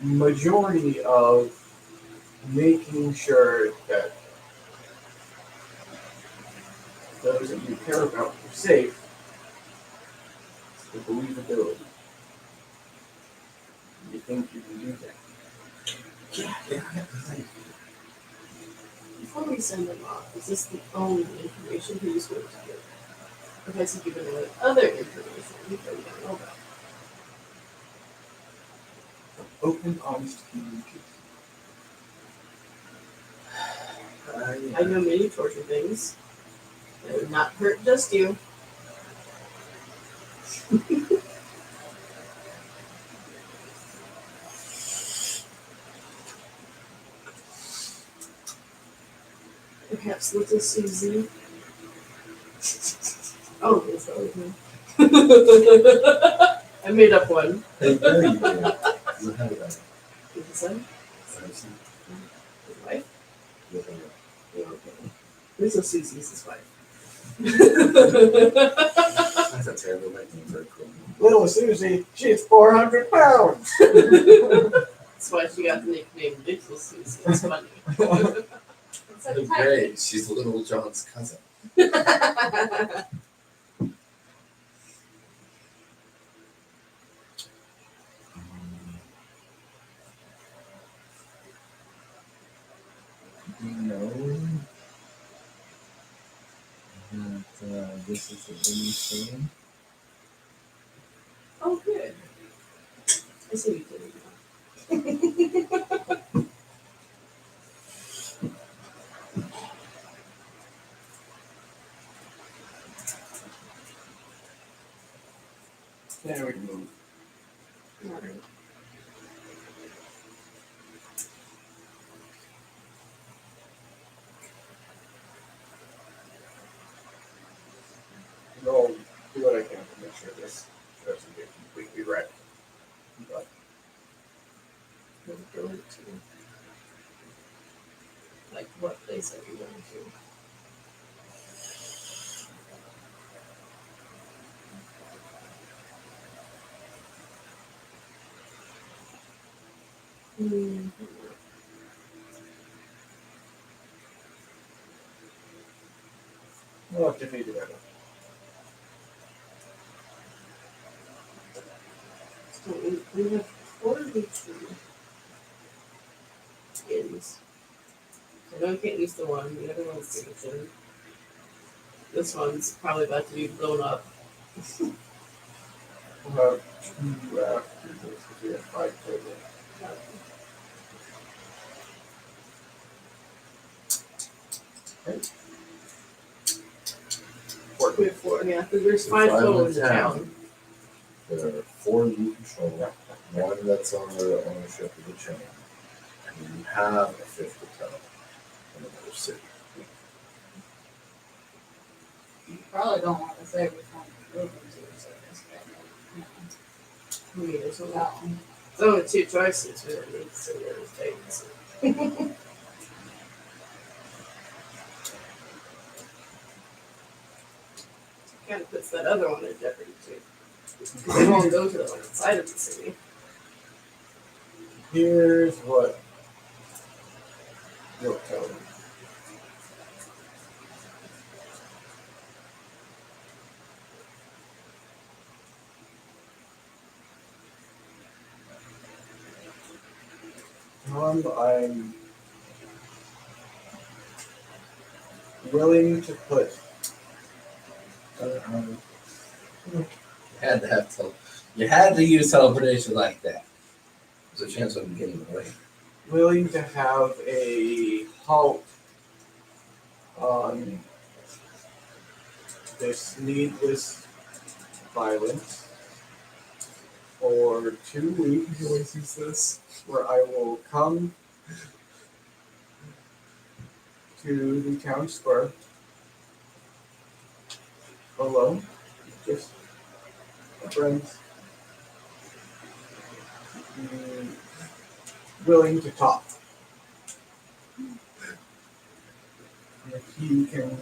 majority of making sure that those that you care about are safe is the believability. You think you can do that? Before we send them off, is this the only information he was going to give? Or has he given away other information that we don't know about? Open, honest communication. I know many torture things that would not hurt just you. Perhaps little Susie. Oh, that's not with me. I made up one. Hey, there you go. You have that. With the son? His wife? Yeah, okay. Little Susie's his wife. That's a terrible nickname for a cool. Little Susie, she's 400 pounds. That's why she got the nickname Little Susie. It's funny. It's like Great, she's Little John's cousin. You know that this is the only thing. Oh, good. I see you did it now. Now we can move. Alright. I'll do what I can to make sure this doesn't get completely wrecked. But We'll go into like what place are we going to? we'll have to figure that out. So we have 4 of these skins. So I can't use the one. The other one's skeleton. This one's probably about to be blown up. We'll have 2 after this because we have 5 total. We have 4, yeah, because there's There's 5 5 total in in the town. town. There are 4 you control, 1 that's under ownership of the chain, and you have a 5th hotel in another city. You probably don't want to say which one you're moving to, so just I mean, there's only, no. there's only 2 choices really, so there's things. that other one in jeopardy too. Because they won't go to the one outside of the city. Here's what you'll tell them. I'm willing to put You had to have you had to use teleportation like that. There's a chance of him getting away. willing to have a halt on this needless violence for 2 weeks, You always use this. where I will come to the town square alone, just friends, willing to talk. If he can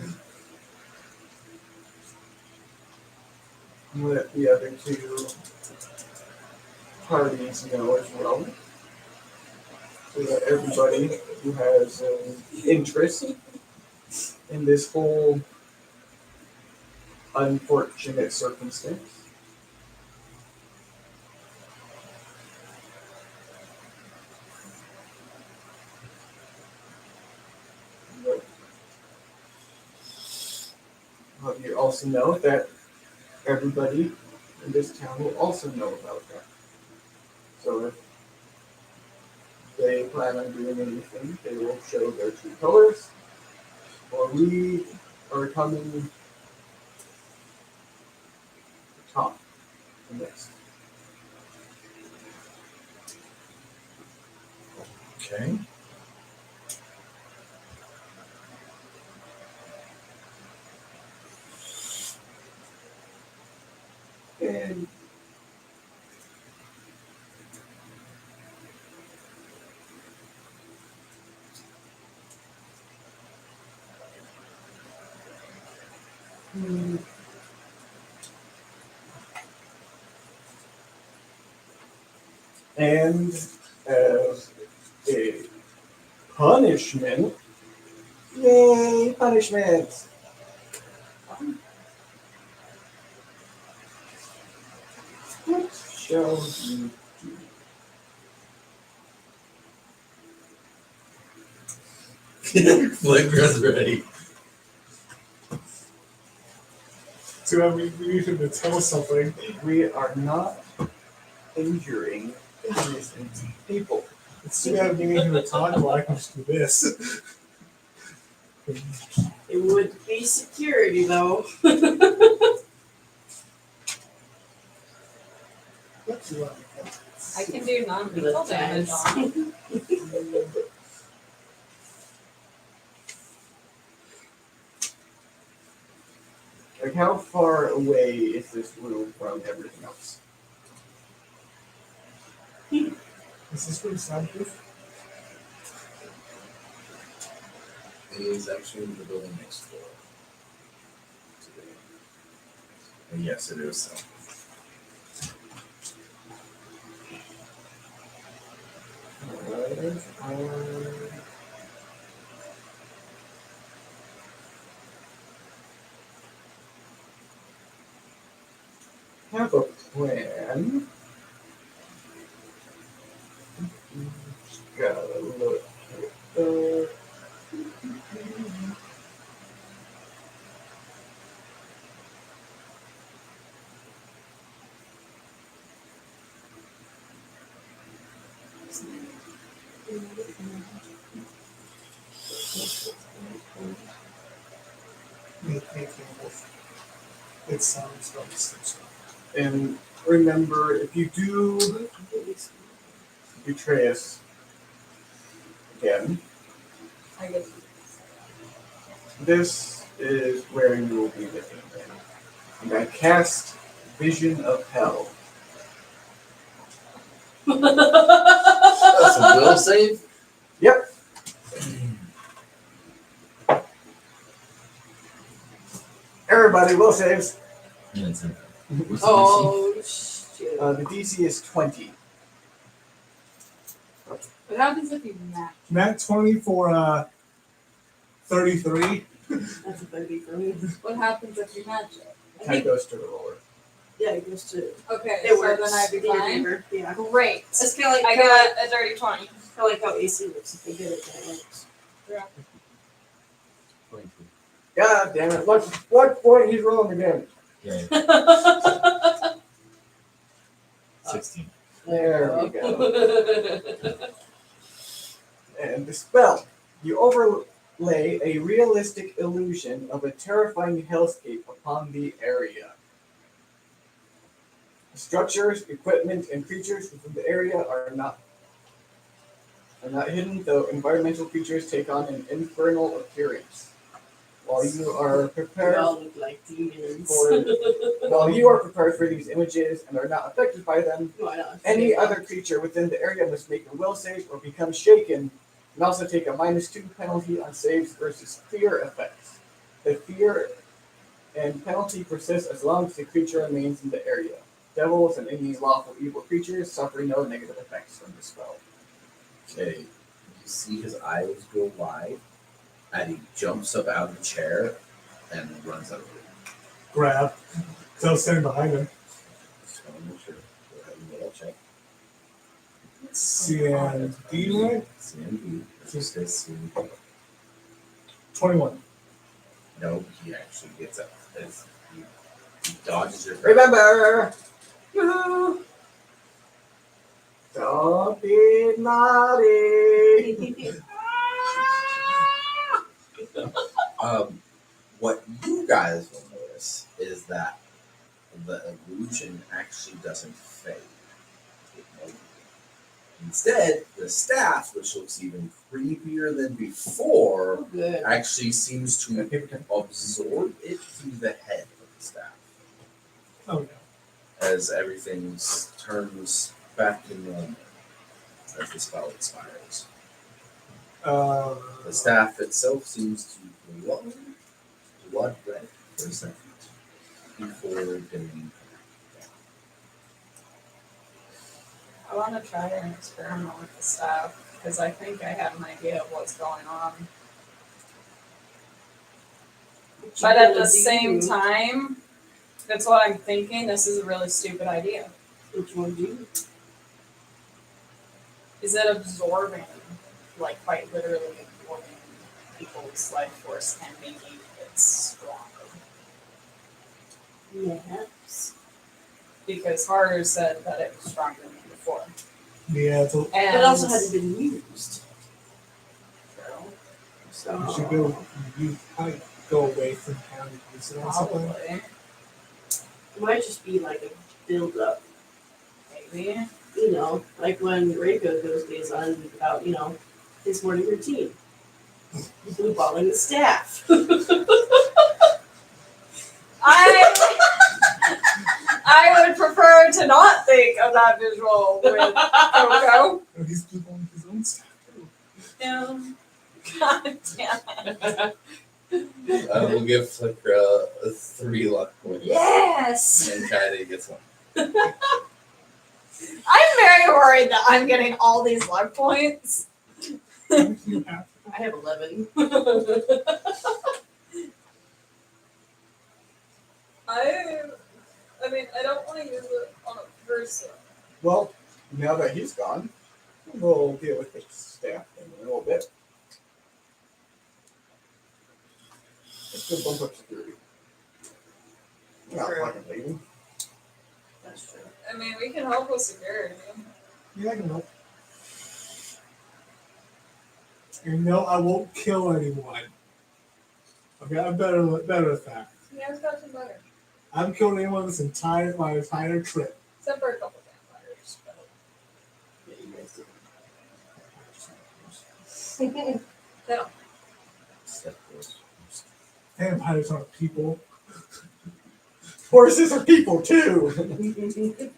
let the other two parties know as well, so that everybody who has an interest in this whole unfortunate circumstance you also know that everybody in this town will also know about that. So if they plan on doing anything, they will show their true colors, or we are coming to talk next. Okay. And and as a punishment, yay, punishment! What shall you do? Flavor's ready. So we need him to tell us something. We are not injuring innocent people. It's too bad we need him to talk, well, I can just do this. It would be security though. I can do non-lethal damage on him. Like, how far away is this room from everything else? Is this room soundproof? It is actually the building next door. And yes, it is. So. Have a plan. Just gotta look at the. It sounds like some And remember, if you do betray us again, I get this is where you will be living. And I cast Vision of Hell. That's a will save? Yep. Everybody will saves. Yeah, it's in there. What's the Oh shit. The DC is 20. What happens if you match? Nat 20 for 33. That's a buggy for me. What happens if you match it? That goes to the roller. Yeah, it goes to. Okay, It so works. then I'd be in your fine. favor. Yeah. Great. It's kind of like I got a dirty 20. kind of like how AC works. If they get it, then it works. 22. God damn it. What point he's rolling again? Yeah, 16. There we go. And the spell. You overlay a realistic illusion of a terrifying hellscape upon the area. Structures, equipment, and creatures within the area are not hidden, though environmental features take on an infernal appearance. While you are They prepared all look like demons. for these images and are not affected by them, Why not? any other creature within the area must make a will save or become shaken, and also take a -2 penalty on saves versus fear effects. The fear and penalty persists as long as the creature remains in the area. Devils and any lawful evil creatures suffer no negative effects from the spell. Okay, you see his eyes go wide, and he jumps up out of the chair and runs out of the room. Grab. So I was standing behind him. Just want to make sure. Go ahead and roll a check. CND, right? CMD. It just says CMD. 21. No, he actually gets up. He dodges your grab. Remember! Yoo-hoo! Don't be naughty! What you guys will notice is that the illusion actually doesn't fade. It won't. Instead, the staff, which looks even creepier than before, Good. actually seems to absorb it through the head of the staff Oh, no. as everything turns back to normal as the spell expires. The staff itself seems to glow blood red for a second before dimming. I want to try an experiment with the staff because I think I have an idea of what's going on. But at the same time, that's what I'm thinking. This is a really stupid idea. Which one do you? Is it absorbing, like quite literally absorbing people's life force and making it stronger? Yes. Because Haru said that it was stronger than before. Yeah, it's a, And It also hasn't been used. So. you should go. You might go away from town and use it on something. Probably, It might just be like a build up. maybe. You know, like when Reiko goes on about, his morning routine. Blue balling the staff. I would prefer to not think of that visual with Coco. And he's doing his own stuff. Yeah. God damn it. We'll give Flickr 3 luck points. Yes! And Kaede gets 1. I'm very worried that I'm getting all these luck points. You have I have 11. I mean, I don't want to use it on a person. Well, now that he's gone, we'll deal with the staff in a little bit. Let's go bump up security. We're not True. fucking leaving. That's true. I mean, we can help with security. Yeah, I can help. And no, I won't kill anyone. Okay, I'm better at that. Yeah, it's got some better. I haven't killed anyone my entire trip. Except for a couple vampires. But Yeah, you guys they don't. Step force. Vampires aren't people. Horses are people too! do.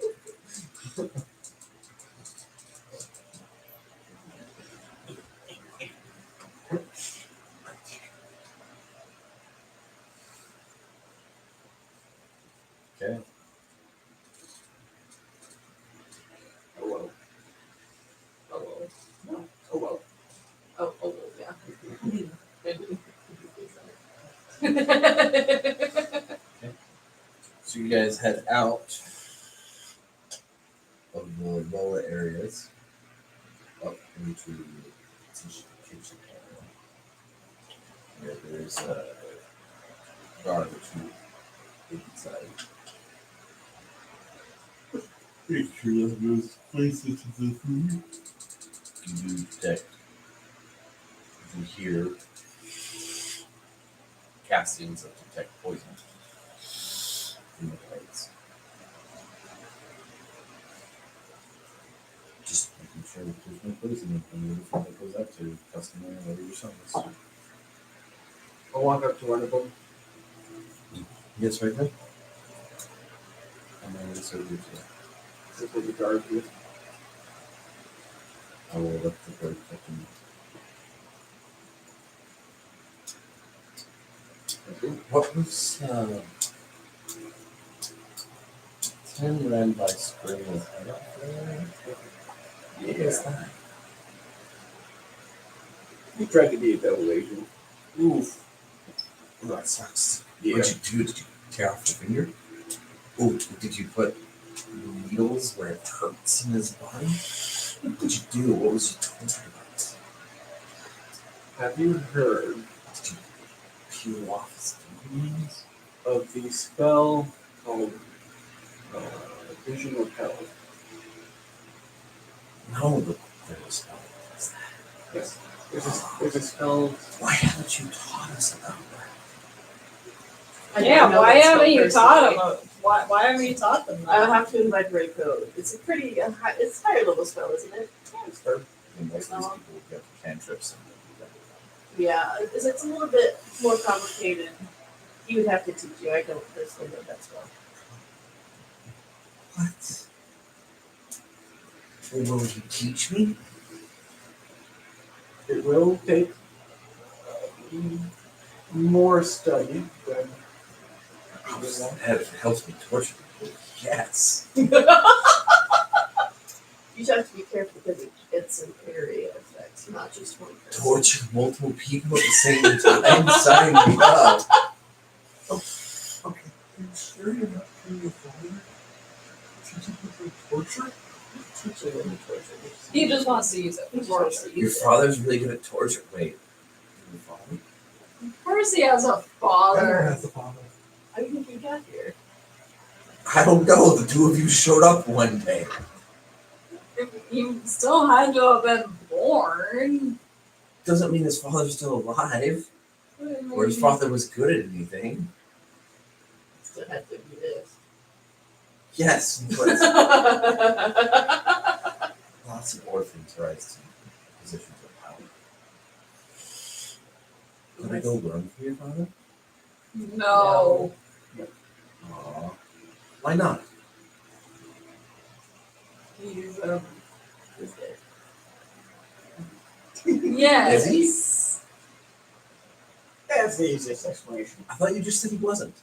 So you guys head out of the lower areas up into the kitchen area. Where there's a guard or two inside. Pretty sure that goes places to the food. You do detect, you hear castings of detect poison in the plates. Just making sure that there's no poison in everything that goes up to customer and whatever your service. I'll walk up to one of them. Yes, right there. And then it's over to Sit with the guard here. I will let the guard captain. What was 10 ran by spring was that up there? What was that? You tried to be a double agent. Oof. Oh, that sucks. Yeah. What'd you do? Did you tear off your finger? Oh, did you put needles where it hurts in his body? What did you do? What was you tortured about? Have you heard Did you peel off his fingernails? of the spell called Vision of Hell? No, but there was no. What's that? Yes. There's a spell. Why haven't you taught us about that? I Yeah, don't know why that haven't spell you taught personally. them? Why haven't you taught them I'll that? have to invite Ray Code. It's a pretty high, it's higher level spell, isn't it? Most of these people get cantrips and Yeah, it's a little bit more complicated. He would have to teach you. I don't personally know that spell. what? Well, will you teach me? It will take more study than That if it helps me torture people, yes. You just have to be careful because it's an area effect, not just one person. Torture multiple people at the same time? Sign me up. Okay, are you sure you're not doing your father? Teaching people torture? Teaching them torture. He just wants to use it He for just wants torture. to Your use it. father's really good at torture. Wait. Your father? Of course he has a Everyone father. has a father. How do you think you got here? I don't know. The two of you showed up one day. He still had to have been born. Doesn't mean his father's still alive. Or his father was good at anything. Still had to be this. Yes, but lots of orphans rise to positions of power. Could I go learn from your father? No. Aw. Why not? He's He's dead. yes. That's the easiest explanation. I thought you just said he wasn't.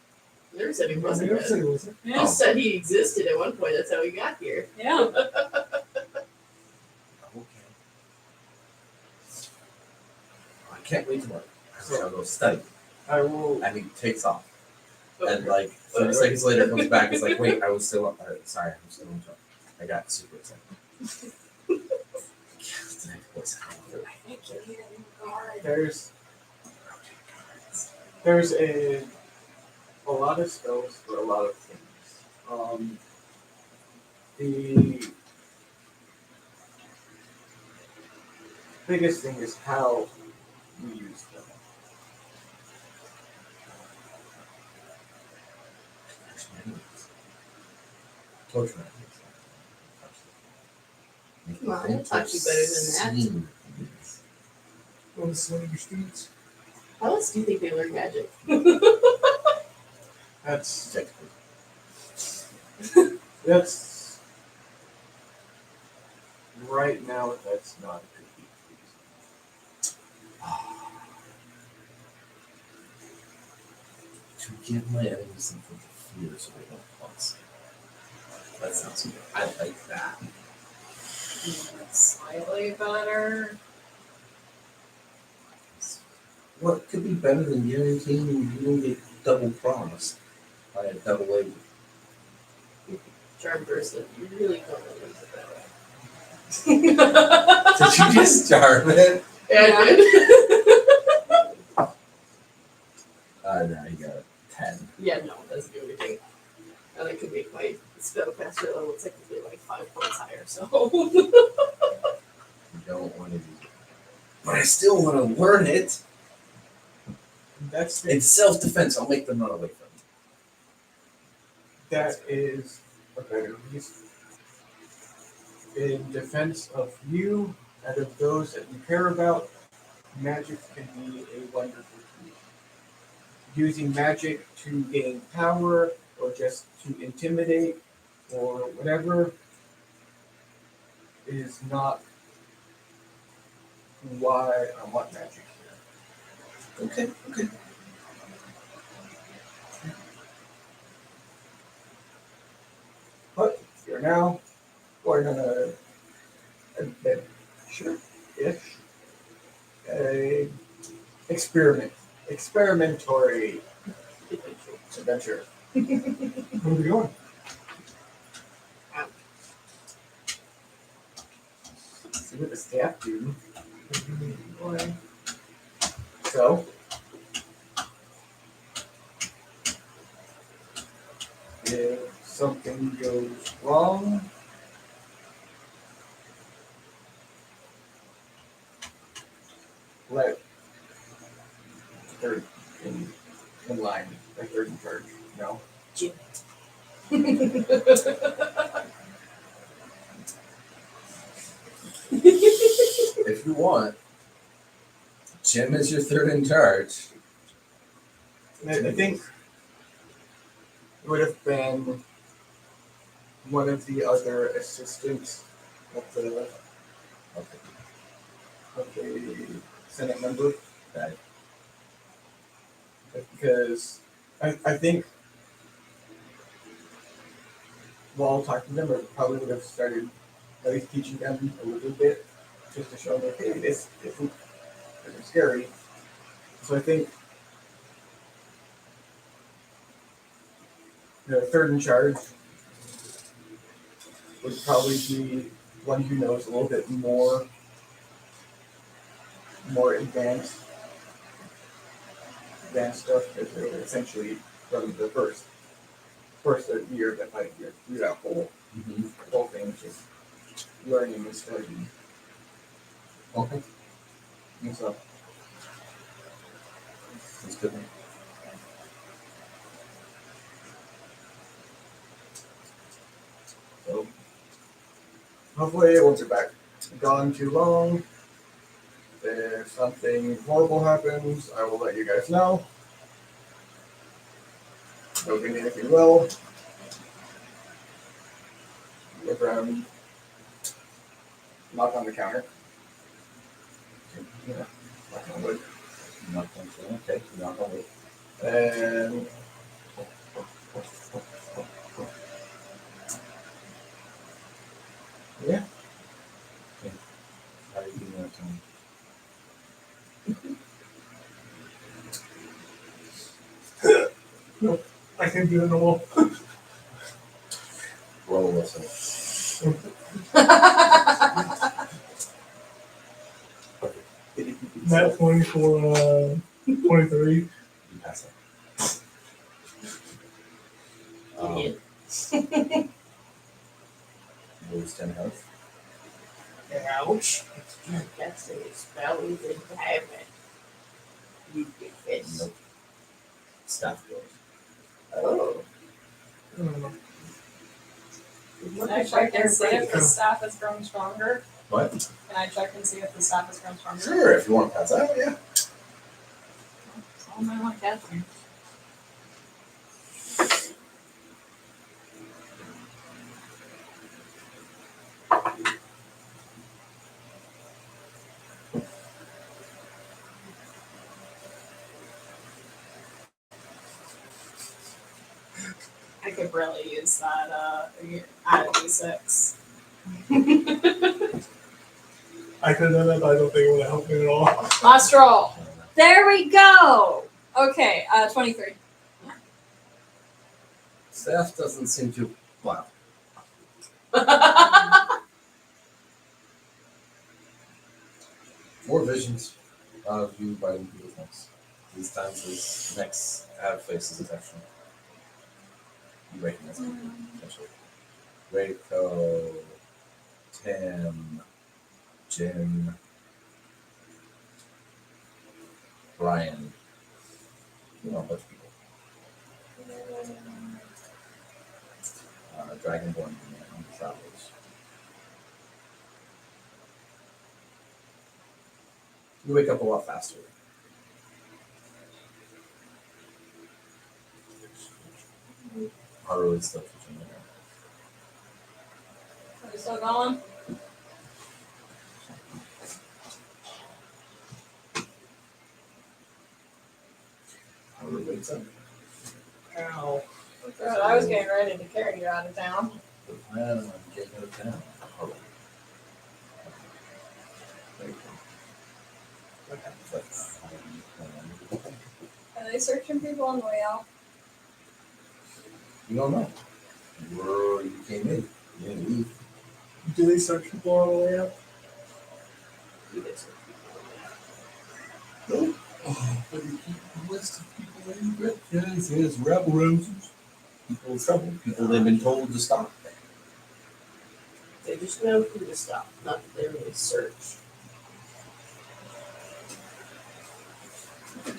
Never said he I wasn't never dead. said he wasn't. He Yeah. just said he existed at one point. That's how he got here. Yeah. Okay. I can't wait tomorrow. I shall go study. I will. And he takes off. And like 30 seconds later comes back. It's like, wait, I was still up. Sorry, I'm still on top. I got super excited. It's the next voice. I think you need a new guard. There's a lot of spells for a lot of things. The biggest thing is how we use them. Torture. Come on, I'll talk to you better than that. Want to swing your students? How else do you think they learn magic? That's Technically. that's right now. That's not a good reason. To give my enemies something to fear so they don't pulse. That sounds good. I like that. Slightly better. What could be better than guaranteeing you don't get double promised by a double agent? Charm person, you really don't want to use it that way. Did you just charm it? Yeah, I did. No, you got a 10. Yeah, no, it doesn't do anything. And I could make my spellcaster level technically like 5 points higher, so. You don't want to use it. But I still want to learn it. That's It's self-defense. I'll make them run away from me. that is a better reason. In defense of you and of those that you care about, magic can be a wonderful tool. Using magic to gain power or just to intimidate or whatever is not why I want magic here. Okay. But here now, we're gonna adventure-ish. A experimentary adventure. Where are we going? See what the staff do. Boy. So, if something goes wrong, let third in line, like third in charge. No, If you want, Jim is your third in charge. I think it would have been one of the other assistants of the Senate member. Okay. Because I think while talking to them, I probably would have started at least teaching them a little bit just to show them, hey, this isn't scary. So I think the third in charge would probably be one who knows a little bit more advanced stuff, because they're essentially from the first year that might get through that whole thing, just learning and studying. Okay. And so That's good. So hopefully it won't be back gone too long. If something horrible happens, I will let you guys know. Don't get anything well. Look around. Knock on the counter. Yeah, knock on wood. Okay. Knock on wood. And yeah, How are you doing that, Tom? I can do the normal. Roll a whistle. Nat 20 for 23. You pass it. Lose 10 health. Ouch. That's a spell is in heaven. You get this. Nope. Staff goes. Oh. Mm. Can I check and see if the staff has grown stronger? What? Can I check and see if the staff has grown stronger? Sure, if you want to pass out, yeah. That's all I want, Catherine. I could really use that out of D6. I could have done that, but I don't think it would have helped me at all. Last roll. There we go. Okay, 23. Staff doesn't seem to. Wow. 4 visions of you biting people's necks. These times his necks have faces attached. You recognize them, essentially. Reiko, Tim, Jim, Brian. You know, a bunch of people. Dragonborn and Travelers. You wake up a lot faster. Haru is still teaching you. Are you still going? Haru wakes up. Ow. Good, I was getting ready to carry you out of town. The plan on getting out of town. Haru. That's how you plan. Are they searching people on the way out? You don't know. You came in. You didn't leave. Do they search people on the way out? But you keep a list of people that you recognize as rebel roses. People in trouble. People they've been told to stop. They just know who to stop, not that they really search.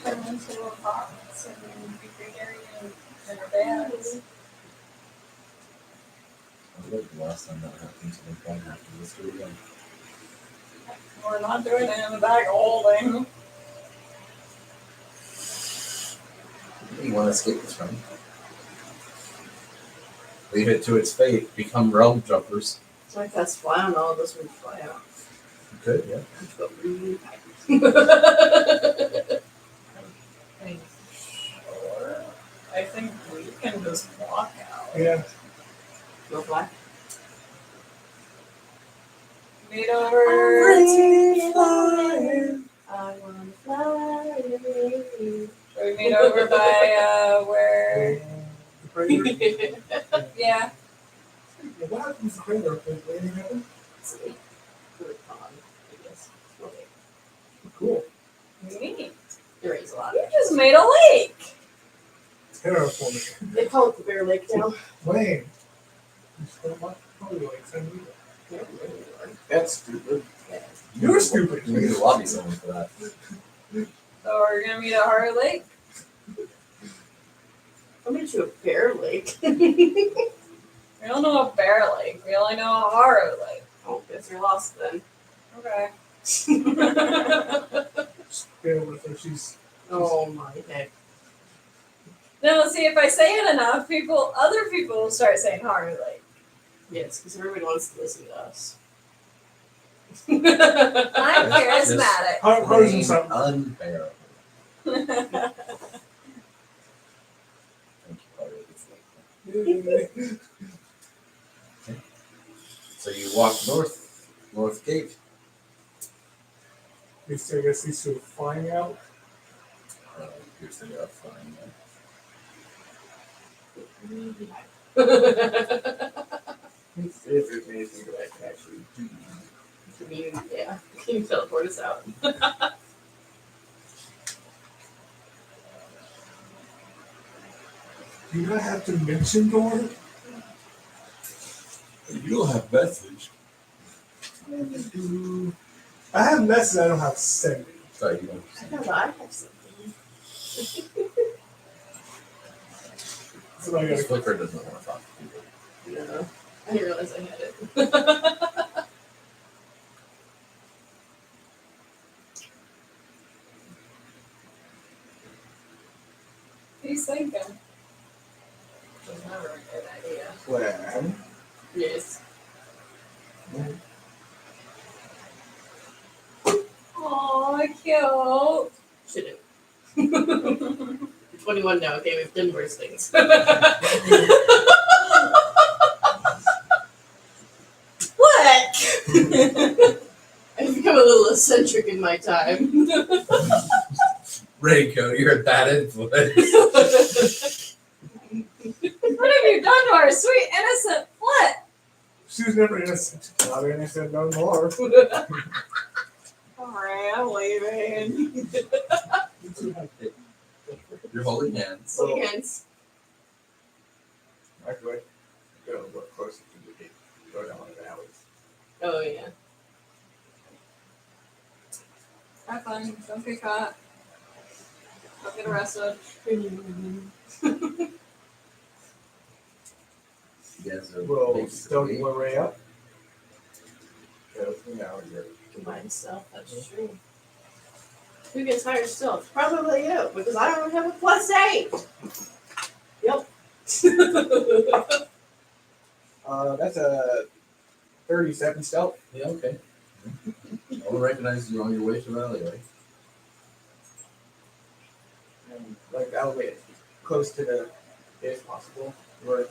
Turn into little pots and be carrying in our bags. I looked the last time that happened, so they probably have to list it again. We're not doing it in the bag of holding. You want to escape this from? Leave it to its fate. Become realm jumpers. So I cast fly on all of us when we fly out. You could, yeah. Let's go really high. Sure. I think we can just walk out. Yeah. Go fly. Meet over. I wanna fly. Should we meet over by where? The crater. Yeah. What happens to the crater? Does anything happen? See? Good pond, I guess. Okay. Cool. Neat. There is a lot. You just made a lake. Terraforming. They call it the Bear Lake now. Lame. You still want probably like 10 meters. That's stupid. You're stupid. You need to lobby someone for that. So we're gonna meet at Horror Lake. I'm gonna do a Bear Lake. We don't know a Bear Lake. We only know a Horror Lake. Oh, guess you're lost then. Okay. Bear with her. She's Oh my heck. No, see, if I say it enough, other people will start saying Horror Lake. Yes, because everybody wants to listen to us. I'm charismatic. hers and something. Unbearable. Thank you, Haru. It's like- So you walk north gate. I guess these two are flying out. Here's the flying. If there's anything that I can actually do. Can you teleport us out? Do you not have dimension door? You don't have message. I have message. I don't have send. Sorry, you don't. I know, I have something. So I This gotta. Flicker doesn't want to talk to people. No, I didn't realize I had it. He's thinking. Which is never a good idea. Plan. Yes. Aw, cute. Should've. 21 now. Okay, we've done worse things. What? I've become a little eccentric in my time. Rayco, you're a bad influence. What have you done to our sweet innocent Flit? She was never innocent. Not innocent no more. Alright, I'm leaving. You two have You're holding hands. Holding hands. Actually, go a little closer to the gate. Go down one of the alleys. Oh yeah. Have fun. Don't get caught. Don't get arrested. You guys are We'll basically- stoke your way up. Go now you're Combine stealth, that's true. Who gets higher stealth? Probably you, because I don't have a +8. Yep. that's a 37 stealth. Yeah, okay. I will recognize you on your way to the alleyway. And like elevate as close to the gate as possible. We're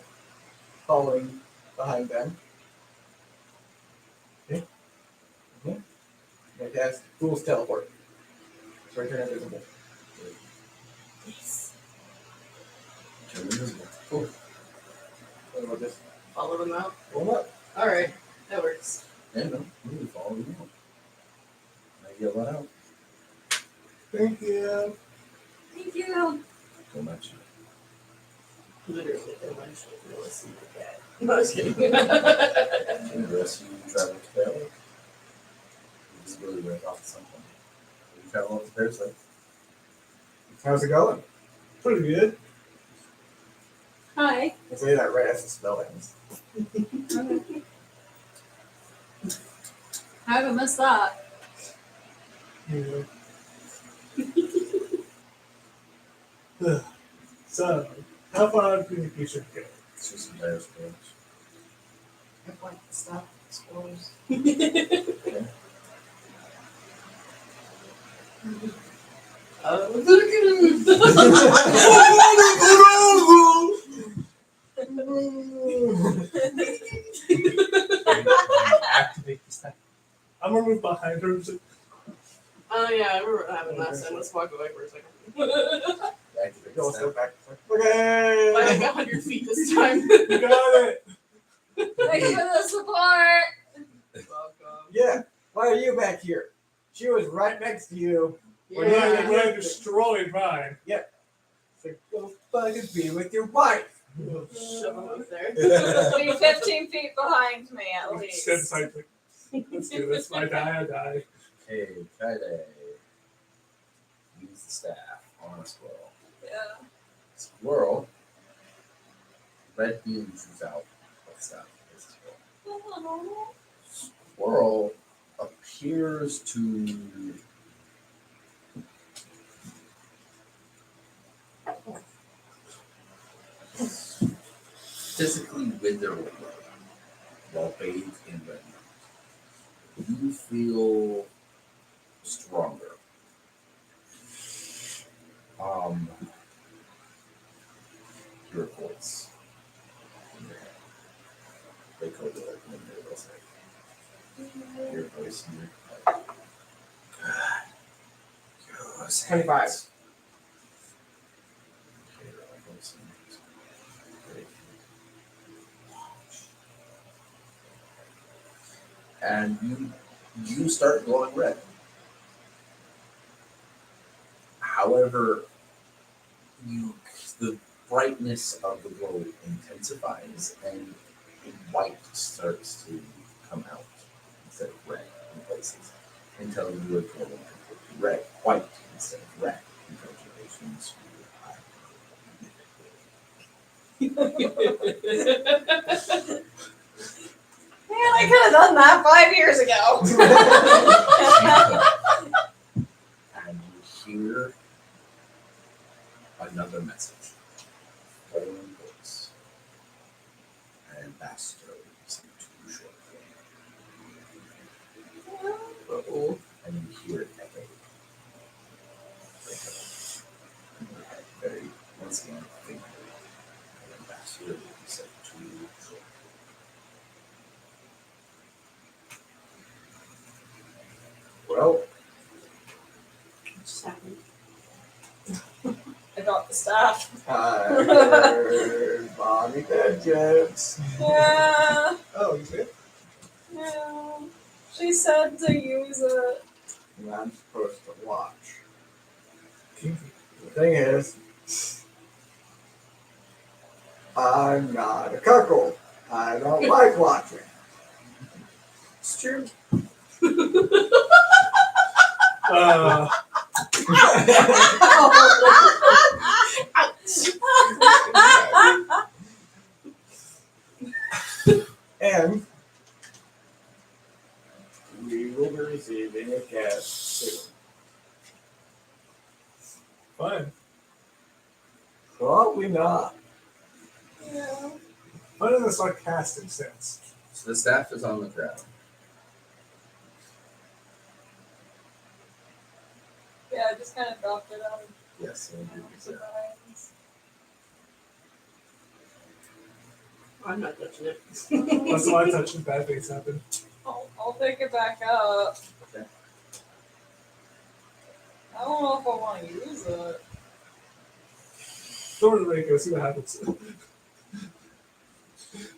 following behind them. Okay. Okay. It has fool's teleport. So I turn invisible. Yes. Turn invisible. Cool. So we'll just Follow them out. roll up. Alright, that works. And no, really follow you out. Now you get let out. Thank you. Thank you. Go match you. Literally, they went to listen to that. No, I was kidding. And the rest of you travel to the alley. Visibility right off at some point. You travel up the parasite. How's it going? Pretty good. Hi. I say that right as the spell ends. I haven't missed that. Yeah. So, how far out of communication go? It's just some dire scrolls. I'd like to stop the scrolls. Activate the stack. I'm gonna move behind her. So Oh yeah, I remember what happened last time. Let's walk away for a second. Activate Go a the step step. back. Okay. Like 100 feet this time. you got it. Thanks for the support. Welcome. Yeah. Why are you back here? She was right next to you. When I destroyed mine. So go fucking be with your wife. Shove him up there. Be 15 feet behind me at least. Instead, it's like, let's do this. I die. Hey, Kaide. Use the staff on a squirrel. Yeah. Squirrel. Red beam shoots out of the staff. It's a squirrel. Squirrel appears to physically wither away while bathed in red light. You feel stronger. Your voice in your head. They call it like when they'll say. Your voice in your head. Good. Use 25. it. Hear our voice in your head. Great. And you start glowing red. However, the brightness of the glow intensifies and white starts to come out instead of red in places until you are glowing completely red, white instead of red. Congratulations, Man, I could have done that 5 years ago. and you hear another message. Foreign voice. An ambassador sent to short Uh-oh. and you hear it echo. In your head, very once again, think an ambassador sent to short. Well, What just happened? I dropped the staff. I heard Bobby vengeance. Yeah, Oh, you did? yeah. She said to use it. And I'm supposed to watch. Kinky. The thing is, I'm not a cuckold. I don't like watching. It's true. And we will be receiving a cat soon. Fun. Probably not. Yeah. Fun in the sarcastic sense. So the staff is on the ground. Yeah, I just kind of dropped it out of Yes, and you use it. surprise. I'm not touching it. That's why I touched and bad things happen. I'll pick it back up. Okay. I don't know if I want to use it. Throw it in the radio, see what happens.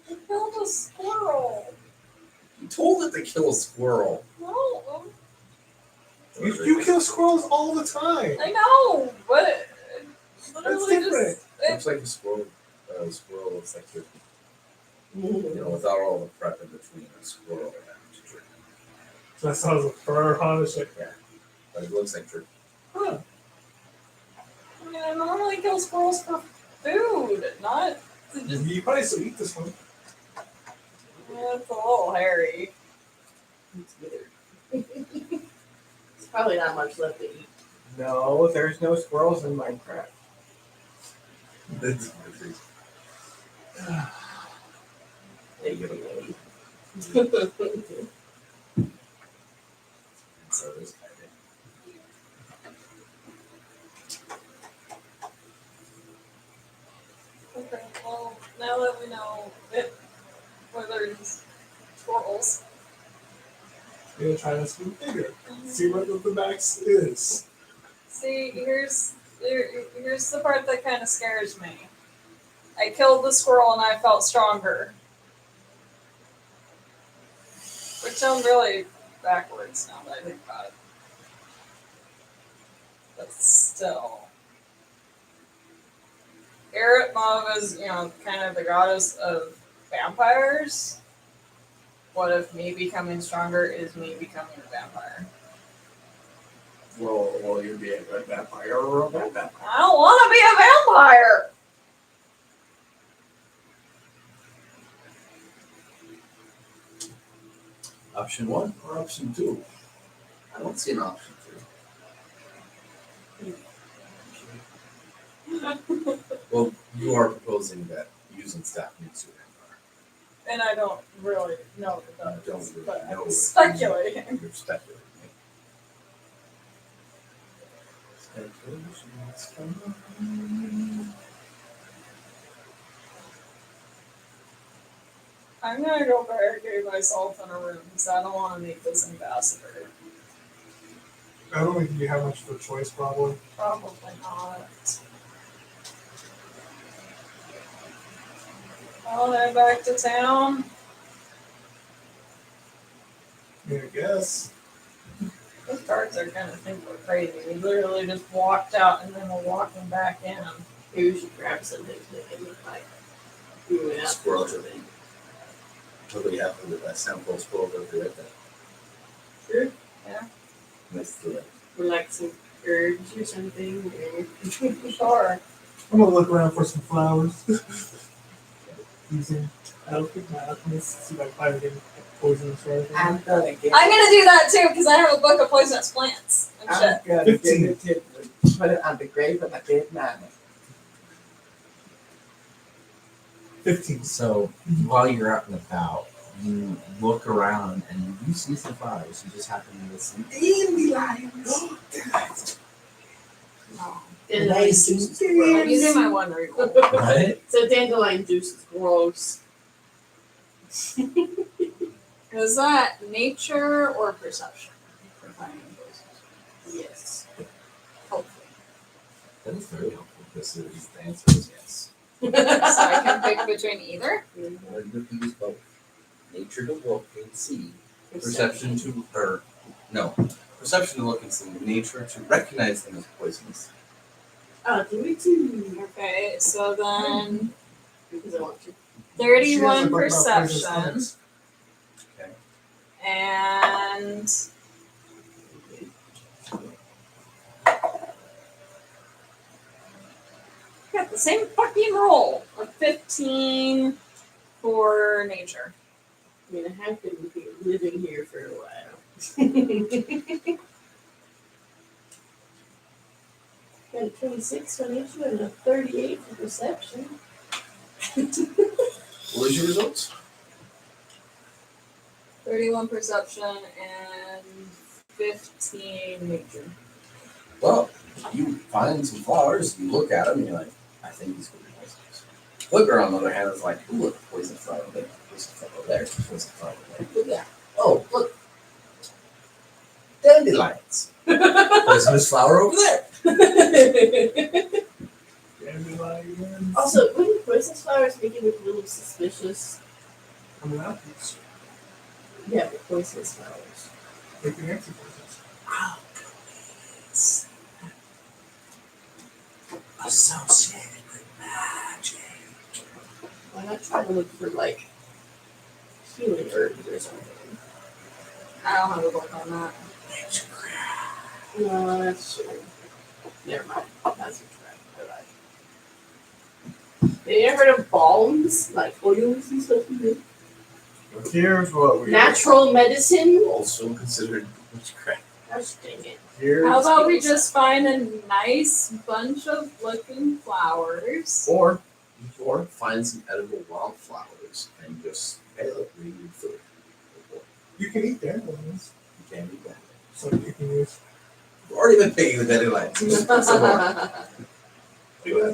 I killed a squirrel. You told it to kill a squirrel. No, You kill squirrels all the time. I know, but it That's literally different. just. Looks like a squirrel. Squirrel looks like turkey. You know, without all the prep in between a squirrel and a turkey. So that sounds like fur on it's like, But it looks like turkey. huh. I mean, I normally kill squirrels for food, not to just. You probably still eat this one. Yeah, it's a little hairy. It's weird. There's probably not much left to eat. No, there's no squirrels in Minecraft. It's They give away. so there's kind of. Okay, well, now that we know whether it's squirrels, You're gonna try this one bigger. See what the max is. see, here's the part that kind of scares me. I killed the squirrel and I felt stronger, which sounds really backwards now that I think about it. But still. Erit Mav is, kind of the goddess of vampires. What if me becoming stronger is me becoming a vampire? Well, will you be a good vampire or a bad vampire? I don't want to be a vampire! Option 1 or option 2? I don't see an option 2. Well, you are proposing that using staff makes you a vampire. And I don't really know You that don't does, really but know I'm it. speculating. You're speculating. Speculations come on. I'm gonna go barricade myself in a room because I don't want to meet this ambassador. I don't think you have much of a choice, probably. Probably not. I'll head back to town. I mean, I guess. Those guards are gonna think we're crazy. We literally just walked out and then we're walking back in. Maybe we should grab something to make it look like we went out for Squirrel. something. Nobody happened with that sample squirrel over right there. Sure. Next to it. Or like some herbs or something. Or Sure. I'm gonna look around for some flowers. Using my alchemist, see if I can find any poisonous or anything. I'm gonna get I'm gonna do that too because I have a book of poisonous plants and shit. I'm gonna 15. get it and put it on the grave of a dead man. 15. So while you're out and about, you look around and you do see some flowers. You just happen to miss some dandelions. dandelion juice is gross. I'm using my one recall. Right? So dandelion juice is gross. Is that nature or perception for finding poisonous? Yes. Hopefully. That is very helpful because the answer is yes. So I can pick between either. Or you can use both. Nature to look and see. Perception to perception to look and see. Nature to recognize them as poisonous. Oh, do me too. Okay, so then Because I want to. She has a 31 book about poisonous perception snakes. Okay. and got the same fucking roll of 15 for nature. I mean, I have been living here for a while. Got a 26 for nature and a 38 for perception. What was your results? 31 perception and 15 nature. Well, you find some flowers, you look at them, and you're like, I think these could be poisonous. Flipper, on the other hand, is like, ooh, look, poison flower there, poison flower there, poison flower there. Look at that. Oh, look. Dandelions. Poisonous flower over there. Dandelions. Also, wouldn't poisonous flowers make it look a little suspicious? I mean, apples. Yeah, but poisonous flowers. They can answer poisons. Associated with magic. Why not try to look for, like, healing herbs or something? I don't have a book on that. No, that's true. Never mind. That's a trap. Alright. Have you ever heard of balms? Like oils and stuff? Here's what we Natural medicine? Also considered witchcraft. Gosh dang it. Here's How about we just find a nice bunch of looking flowers? Or find some edible wildflowers and just, hey, look, we need food. You can eat dandelions. You can't eat that. So you can use. We've already been picking the dandelions. That's You're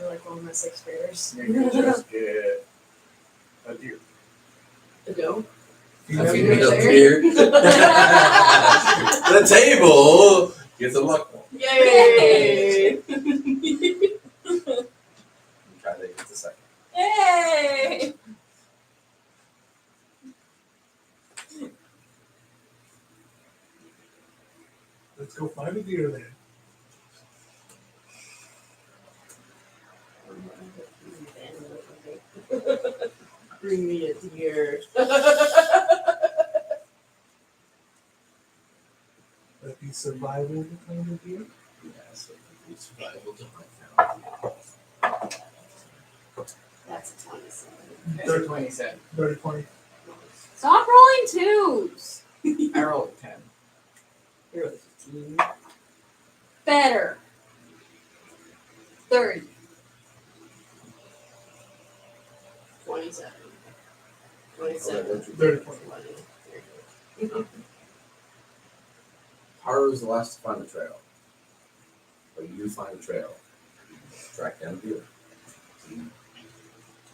like one of my sixth graders. you can just get a deer. A doe? I feed Right it up there. here. The table gets a luck one. Yay! Try to get the second. Yay! Let's go find a deer then. Bring me a deer. That'd be survival to find a deer. Yeah, so we survival to find out. That's a 27. That's a 27. 30, 20. Stop rolling twos. I rolled a 10. You're like 15. Better. 30. 27. 27. 30, 20. 20. Haru is the last to find the trail. But you do find the trail. You track down the deer.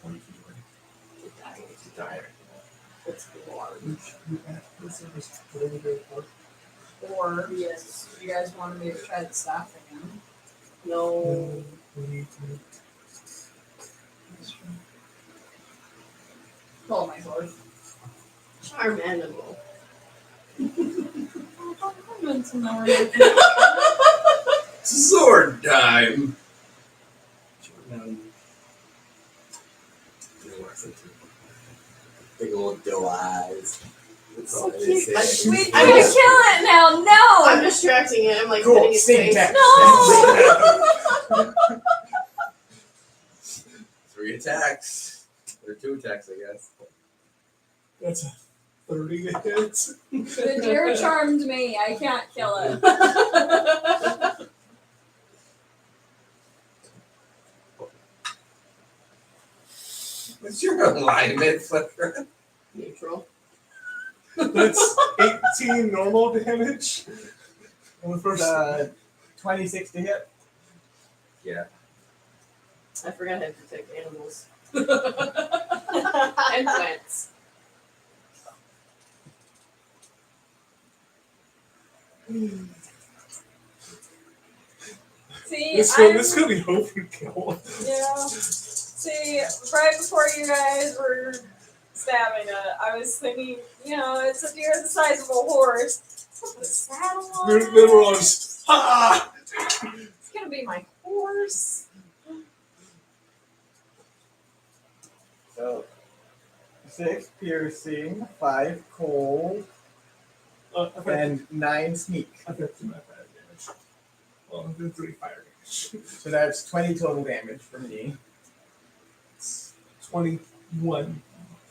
20 feet away. It's dire. That's large. This is really very hard. Or Yes. you guys wanted me to try the staff again. No. We need to. Pull my sword. Charm animal. It's sword time! Big old doe eyes. That's So all it cute. is. Wait, I'm I'm gonna just- kill it now. I'm No. distracting it. I'm like Cool, hitting its sneak face. attack. No. 3 attacks. Or 2 attacks, I guess. That's a 30 to hit. The deer charmed me. I can't kill it. What's your alignment, Flipper? Neutral. That's 18 normal damage. On the first. 26 to hit. Yeah. I forgot how to protect animals. And plants. See, This I'm, could be overkill. yeah. See, right before you guys were stabbing it, I was thinking, it's a deer the size of a horse. Put a saddle on Then we're all it. just, ha! It's gonna be my horse. So 6 piercing, 5 cold, I've got and 9 sneak. 2 fire damage. Well, I'm doing 3 fire damage. So that's 20 total damage for me. It's 21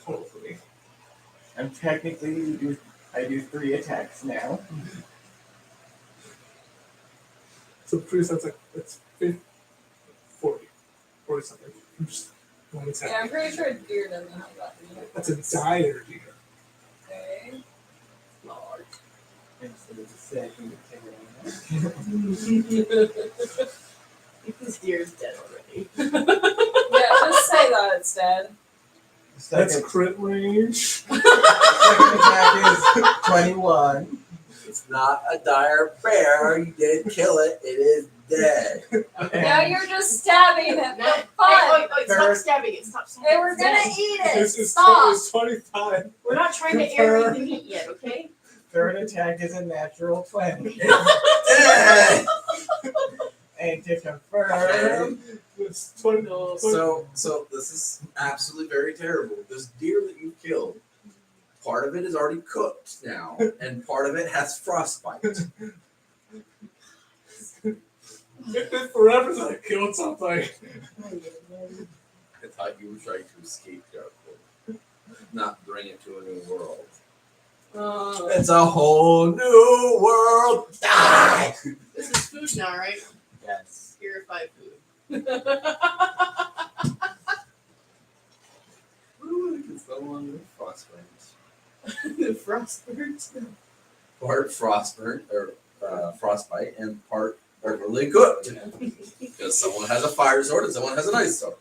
total for me. And technically, I do 3 attacks now. So pretty sounds like it's 40 something. I'm just one attack. Yeah, I'm pretty sure deer doesn't have that. That's a dire deer. Okay. Large. Instead of the second This deer's dead already. Yeah, just say that it's dead. That's Second crit range. attack is 21. It's not a dire bear. You did kill it. It is dead. Now you're just stabbing it for fun. Stop stabbing it. Stop stabbing They it. were gonna eat it. This is Stop. 25. We're not trying to air the meat yet, okay? Third attack is a natural 20. Dead. And to confirm, It's 20. So this is absolutely very terrible. This deer that you killed, part of it is already cooked now, and part of it has frostbite. It forever since I killed something. I thought you were trying to escape Darkwood, not bring it to a new world. It's a whole new world. Die. This is food now, right? Yes. Purified food. Ooh, it's no longer frostbite. The frostbirds. Part frostburn or frostbite, and part overly cooked. Because someone has a fire sword and someone has an ice sword.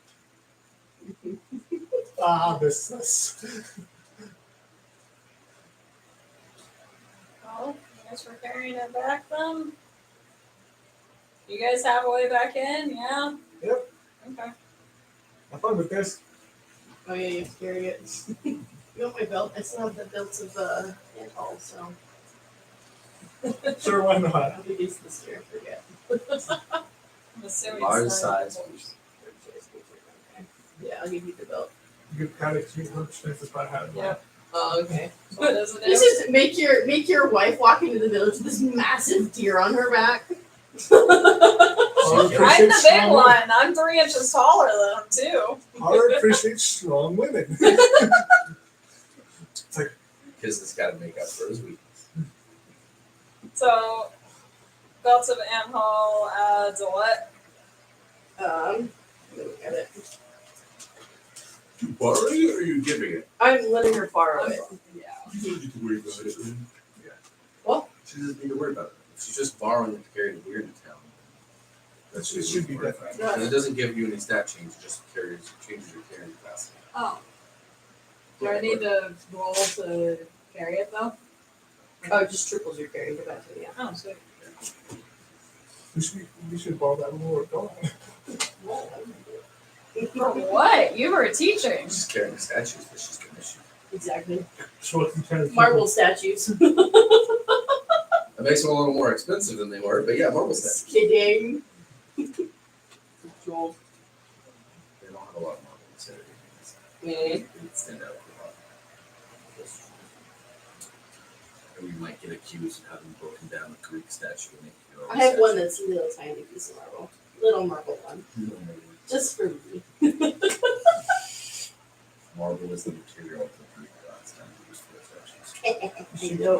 This. Well, I guess we're carrying it back then. You guys have a way back in, yeah? Yep. Okay. Have fun with this. Oh yeah, you have to carry it. You want my belt? I still have the belts of Antal, so Sure, why not? I'll be used this year. I forget. I'm assuming Large it's not- size. Yeah, I'll give you the belt. You kind of keep chances by having one. Yep. Oh, okay. What does it This do? is make your wife walk into the village with this massive deer on her back. Hara I'm appreciates the big strong women. one. I'm 3 inches taller than him, too. Hara appreciates strong women. Because it's got to make up for his weakness. So, Belts of Amhol adds a what? Let me look at it. You borrowing it or are you giving it? I'm letting her borrow it. Yeah. You don't need to worry about it. Yeah. What? She doesn't need to worry about it. If she's just borrowing it to carry the weird in town. It should be different. And it doesn't give you any stat change, it just changes your carrying capacity. Oh. Do I need to roll to carry it, though? Oh, it just triples your carrying capacity. Yeah. Oh, sweet. We should borrow that when we're gone. For what? You were teaching. She's carrying the statues that she's commissioned. Exactly. So what you trying to Marble statues. That makes them a little more expensive than they were, but yeah, marble statues. Just kidding. Joel. They don't have a lot of marble in the city. Mm. They stand out a lot. Or you might get accused of having broken down a Greek statue and make your own I have one statue. that's a little tiny piece of marble. Little marble one. Just for me. Marble is the material of the Greek gods tend to use for their statues. I know.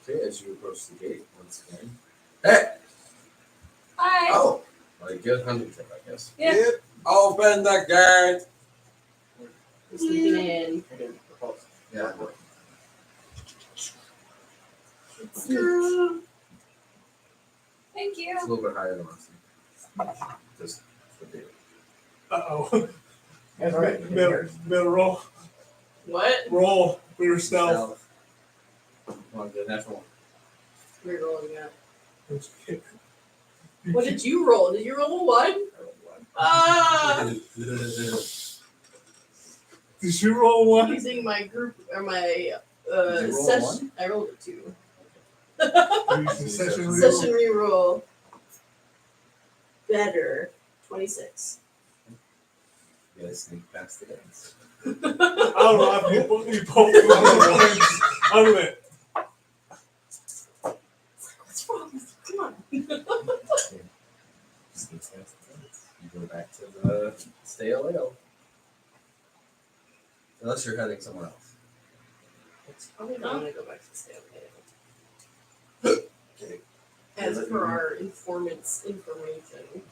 Okay, as you approach the gate once again. Hey! Hi. Oh! Like good hunting tip, I guess. Yeah. Open the gate! Sleeping in. Yeah. Thank you. It's a little bit higher than last time. Just for data. Uh-oh. That's right. Middle roll. What? Roll for your stealth. Come on, good natural one. Rerolling that. Okay. What did you roll? Did you roll a 1? I rolled one. Ah! Did you roll one? Using my group or my Did you roll a session. I rolled a 2. Using session reroll? Session reroll. Better. 26. You gotta sneak past the dance. I don't know. You both out of it. What's wrong with you? Come on. Sneak past the dance. You go back to the stale ale. Unless you're heading somewhere else. Probably not gonna go back to the stale. Okay. As per our informant's information.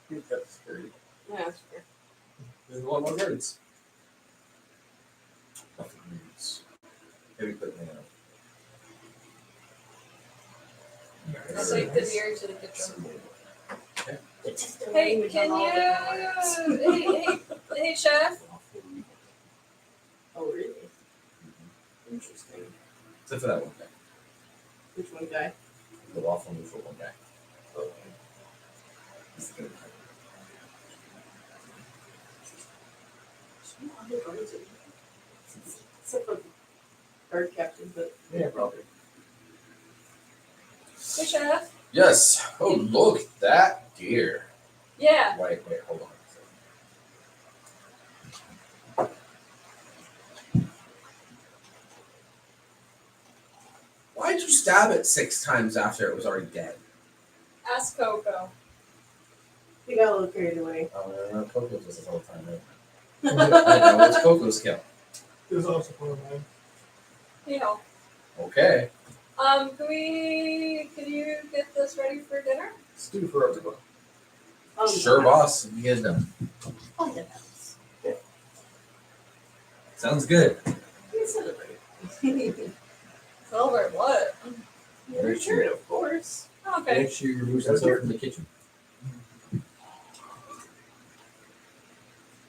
You've got security. Yeah, that's fair. There's a lot more birds. Nothing news. Maybe put me I'll take the beer to the kitchen. It's just a Hey, language can on all you? different words. Hey, chef. Oh, really? Interesting. Except for that one guy. Which one guy? The waffle neutral one guy. Okay. He's the good guy. Except for guard captain, but Yeah, probably. Hey, chef. Yes. Oh, look, that deer. Yeah. Wait, hold on. Why'd you stab it 6 times after it was already dead? Ask Coco. he got a little carried away. Oh, no, Coco does this all the time, right? I know, what's Coco's kill? It was also part of mine. Hey, help. Okay. Can you get this ready for dinner? Stew for everyone. Sure, boss. You guys done. On the house. Sounds good. You celebrate. Celebrate what? Your return, of course. Okay. Make sure you remove yourself from the kitchen.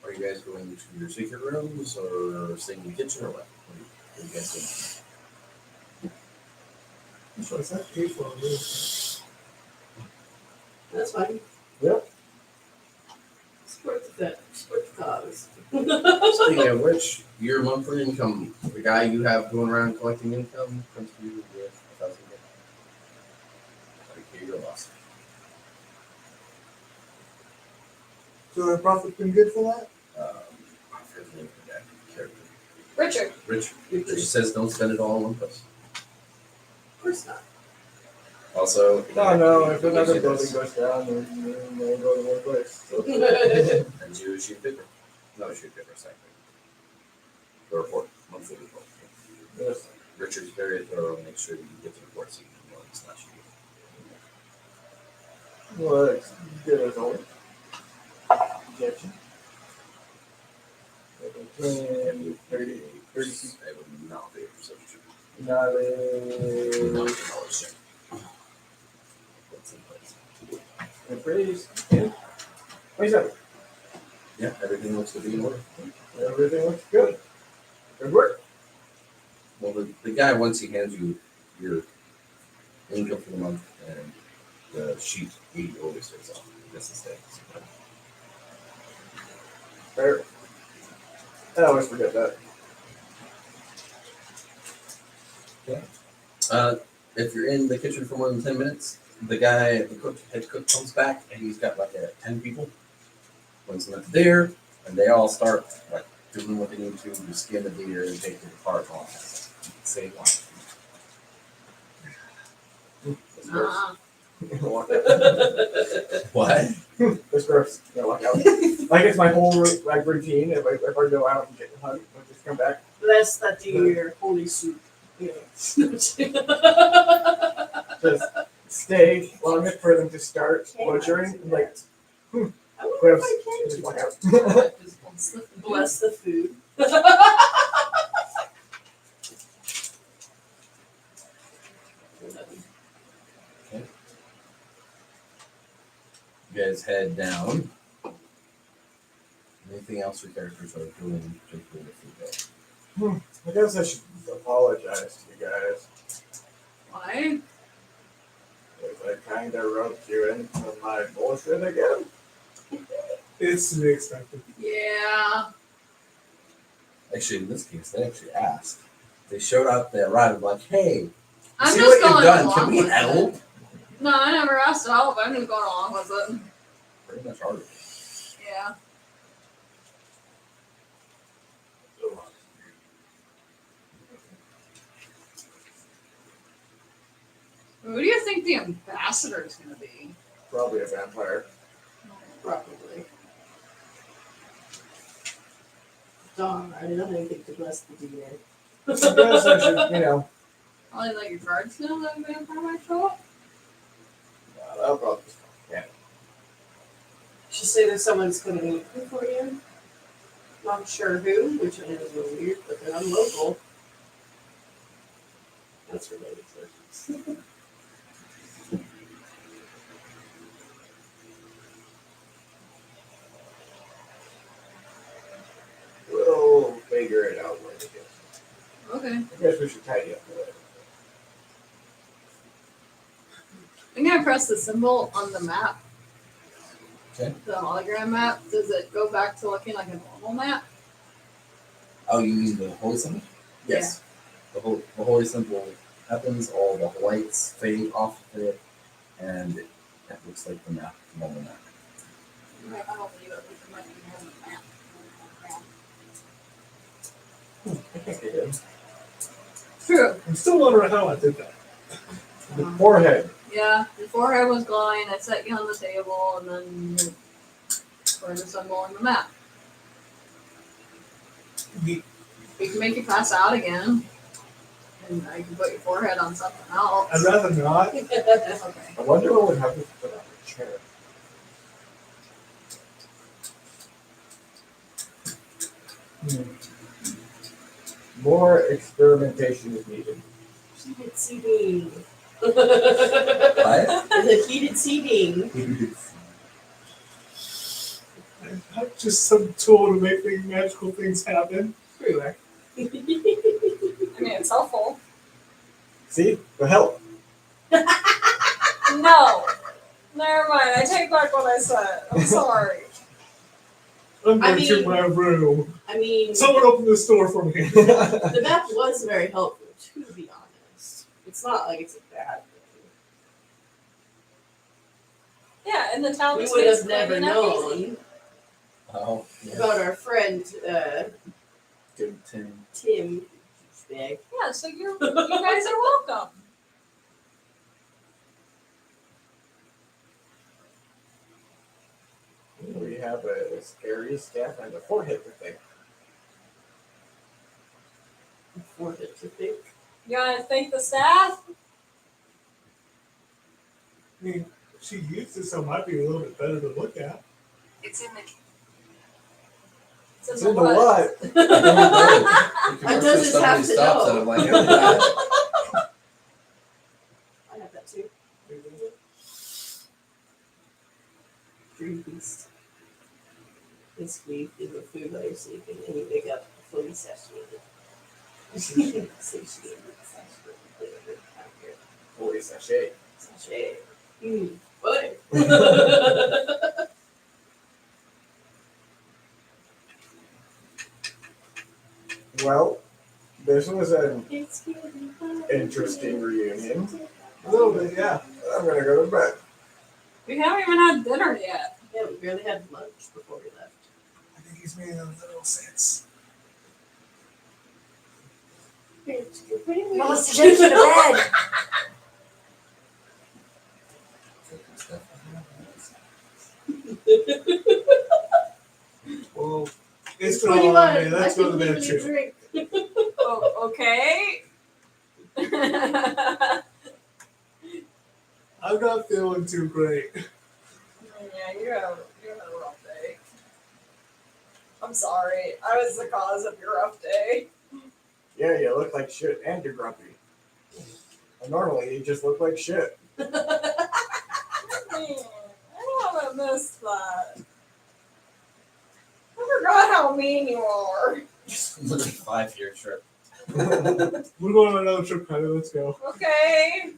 Are you guys going to your secret rooms or staying in the kitchen or what? What are you guys So it's not paid for. Really. That's fine. Yep. Support the cause. doing? Speaking of which, your monthly income, the guy you have going around collecting income comes to you with 1,000 gold. Here you go, boss. So the profit's been good for that? I forget the name of the guy. Character. Richard. Rich. Rich says don't spend it all in one place. Of course not. Also, No, if another building goes down, then we'll go to one place. So, and you shoot paper. No, shoot paper, second. The report, monthly report. yes. Richard's very thorough and makes sure that you get the report so you can know it's not you. Well, it's good as always. Objection. 20, 30, 30 feet. I would not be a perception. Not Not a knowledge check. What's in place? freeze. 27. Yeah, everything looks to be in order. Everything looks good. Good work. Well, the guy, once he hands you your income for the month and the sheet, he always takes off. He doesn't stay. Fair. I always forget that. If you're in the kitchen for more than 10 minutes, the guy, the head cook comes back and he's got like 10 people. Once them at there, and they all start like doing what they need to skin the deer and take it apart and all that stuff. Save life. What? It's gross. No, walk out. Like it's my whole like routine. If I go out and get a hunt, I just come back. That's that your holy soup. Yeah. Just stay long enough for them to start butchering. I'm like, I wonder gross. if I can Just do walk that. out. Bless the food. You guys head down. Anything else your characters are doing just doing the food day? I guess I should apologize to you trying to rope you into my bullshit again? It's to be expected. Yeah. Actually, in this case, they actually asked. They showed up, they arrived, like, hey, I'm see just what going you've done. along Can we with help? it. No, I never asked to help. I'm just going along with it. Pretty much already. Yeah. Who do you think the ambassador is going to be? Probably a vampire. Probably. Darn, I don't think to bless the DA. Yes, I should, you know. Probably let your guards know that a vampire might show up. That'll probably be fine. Yeah. She said that someone's going to be looking for you. Not sure who, which I know is a little weird, but then I'm local. That's related to We'll figure it out when it gets. Okay. I guess we should tidy up the way. I'm going to press the symbol on the map. Okay. The hologram map. Does it go back to looking like a normal map? Oh, you mean the holy symbol? Yes. The holy symbol happens, all the lights fade off of it, and it looks like the map, the normal map. I don't believe it. It might be a normal map. I think it is. True. I'm still wondering how I did that. The forehead. Yeah, the forehead was glowing. I set you on the table, and then you put the symbol on the map. Ye- We can make you pass out again, and I can put your forehead on something else. I'd rather not. Okay. I wonder what would happen if we put on a chair. More experimentation is needed. heated seating. What? The heated seating. Not just some tool to make magical things happen. Everywhere. I mean, it's helpful. See? The help. No. Never mind. I take back what I said. I'm sorry. I'm I going to mean- my room. I mean, Someone open this door for me. the map was very helpful, to be honest. It's not like it's a bad thing. Yeah, and the town We is would have basically never an known easy. Oh, yeah. about our friend Tim. Tim. Bag. Yeah, so you guys are welcome. We have a scary staff and a forehead to think. For it to think. You want to thank the staff? I mean, she used it, so it might be a little bit better to look at. It's in the. It's in the what? That doesn't have to know. And I'm like, oh, God. I have that too. Dream feast. Basically, is a food while you're sleeping, and you wake up fully satiated. Satiated. Holy sachet. Sachet. Butter. Well, this was an It's getting interesting reunion. A little bit, yeah. I'm gonna go to bed. We haven't even had dinner yet. Yeah, we barely had lunch before we left. I think he's making a little sense. Well, let's take you to bed. Well, it's been What do you all on want? me. Let's I go to can bed give you a too. drink. Oh, okay. I'm not feeling too great. Yeah, you had a rough day. I'm sorry. I was the cause of your rough day. Yeah, you look like shit and you're grumpy. And normally you just look like shit. Man, I haven't missed that. I forgot how mean you are. Literally 5-year trip. We're going on another trip, Kylie. Let's go. Okay.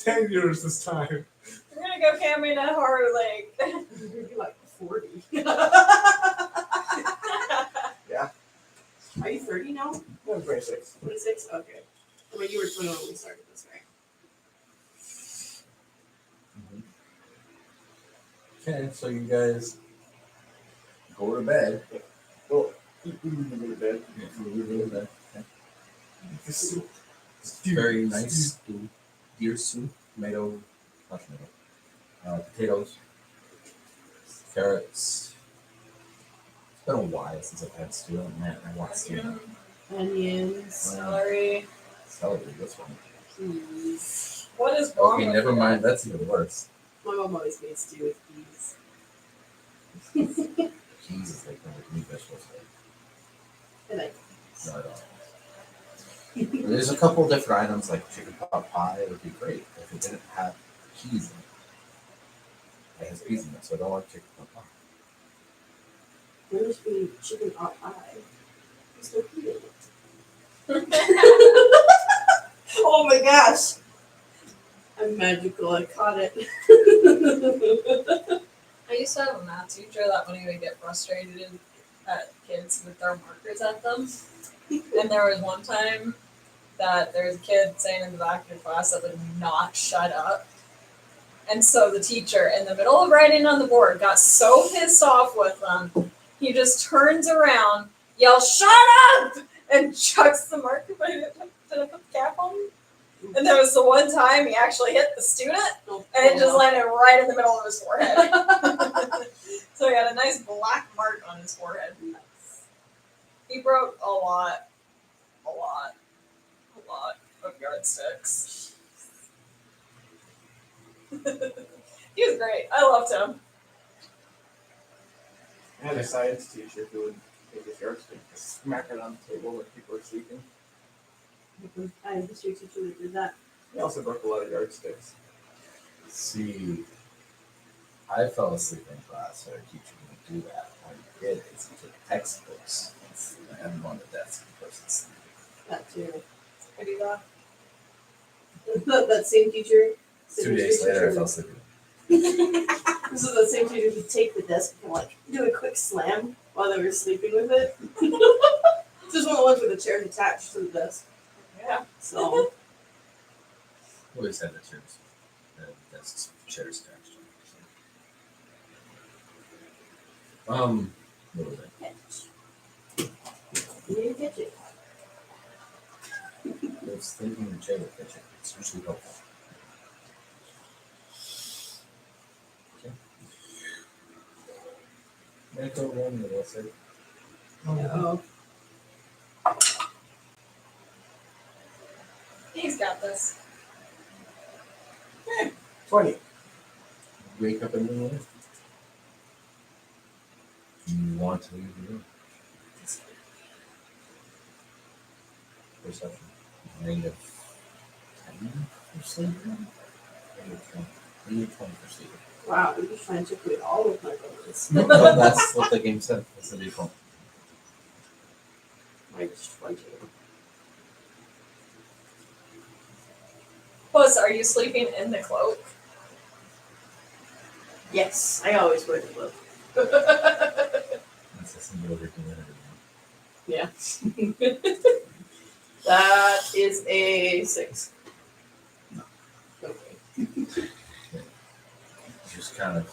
10 years this time. We're gonna go camping at Horror Lake. You're like 40. Are you 30 now? I'm 26. 26? Okay. I mean, you were 21 when we started this, right? Okay, so you guys go to bed. Well, you can go to bed. You go to bed. Okay. This is- It's very nice stew, deer soup, tomato, not tomato, potatoes, carrots. It's been a while since I've had stew. Man, I want stew. Onions. Celery. Celery, this one. Peas. What is wrong Okay, with never you? mind. That's even worse. My mom always made stew with peas. Cheese is like one of the meat vegetables. And I No, I don't. There's a couple different items like chicken pot pie would be great if it didn't have peas in it. It has peas in it, so I don't like chicken pot pie. there used to be chicken pot pie. There's no pea in it. Oh my gosh! I'm magical, I caught it. I used to have a math teacher that when he would get frustrated at kids would throw markers at them. And there was one time that there was a kid saying in the back of the class that would not shut up. And so the teacher, in the middle of writing on the board, got so pissed off with them, he just turns around, yells, "Shut up!" and chucks the marker by the cap on him. And there was the one time he actually hit the student, and it just landed right in the middle of his forehead. So he had a nice black mark on his forehead. He broke a lot of yardsticks. He was great. I loved him. I had a science teacher who would take his yardstick and smack it on the table when people were sleeping. I had a history teacher that did that. He also broke a lot of yardsticks. See, I fell asleep in class, so our teacher didn't do that. What he did is he took textbooks and had them on the desk and the person sleeping. That too. I do that. That same teacher. 2 days later, I fell asleep. This is the same teacher who would take the desk and like do a quick slam while they were sleeping with it. This is one of the ones with the chairs attached to the desk. Yeah. So Always had the chairs, desks, chairs attached. What was it? catch. You didn't catch it. I was thinking the chair would catch it. It's usually helpful. Okay. Medical room, what else? No. He's got this. 20. Wake up in the morning. You want to leave the room. Perception. -10 for sleeping. -20 for sleeping. Wow, you're just trying to take away all of my bonus. No, that's what the game said. That's the default. Minus 20. Plus, are you sleeping in the cloak? Yes, I always wear the cloak. That's a single over community. Yeah. That is a 6. No. Okay. Just kind of,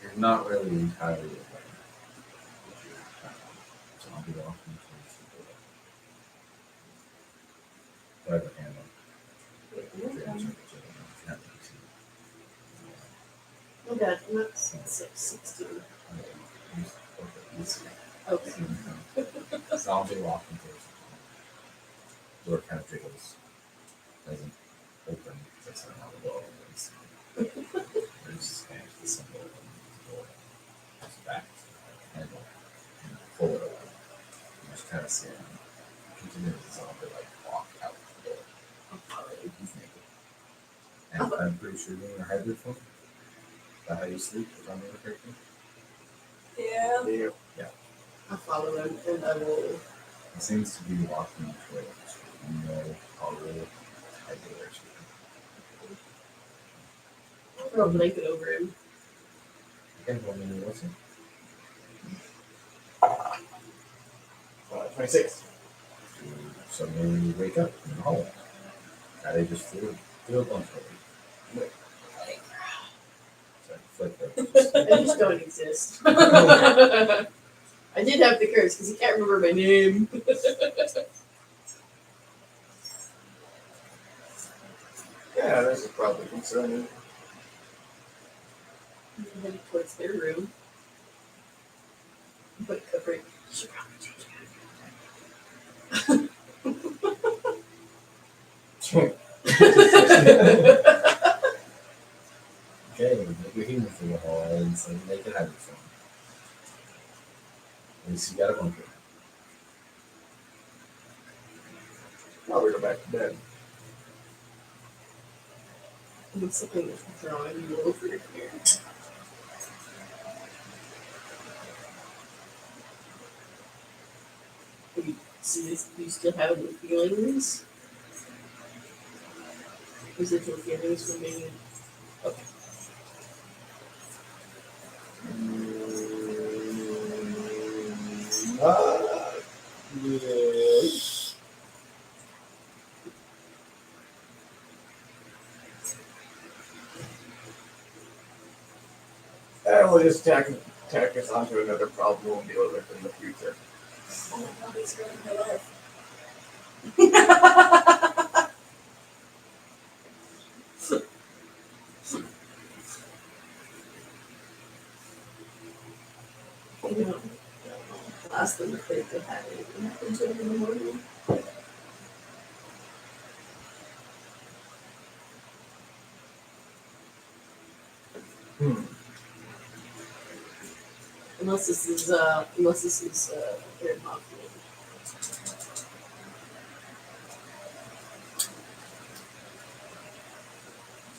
you're not really entirely aware. So I'll be off into whatever hand Oh god, I'm not 16. Okay. So I'll be walking towards the door, kind of jiggles, doesn't open, that's not the door. There's kind of the symbol of the door. It's back to the handle and pull it open. You just kind of see him continue to zombie like walk out the door. He's naked. And I'm pretty sure you're in a hybrid form. Is that how you sleep if I'm in a character? Yeah. Yeah. I'll follow him and I will. He seems to be walking towards no hollow hybrid or something. Throw a blanket over him. Okay, well, then listen. 26. You suddenly wake up in the hall. They just threw a bunch of it. It's like I just don't exist. I did have the curse because he can't remember my name. Yeah, this is probably concerning. Headed towards their room. But covering. Okay, make your healing through the hall and so make it happen for him. At least you got a bunker. Probably go back to bed. Looks like I'm drawing you over here. You see this? Do you still have any feelings? Residual feelings remaining. Okay. Yes. And we'll just tack us onto another problem we'll deal with in the future. Oh, he's ruining my life. You know, ask them if they could have anything happen to him in the morning. Unless this is Aaron Hoffman.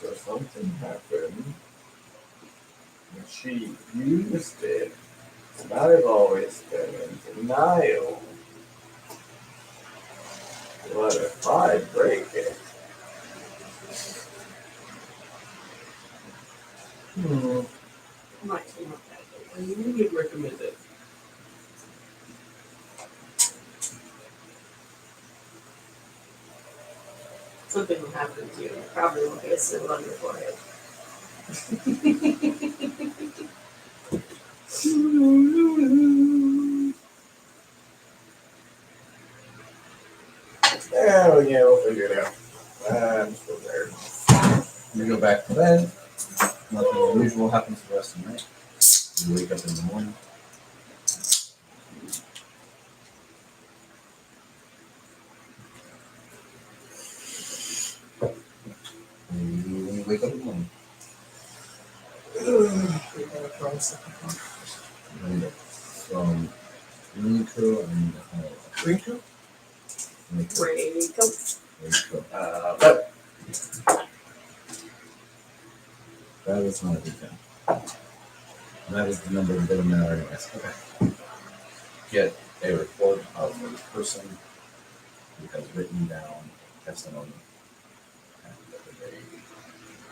So something happened. And she used it. And I've always been in denial. What if I break it? Might come up that way. You would recommend it. Something will happen to you. Probably will get a symbol on your forehead. Oh, yeah, we'll figure it out. I'm still there. You go back to bed. Nothing unusual happens the rest of the night. You wake up in the morning. When you wake up in the morning, from Rinko and Rinko? Rinko. But That is not a good thing. That is the number of the matter anyways. Okay. Get a report of the person who has written down testimony and whether they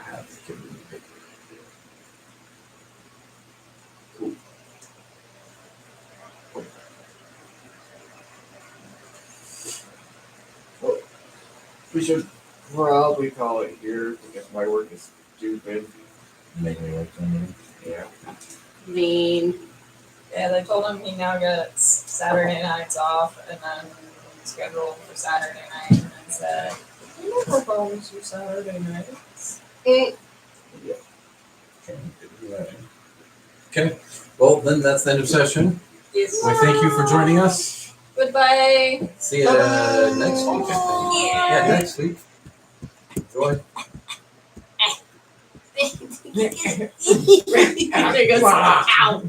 have given you paper. we should probably call it here because my work is stupid. Make me work on it. Yeah. Mean. Yeah, they told him he now gets Saturday nights off and then scheduled for Saturday night and then said, "You never promised your Saturday nights." Okay. Okay. Well, then that's the end of session. Yes. We thank you for joining us. Goodbye. See you next week. I think. Yeah, next week. Enjoy. There goes. Ow.